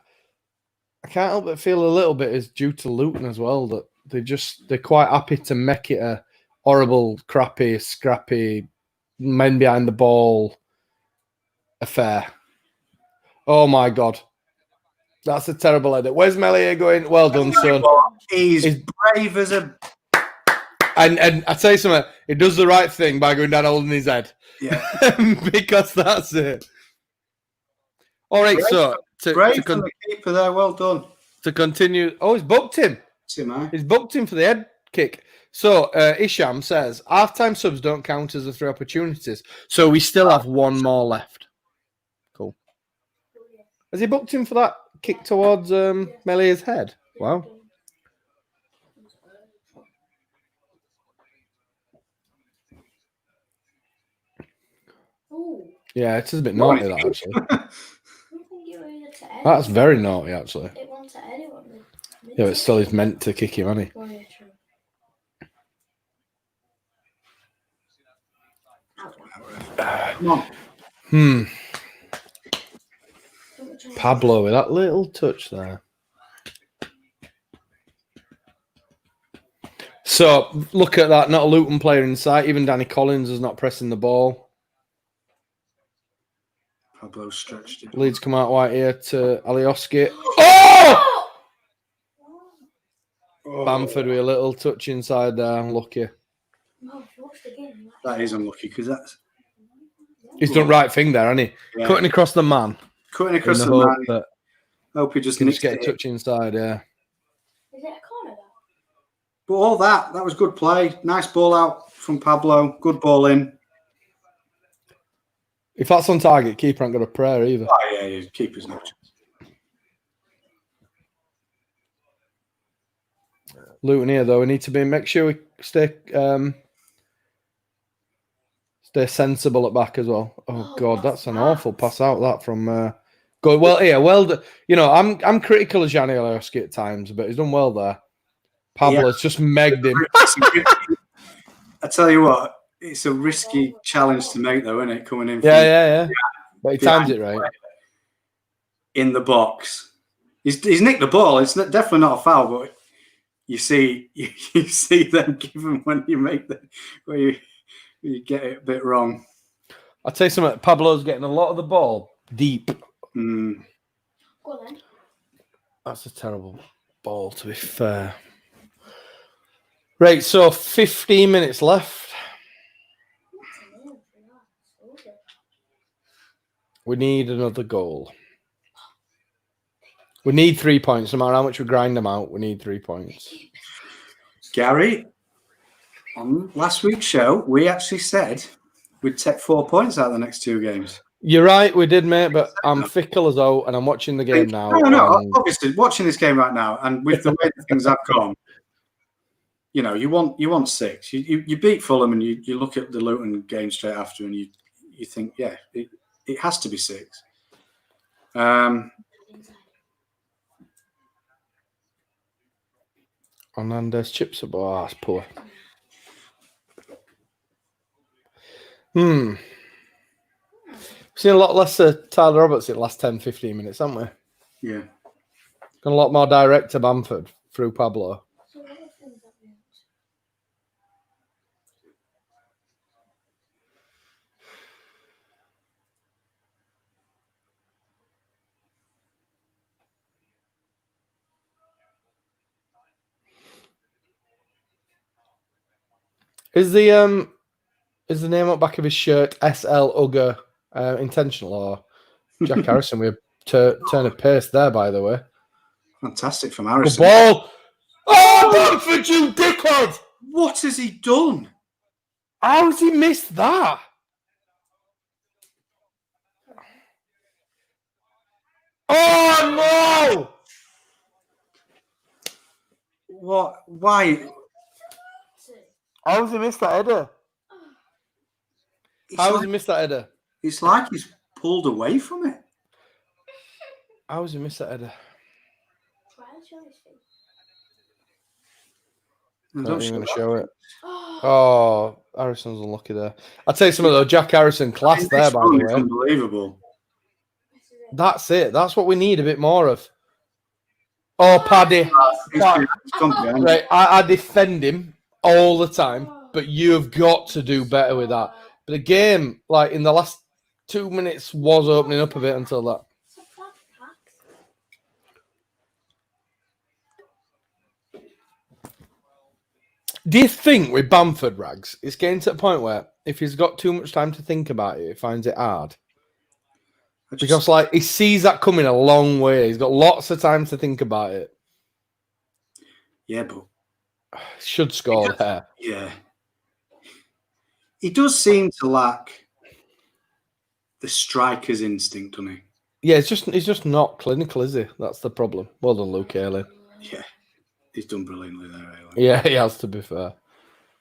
I can't help but feel a little bit is due to Luton as well, that they're quite happy to make it a horrible, crappy, scrappy, men behind the ball affair. Oh my God. That's a terrible edit. Where's Melier going? Well done, son. He's brave as a... And I tell you something, he does the right thing by going down holding his head. Yeah. Because that's it. All right, so Brave from the keeper there. Well done. to continue. Oh, he's booked him. He's booked him for the head kick. So Isham says half-time subs don't count as the 3 opportunities, so we still have one more left. Cool. Has he booked him for that kick towards Melia's head? Wow. Ooh. Yeah, it is a bit naughty, that, actually. I don't think it was to Eddie. That's very naughty, actually. It went to Eddie, wasn't it? Yeah, but still he's meant to kick him, hasn't he? Oh, yeah, true. Come on. Pablo with that little touch there. So, look at that. Not a Luton player in sight. Even Danny Collins is not pressing the ball. Pablo stretched it. Leeds come out wide here to Alioski. Oh! Bamford with a little touch inside there. Unlucky. That is unlucky because that's... He's done right thing there, hasn't he? Yeah. Cutting across the man. Cutting across in the hope man. that Hope he just he can nicks just get a it. touch inside, yeah. Is it a corner, though? But all that was good play. Nice ball out from Pablo. Good ball in. If that's on target, keeper ain't got a prayer either. Oh, yeah, keeper's no chance. Luton here, though, we need to make sure we stay sensible at back as well. Oh God, that's an awful pass out that from. Good. Well, here, you know, I'm critical of Gianni Alioski at times, but he's done well there. Pablo's just megged him. I tell you what, it's a risky challenge to make, though, isn't it? Coming in. Yeah. But he times it right. In the box, he's nicked the ball. It's definitely not a foul, but you see them given when you make where you get it a bit wrong. I'll tell you something. Pablo's getting a lot of the ball deep. Mm. Go on, then. That's a terrible ball, to be fair. Right, so 15 minutes left. We need another goal. We need 3 points. No matter how much we grind them out, we need 3 points. Gary, on last week's show, we actually said we'd take 4 points out of the next 2 games. You're right, we did, mate, but I'm fickle as though, and I'm watching the game now. No, obviously, watching this game right now, and with the way things have gone, you know, you want 6. You beat Fulham, and you look at the Luton game straight after, and you think, yeah, it has to be 6. Hernandez chips a ball. That's poor. Seen a lot less Tyler Roberts in the last 10, 15 minutes, haven't we? Yeah. Gone a lot more direct to Bamford through Pablo. Is the name up back of his shirt SL Ugger intentional, or Jack Harrison with a turn of pace there, by the way? Fantastic from Good Harrison. ball! Oh, Bamford, you dickhead! What has he done? How has he missed that? Oh, no! What? Why? How has he missed that header? How has he missed that header? It's like he's pulled away from it. How has he missed that header? I'm Not even going to show it. Oh, Harrison's unlucky there. I'll tell you something though. Jack Harrison, class there, by the way. Unbelievable. That's it. That's what we need a bit more of. Oh, Paddy. Right, I defend him all the time, but you have got to do better with that. But the game, like in the last 2 minutes, was opening up a bit until that. Do you think with Bamford, Rags, it's getting to the point where if he's got too much time to think about it, he finds it hard? Because like he sees that coming a long way. He's got lots of time to think about it. Yeah, but Should score there. yeah, he does seem to lack the striker's instinct, doesn't he? Yeah, he's just not clinical, is he? That's the problem. Well done, Luke Ayling. Yeah, he's done brilliantly there. Ayling. Yeah, he has, to be fair.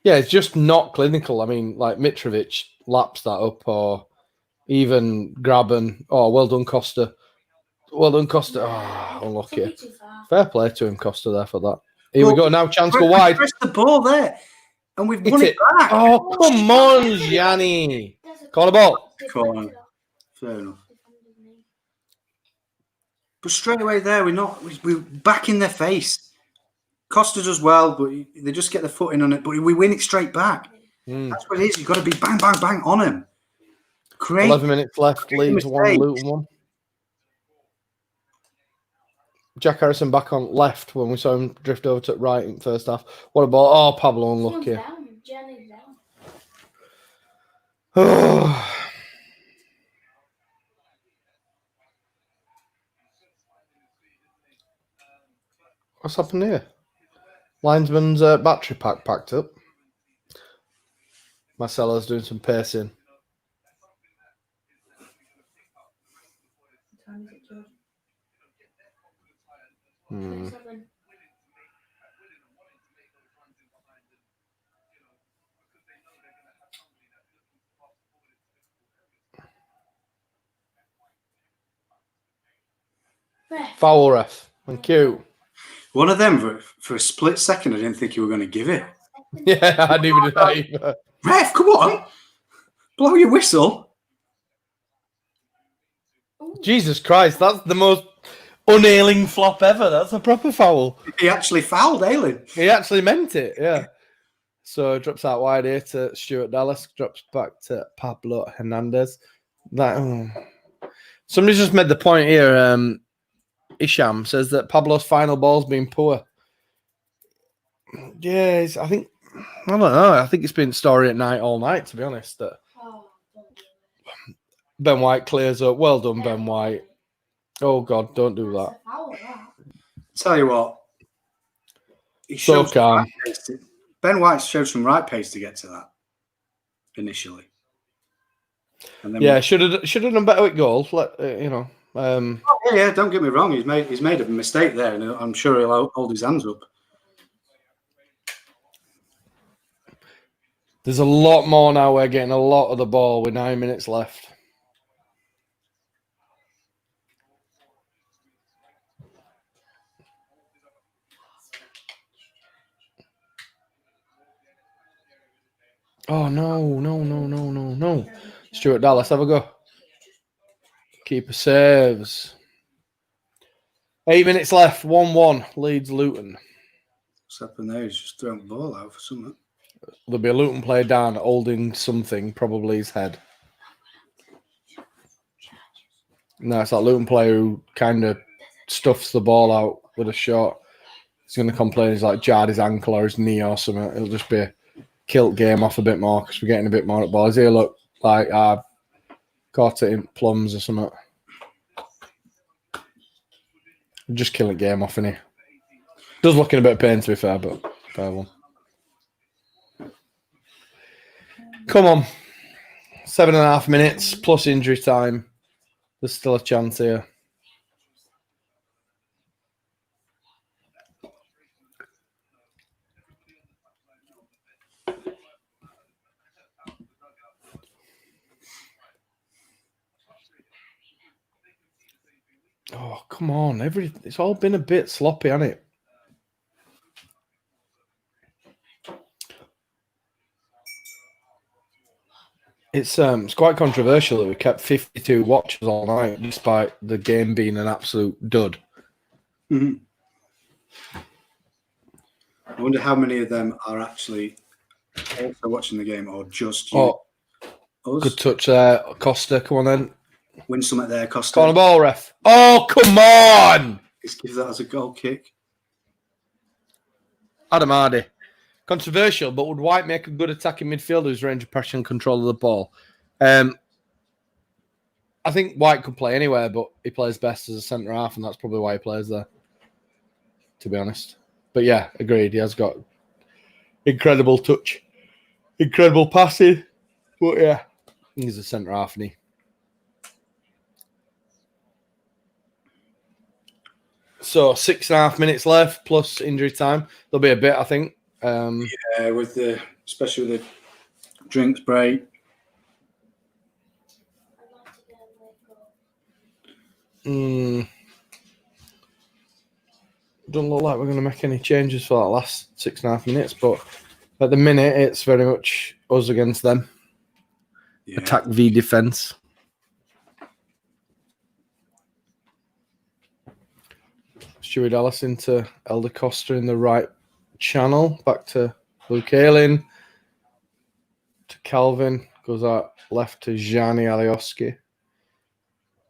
Yeah, it's just not clinical. I mean, like Mitrovic laps that up, or even Graben. Oh, well done, Costa. Well done, Costa. Oh, unlucky. Fair play to him, Costa, there for that. Here we go. Now chance go wide. Press the ball there, and we've won it back. Oh, come on, Gianni. Call the ball. Corner. Fair enough. But straight away there, we're back in their face. Costa does well, but they just get their foot in on it. But we win it straight back. That's what it is. You've got to be bang, bang, bang on him. 11 minutes left. Leeds 1, Luton 1. Jack Harrison back on left when we saw him drift over to right in first half. What a ball. Oh, Pablo unlucky. What's happened here? Linesman's battery pack packed up. Marcelo's doing some pacing. Foul ref. Thank you. One of them, for a split second, I didn't think you were going to give it. Yeah, I didn't even do that either. Ref, come on. Blow your whistle. Jesus Christ, that's the most unailing flop ever. That's a proper foul. He actually fouled Ayling. He actually meant it, yeah. So drops out wide here to Stuart Dallas, drops back to Pablo Hernandez. Somebody's just made the point here. Isham says that Pablo's final ball's been poor. Yeah, I don't know. I think it's been story at night all night, to be honest. Ben White clears up. Well done, Ben White. Oh, God, don't do that. Tell you what. So calm. Ben White showed some right pace to get to that initially. And then yeah, should have done better with goal. Yeah, don't get me wrong. He's made a mistake there, and I'm sure he'll hold his hands up. There's a lot more now. We're getting a lot of the ball with 9 minutes left. Oh, no. Stuart Dallas, have a go. Keeper saves. 8 minutes left. 1-1. Leeds Luton. What's happened there? He's just throwing the ball out for something. There'll be a Luton player down holding something, probably his head. No, it's that Luton player who kind of stuffs the ball out with a shot. He's going to complain he's like jarred his ankle or his knee or something. It'll just be a kilt game off a bit more because we're getting a bit more at balls. Here, look, like I've caught it in plums or something. Just killing game off, innit? Does look in a bit of pain, to be fair, but fair one. Come on. 7.5 minutes plus injury time. There's still a chance here. Oh, come on. It's all been a bit sloppy, hasn't it? It's quite controversial that we kept 52 watches all night despite the game being an absolute dud. Mm-hmm. I wonder how many of them are actually also watching the game or just us. Good touch there. Costa, come on then. Win something there, Costa. Corner ball, ref. Oh, come on! Let's give that as a goal kick. Adam Hardy. Controversial, but would White make a good attacking midfielder whose range of pressure and control of the ball? I think White could play anywhere, but he plays best as a centre half, and that's probably why he plays there. To be honest, but yeah, agreed. He has got incredible touch, incredible passing, but yeah, he's a centre half, and he. So 6.5 minutes left plus injury time. There'll be a bit, I think. Yeah, especially with the drinks break. Doesn't look like we're going to make any changes for that last 6.5 minutes, but at the minute, it's very much us against them. Yeah. Attack v defense. Stuart Dallas into Elder Costa in the right channel. Back to Luke Ayling. To Calvin. Goes out left to Gianni Alioski.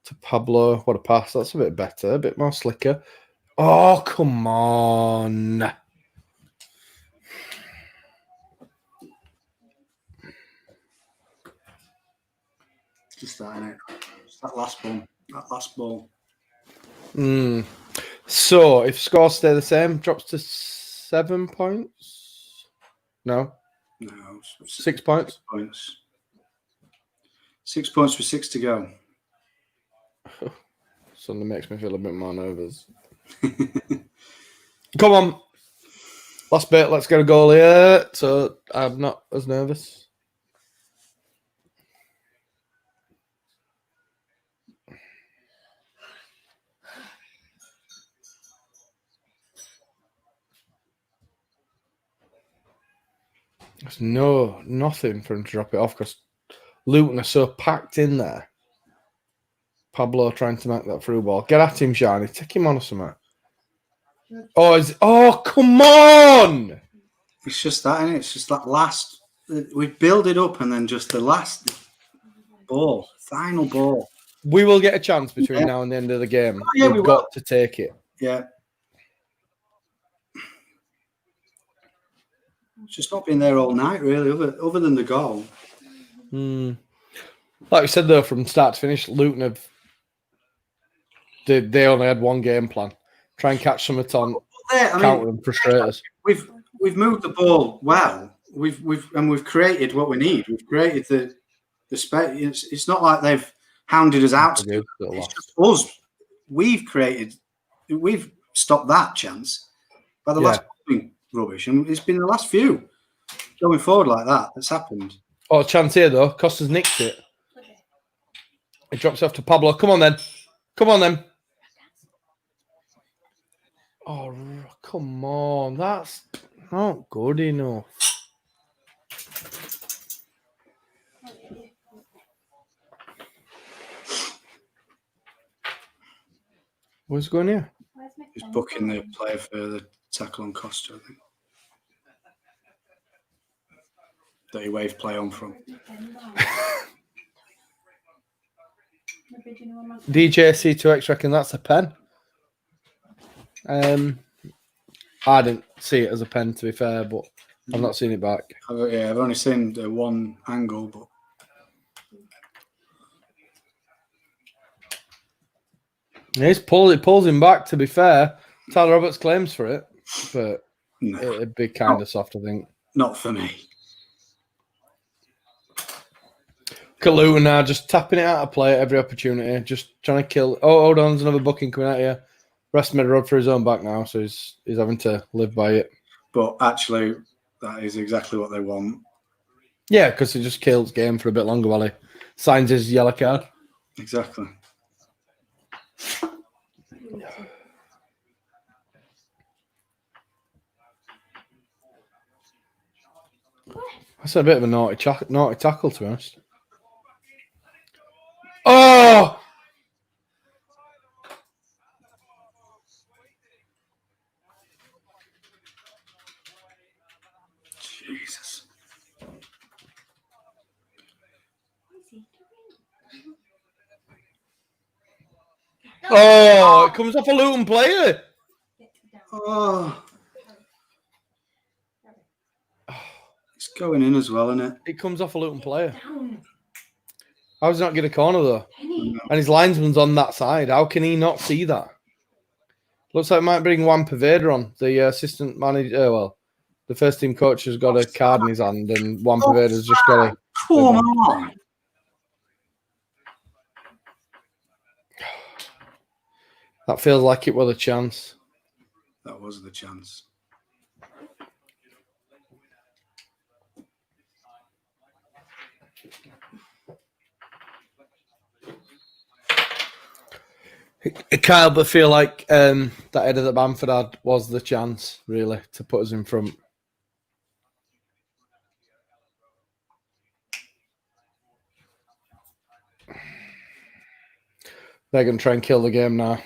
To Pablo. What a pass. That's a bit better. A bit more slicker. Oh, come on. Just that, innit? Just that last ball. That last ball. So, if scores stay the same, drops to 7 points? No. 6 points? 6 points. 6 points with 6 to go. Suddenly makes me feel a bit more nervous. Come on. Last bit, let's get a goal here. So, I'm not as nervous. There's nothing for him to drop it off because Luton are so packed in there. Pablo trying to make that through ball. Get at him, Shani. Take him on or something. Oh, come on! It's just that, innit? It's just that last. We build it up and then just the last ball, final ball. We will get a chance between now and the end of the game. We've got to take it. Yeah. It's just not been there all night, really, other than the goal. Like we said, though, from start to finish, Luton they only had one game plan. Try and catch some on, counter and frustrate us. We've moved the ball well. We've created what we need. We've created the space. It's not like they've hounded us out. It's just us. We've stopped that chance by the last rubbish, and it's been the last few going forward like that that's happened. Oh, chance here though. Costa's nicked it. It drops off to Pablo. Come on then. Oh, come on. That's not good enough. What's going here? He's booking the player for the tackle on Costa, I think. That he waved play on from. DJ C2X reckon that's a pen. I didn't see it as a pen, to be fair, but I've not seen it back. I've only seen the one angle, but it pulls him back, to be fair. Tyler Roberts claims for it, but it'd be kind of soft, I think. Not for me. Luton now just tapping it out of play at every opportunity, just trying to kill. Oh, hold on, there's another booking coming out here. Rest made a run for his own back now, so he's having to live by it. But actually, that is exactly what they want. Yeah, because he just kills game for a bit longer while he signs his yellow card. Exactly. That's a bit of a naughty tackle, to be honest. Oh! Jesus. Oh, it comes off a Luton player. Oh. It's going in as well, isn't it? It comes off a Luton player. How's he not get a corner though? Penny. And his linesman's on that side. How can he not see that? Looks like might bring Juan Poveda on, the assistant manager. Well, the first team coach has got a card in his hand, and Juan Poveda's just got a. Come on. That feels like it was a chance. That was the chance. It can't but feel like that header that Bamford had was the chance, really, to put us in front. They're going to try and kill the game now.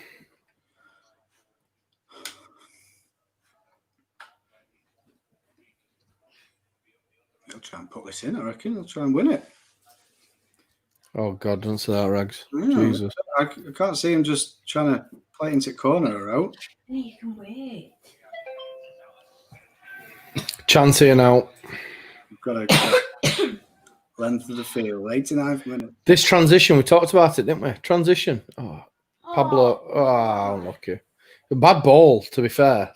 He'll try and put this in, I reckon. He'll try and win it. Oh, God, don't say that, Rags. Yeah, Jesus. I can't see him just trying to play it into corner or out. Penny, you can wait. Chance here now. We've got a length of the field, 89th minute. This transition, we talked about it, didn't we? Transition. Oh, Pablo. Oh, unlucky. A bad ball, to be fair.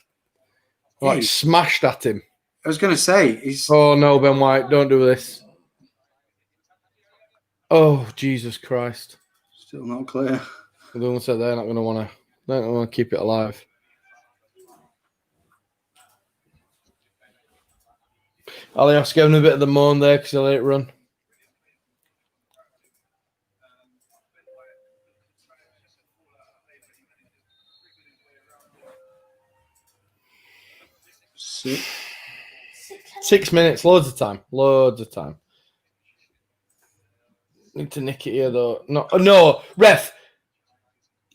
Like, smashed at him. I was going to say, he's. Oh, no, Ben White, don't do this. Oh, Jesus Christ. Still not clear. The one said they're not going to want to keep it alive. Alios gave him a bit of the moan there because he let it run. Six. 6 minutes, loads of time. Loads of time. Need to nick it here, though. No, ref.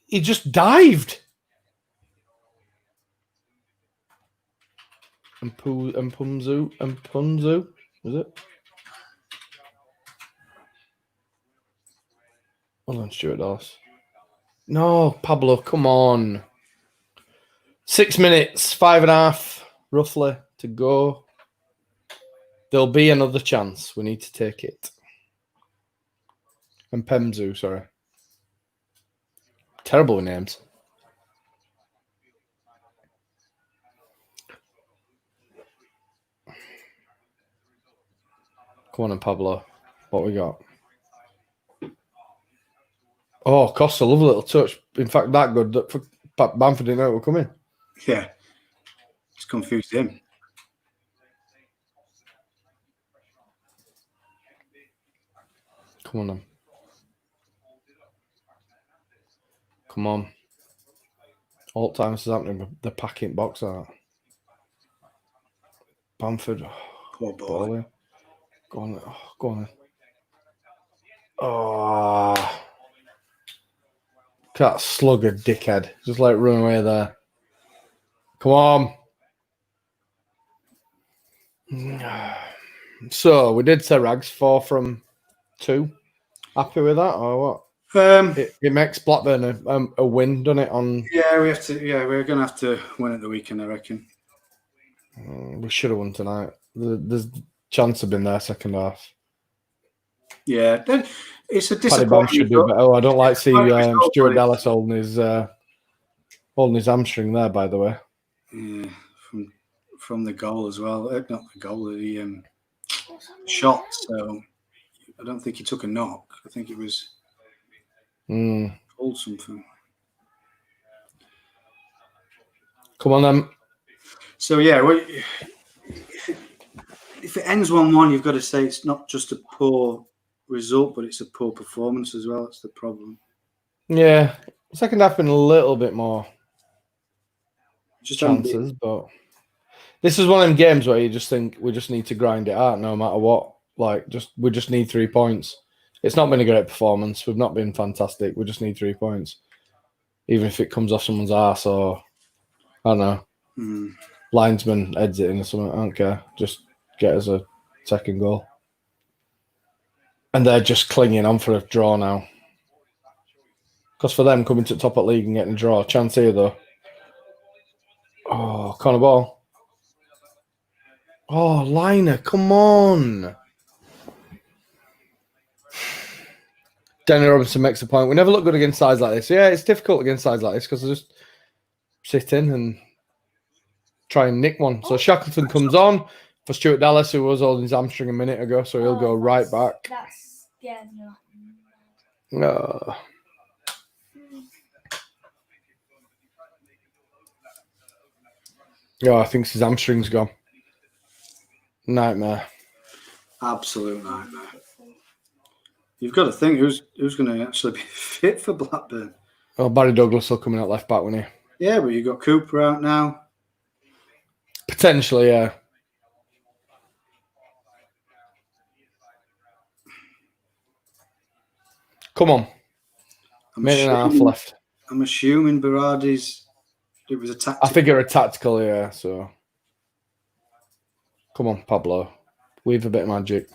He just dived. And Punzu, was it? Hold on, Stuart Dawes. No, Pablo, come on. 6 minutes, 5.5, roughly, to go. There'll be another chance. We need to take it. And Pemzu, sorry. Terrible names. Come on, and Pablo. What we got? Oh, Costa, lovely little touch. In fact, that good that Bamford didn't know it were coming. Yeah. It's confused him. Come on, then. Come on. All times is happening. The packing box out. Bamford. Poor boy. Ball. Go on. Oh, go on. Oh. That slugger dickhead. Just like run away there. Come on. So we did say Rags 4 from 2. Happy with that or what? It makes Blackburn a win, doesn't it? Yeah, we have to. Yeah, we're going to have to win at the weekend, I reckon. We should have won tonight. There's chance have been there second half. Yeah, it's a Paddy Bam should do better. Oh, I don't like seeing Stuart but Dallas holding his hamstring there. By the way, yeah, from the goal as well. Not the goal, the shot. So I don't think he took a knock. I think it was pulled something. Come on, then. So yeah, if it ends 1-1, you've got to say it's not just a poor result, but it's a poor performance as well. That's the problem. Yeah, second half been a little bit more Just chances, but this is one of them games where you just think we just need to grind it out no matter what. Like, we just need 3 points. It's not been a great performance. We've not been fantastic. We just need 3 points, even if it comes off someone's ass or I don't know, linesman heads it in or something. I don't care. Just get us a second goal. And they're just clinging on for a draw now. Because for them, coming to the top of the league and getting a draw, chance here though. Oh, corner ball. Oh, Liner, come on. Danny Robinson makes a point. We never look good against sides like this. Yeah, it's difficult against sides like this because they just sit in and try and nick one. So Shackleton comes on for Stuart Dallas, who was holding his hamstring a minute ago, so he'll go right back. That's no. No. Oh, I think his hamstring's gone. Nightmare. Absolute nightmare. You've got to think who's going to actually be fit for Blackburn. Oh, Barry Douglas will come in at left back, won't he? Yeah, but you've got Cooper out now. Potentially, yeah. Come on. Minute and a half left. I'm assuming Berardi's. It was a tactical. I figure a tactical, yeah. So, come on, Pablo, weave a bit of magic.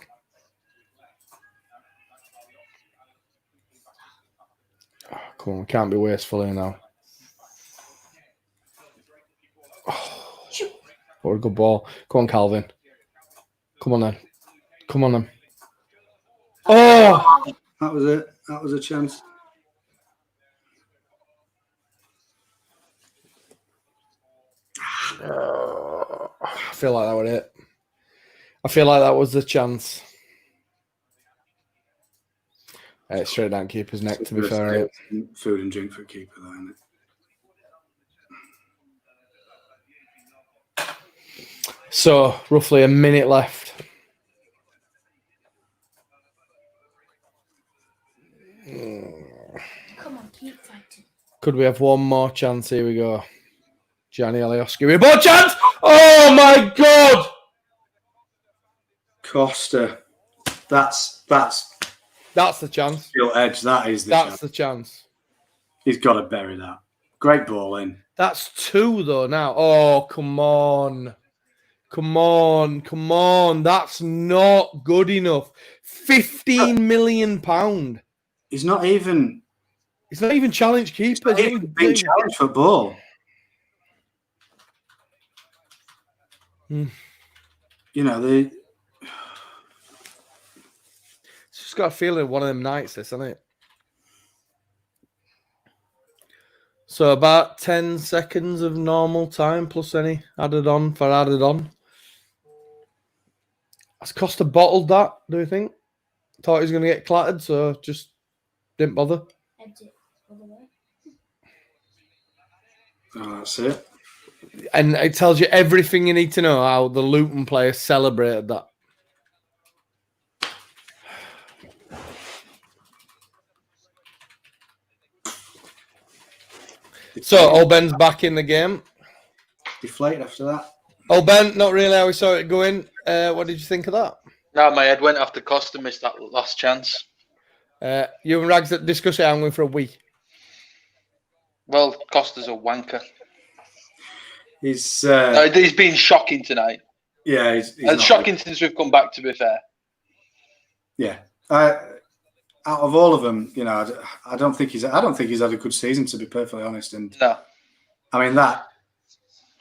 Oh, come on, can't be wasteful here now. Oh, what a good ball! Come on, Calvin. Come on then. Come on then. Oh, That was it. That was a chance. I feel like that was it. I feel like that was the chance. Straight down keeper's neck, to be fair. Food and drink for a keeper, though, isn't it? So, roughly a minute left. Come on, keep fighting. Could we have one more chance? Here we go. Gianni Alioski with a more chance! Oh my God! Costa. That's the chance. real edge. That is That's the chance. He's got to bury that. Great ball in. That's two though now. Oh, come on. Come on. Come on. That's not good enough. £15 million. He's not even challenge keeper. being challenged for ball. Hmm. You know, they It's just got a feeling one of them nights, this, isn't it? So about 10 seconds of normal time plus any added on. Has Costa bottled that, do you think? Thought he was going to get clattered, so just didn't bother. Exit all the way. Oh, that's it. And it tells you everything you need to know how the Luton players celebrated that. So, Oben's back in the game. Deflated after that. Oben, not really how we saw it going. What did you think of that? No, my head went after Costa missed that last chance. You and Rags discuss it. I'm going for a wee. Well, Costa's a wanker. He's He's been shocking tonight. yeah, he's And not shocking since we've come back, to be fair. Yeah. Out of all of them, you know, I don't think he's had a good season, to be perfectly honest. And No. I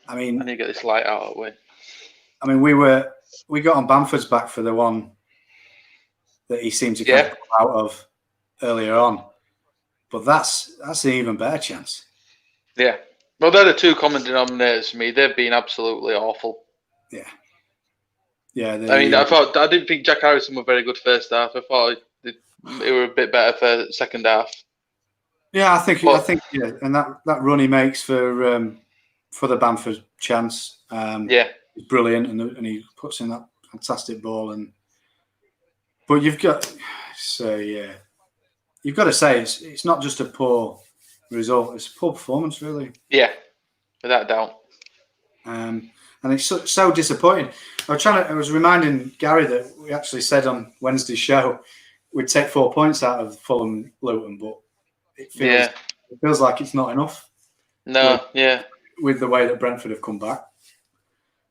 I need to get this light out of the way. we got on Bamford's back for the one that he seemed to kind of come out of earlier on, but that's an even better chance. Yeah. Well, they're the two common denominators for me. They've been absolutely awful. Yeah. Yeah. I didn't think Jack Harrison were very good first half. I thought they were a bit better for the second half. Yeah, I think yeah, and that run he makes for the Bamford chance, is brilliant, and he puts in that fantastic ball. But you've got to say it's not just a poor result; it's a poor performance, really. Yeah, without a doubt. And it's so disappointing. I was reminding Gary that we actually said on Wednesday's show we'd take 4 points out of Fulham Luton, but it feels like it's not enough. No, with the way that Brentford have come back,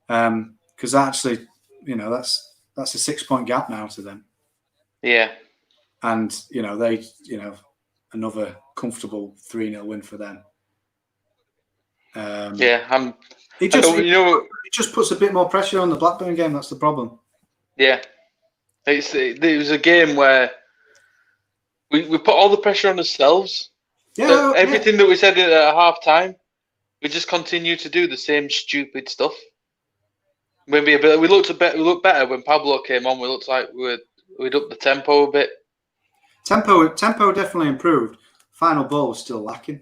because actually, you know, that's a 6 point gap now to them. Yeah, and you know another comfortable 3-0 win for them. It just puts a bit more pressure on the Blackburn game. That's the problem. Yeah, it was a game where we put all the pressure on ourselves. Yeah, Everything that we said at half time, we just continue to do the same stupid stuff. Maybe we looked better when Pablo came on. We looked like we'd up the tempo a bit. Tempo definitely improved. Final ball was still lacking.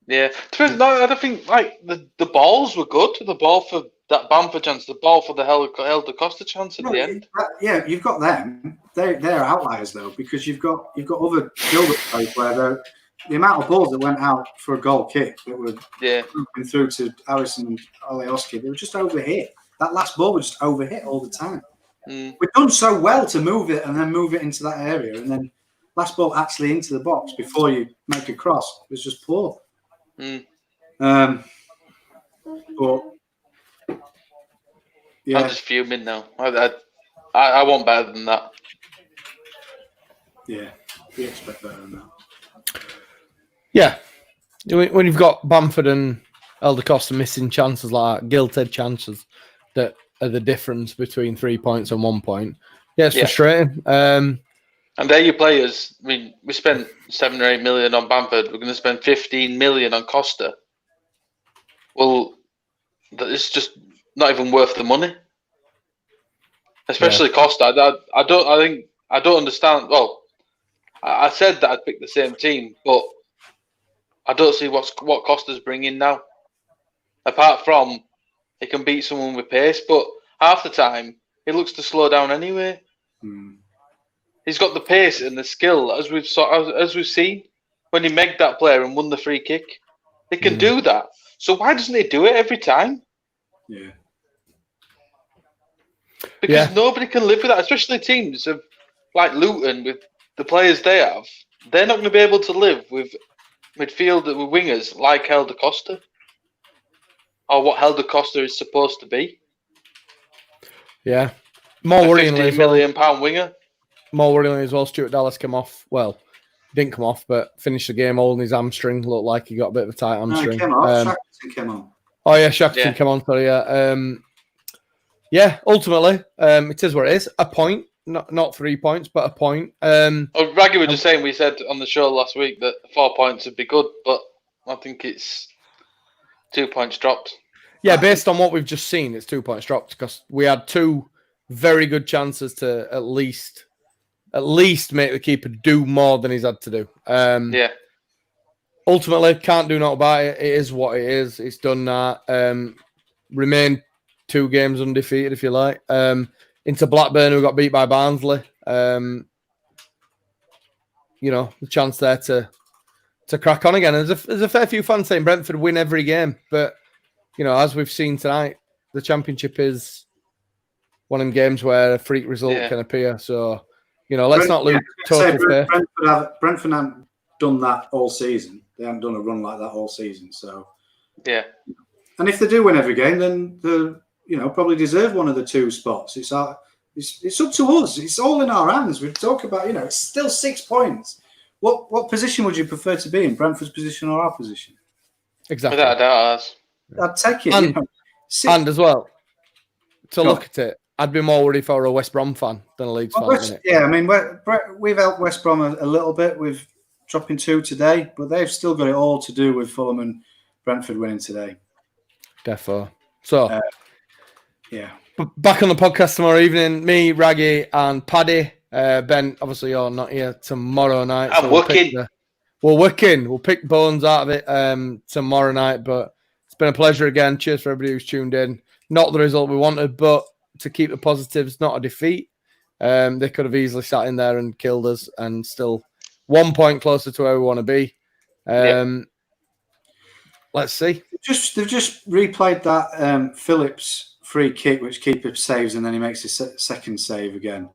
Yeah, no, I don't think like the balls were good. The ball for that Bamford chance, the ball for the Helder Costa chance at the end. Yeah, you've got them. They're outliers though, because you've got other build-up plays where the amount of balls that went out for a goal kick that were moving through to Harrison and Alioski, they were just overhit. That last ball was just overhit all the time. We've done so well to move it and then move it into that area, and then last ball actually into the box before you make a cross was just poor. But yeah, I'm just fuming now. I want better than that. Yeah, we expect better than that. Yeah, when you've got Bamford and Elder Costa missing chances like that, guilted chances that are the difference between 3 points and 1 point. Yeah, it's frustrating. And they're your players. I mean, we spent 7 or 8 million on Bamford. We're going to spend 15 million on Costa. Well, it's just not even worth the money. Especially Costa. I don't understand. Well, I said that I'd pick the same team, but I don't see what Costa's bringing now. Apart from he can beat someone with pace, but half the time he looks to slow down anyway. He's got the pace and the skill, as we've seen when he megged that player and won the free kick. He can do that. So why doesn't he do it every time? Yeah. Because nobody can live with that, especially teams of like Luton with the players they have. They're not going to be able to live with midfield with wingers like Helder Costa, or what Helder Costa is supposed to be. Yeah, more worryingly, £15 million winger. More worryingly as well, Stuart Dallas came off. Well, didn't come off, but finished the game holding his hamstring. Looked like he got a bit of a tight hamstring. No, he came off. Shackleton came on. Oh yeah, Shackleton came on. Sorry, yeah. Ultimately, it is what it is. A point, not 3 points, but a point. Raggy was just saying, we said on the show last week that 4 points would be good, but I think it's 2 points dropped. Yeah, based on what we've just seen, it's 2 points dropped because we had two very good chances to at least make the keeper do more than he's had to do. Ultimately, can't do nothing about it. It is what it is. It's done that. Remain 2 games undefeated, if you like. Into Blackburn, who got beat by Barnsley. The chance there to crack on again. There's a fair few fans saying Brentford win every game, but as we've seen tonight, the Championship is one of them games where a freak result can appear. So, let's not lose total faith. Brentford haven't done that all season. They haven't done a run like that all season. So, and if they do win every game, then they probably deserve one of the 2 spots. It's up to us. It's all in our hands. We talk about, it's still 6 points. What position would you prefer to be in? Brentford's position or our position? Exactly. Without a doubt, I'd take it. And as well, look at it, I'd be more worried if I were a West Brom fan than a Leeds fan. Yeah, I mean, we've helped West Brom a little bit with dropping 2 today, but they've still got it all to do with Fulham and Brentford winning today. Defo. So, yeah. Back on the podcast tomorrow evening, me, Raggy, and Paddy. Ben, obviously you're not here tomorrow night. I'm working. We're working. We'll pick bones out of it tomorrow night, but it's been a pleasure again. Cheers for everybody who's tuned in. Not the result we wanted, but to keep the positives, not a defeat. They could have easily sat in there and killed us and still 1 point closer to where we want to be. Let's see. They've just replayed that Phillips free kick, which keeper saves, and then he makes his second save again.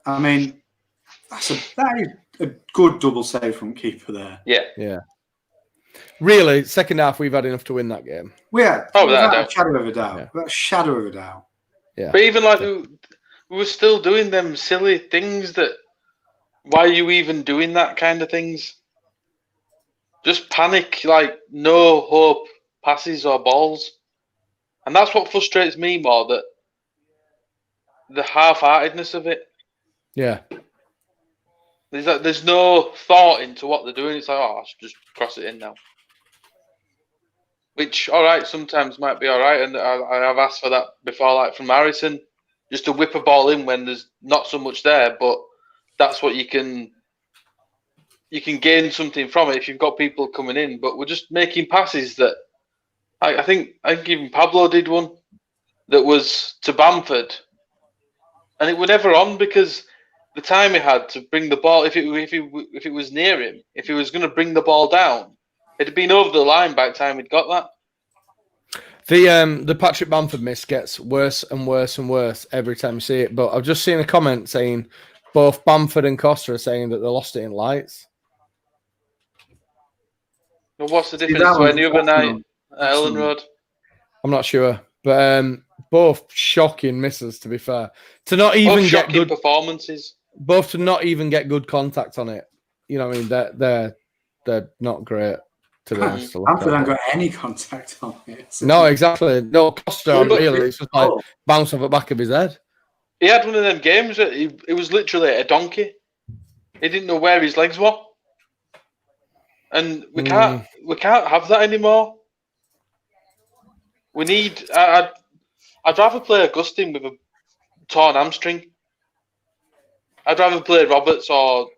I mean, that is a good double save from keeper there. Yeah. Really, second half, we've had enough to win that game. We had. Without a shadow of a doubt. Yeah. Without a shadow of a doubt. Yeah. But even like we were still doing them silly things that. Why are you even doing that kind of things? Just panic, like no hope passes or balls. And that's what frustrates me more, that the half-heartedness of it. Yeah. There's no thought into what they're doing. It's like, I should just cross it in now. Which, all right, sometimes might be all right, and I have asked for that before, like from Harrison, just to whip a ball in when there's not so much there. But that's what you can gain something from it if you've got people coming in. But we're just making passes that I think even Pablo did one that was to Bamford, and it was never on because the time he had to bring the ball, if it was near him, if he was going to bring the ball down, it'd been over the line by the time he'd got that. The Patrick Bamford miss gets worse and worse and worse every time you see it. But I've just seen a comment saying both Bamford and Costa are saying that they lost it in lights. Well, what's the difference to any other night at Ellen Road? I'm not sure, but both shocking misses. To be fair, to not even Both get good performances. Both to not even get good contact on it. You know what I mean? They're not great, to be honest. Bamford hasn't got any contact on it. No, exactly. No, Costa really. It's just like bounce off the back of his head. He had one of them games that it was literally a donkey. He didn't know where his legs were, and we can't have that anymore. We need. I'd rather play Augustine with a torn hamstring. I'd rather play Roberts or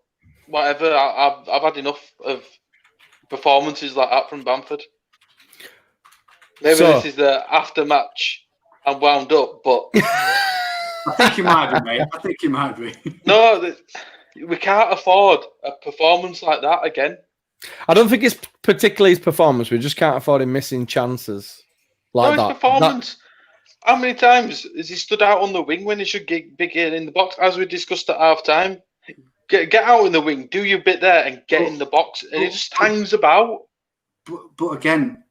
whatever. I've had enough of performances like that from Bamford. Maybe this is the after-match. I'm wound up, but I think you might be, mate. I think you might be. No, we can't afford a performance like that again. I don't think it's particularly his performance. We just can't afford him missing chances like that. His performance. How many times has he stood out on the wing when he should be getting in the box? As we discussed at half time, get out in the wing, do your bit there, and get in the box. And he just hangs about. But again,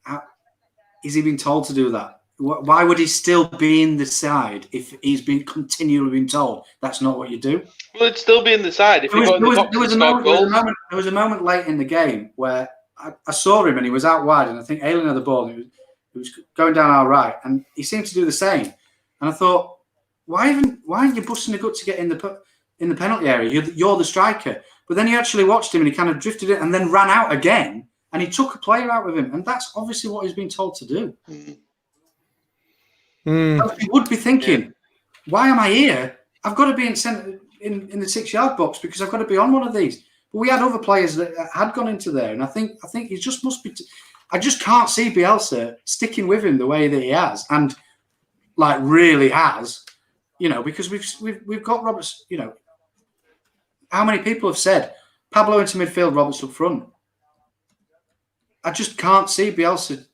is he been told to do that? Why would he still be in the side if he's been continually been told that's not what you do? Well, it'd still be in the side if he got in the box and scored goals. There was a moment late in the game where I saw him and he was out wide, and I think Ayling had the ball. And he was going down our right, and he seemed to do the same. And I thought, why aren't you busting a gut to get in the penalty area? You're the striker. But then you actually watched him, and he kind of drifted it and then ran out again, and he took a player out with him, and that's obviously what he's been told to do. You would be thinking, why am I here? I've got to be in the 6-yard box because I've got to be on one of these. But we had other players that had gone into there, and I think he just must be. I just can't see Bielsa sticking with him the way that he has, and like really has, because we've got Roberts. How many people have said Pablo into midfield, Roberts up front? I just can't see Bielsa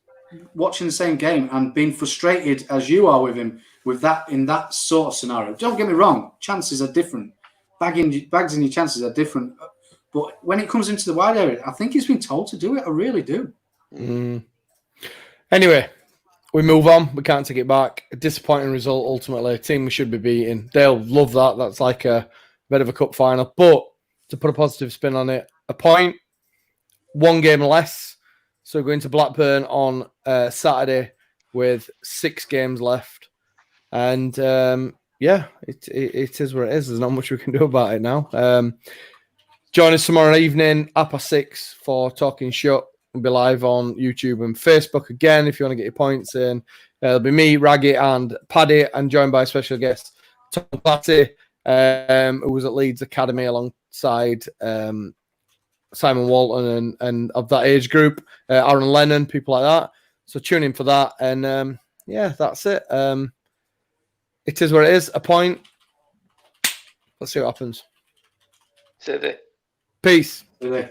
watching the same game and being frustrated as you are with him with that in that sort of scenario. Don't get me wrong, chances are different. Bags in your chances are different. But when it comes into the wide area, I think he's been told to do it. I really do. Anyway, we move on. We can't take it back. A disappointing result, ultimately. A team we should be beating. They'll love that. That's like a bit of a cup final. But to put a positive spin on it, a point, one game less. So we're going to Blackburn on Saturday with 6 games left. And it is what it is. There's not much we can do about it now. Join us tomorrow evening, 6:30 for Talking Shut. We'll be live on YouTube and Facebook again if you want to get your points in. It'll be me, Raggy, and Paddy, and joined by a special guest, Tom Platty, who was at Leeds Academy alongside Simon Walton and of that age group, Aaron Lennon, people like that. So tune in for that. And that's it. It is what it is. A point. Let's see what happens. City. Peace. Really.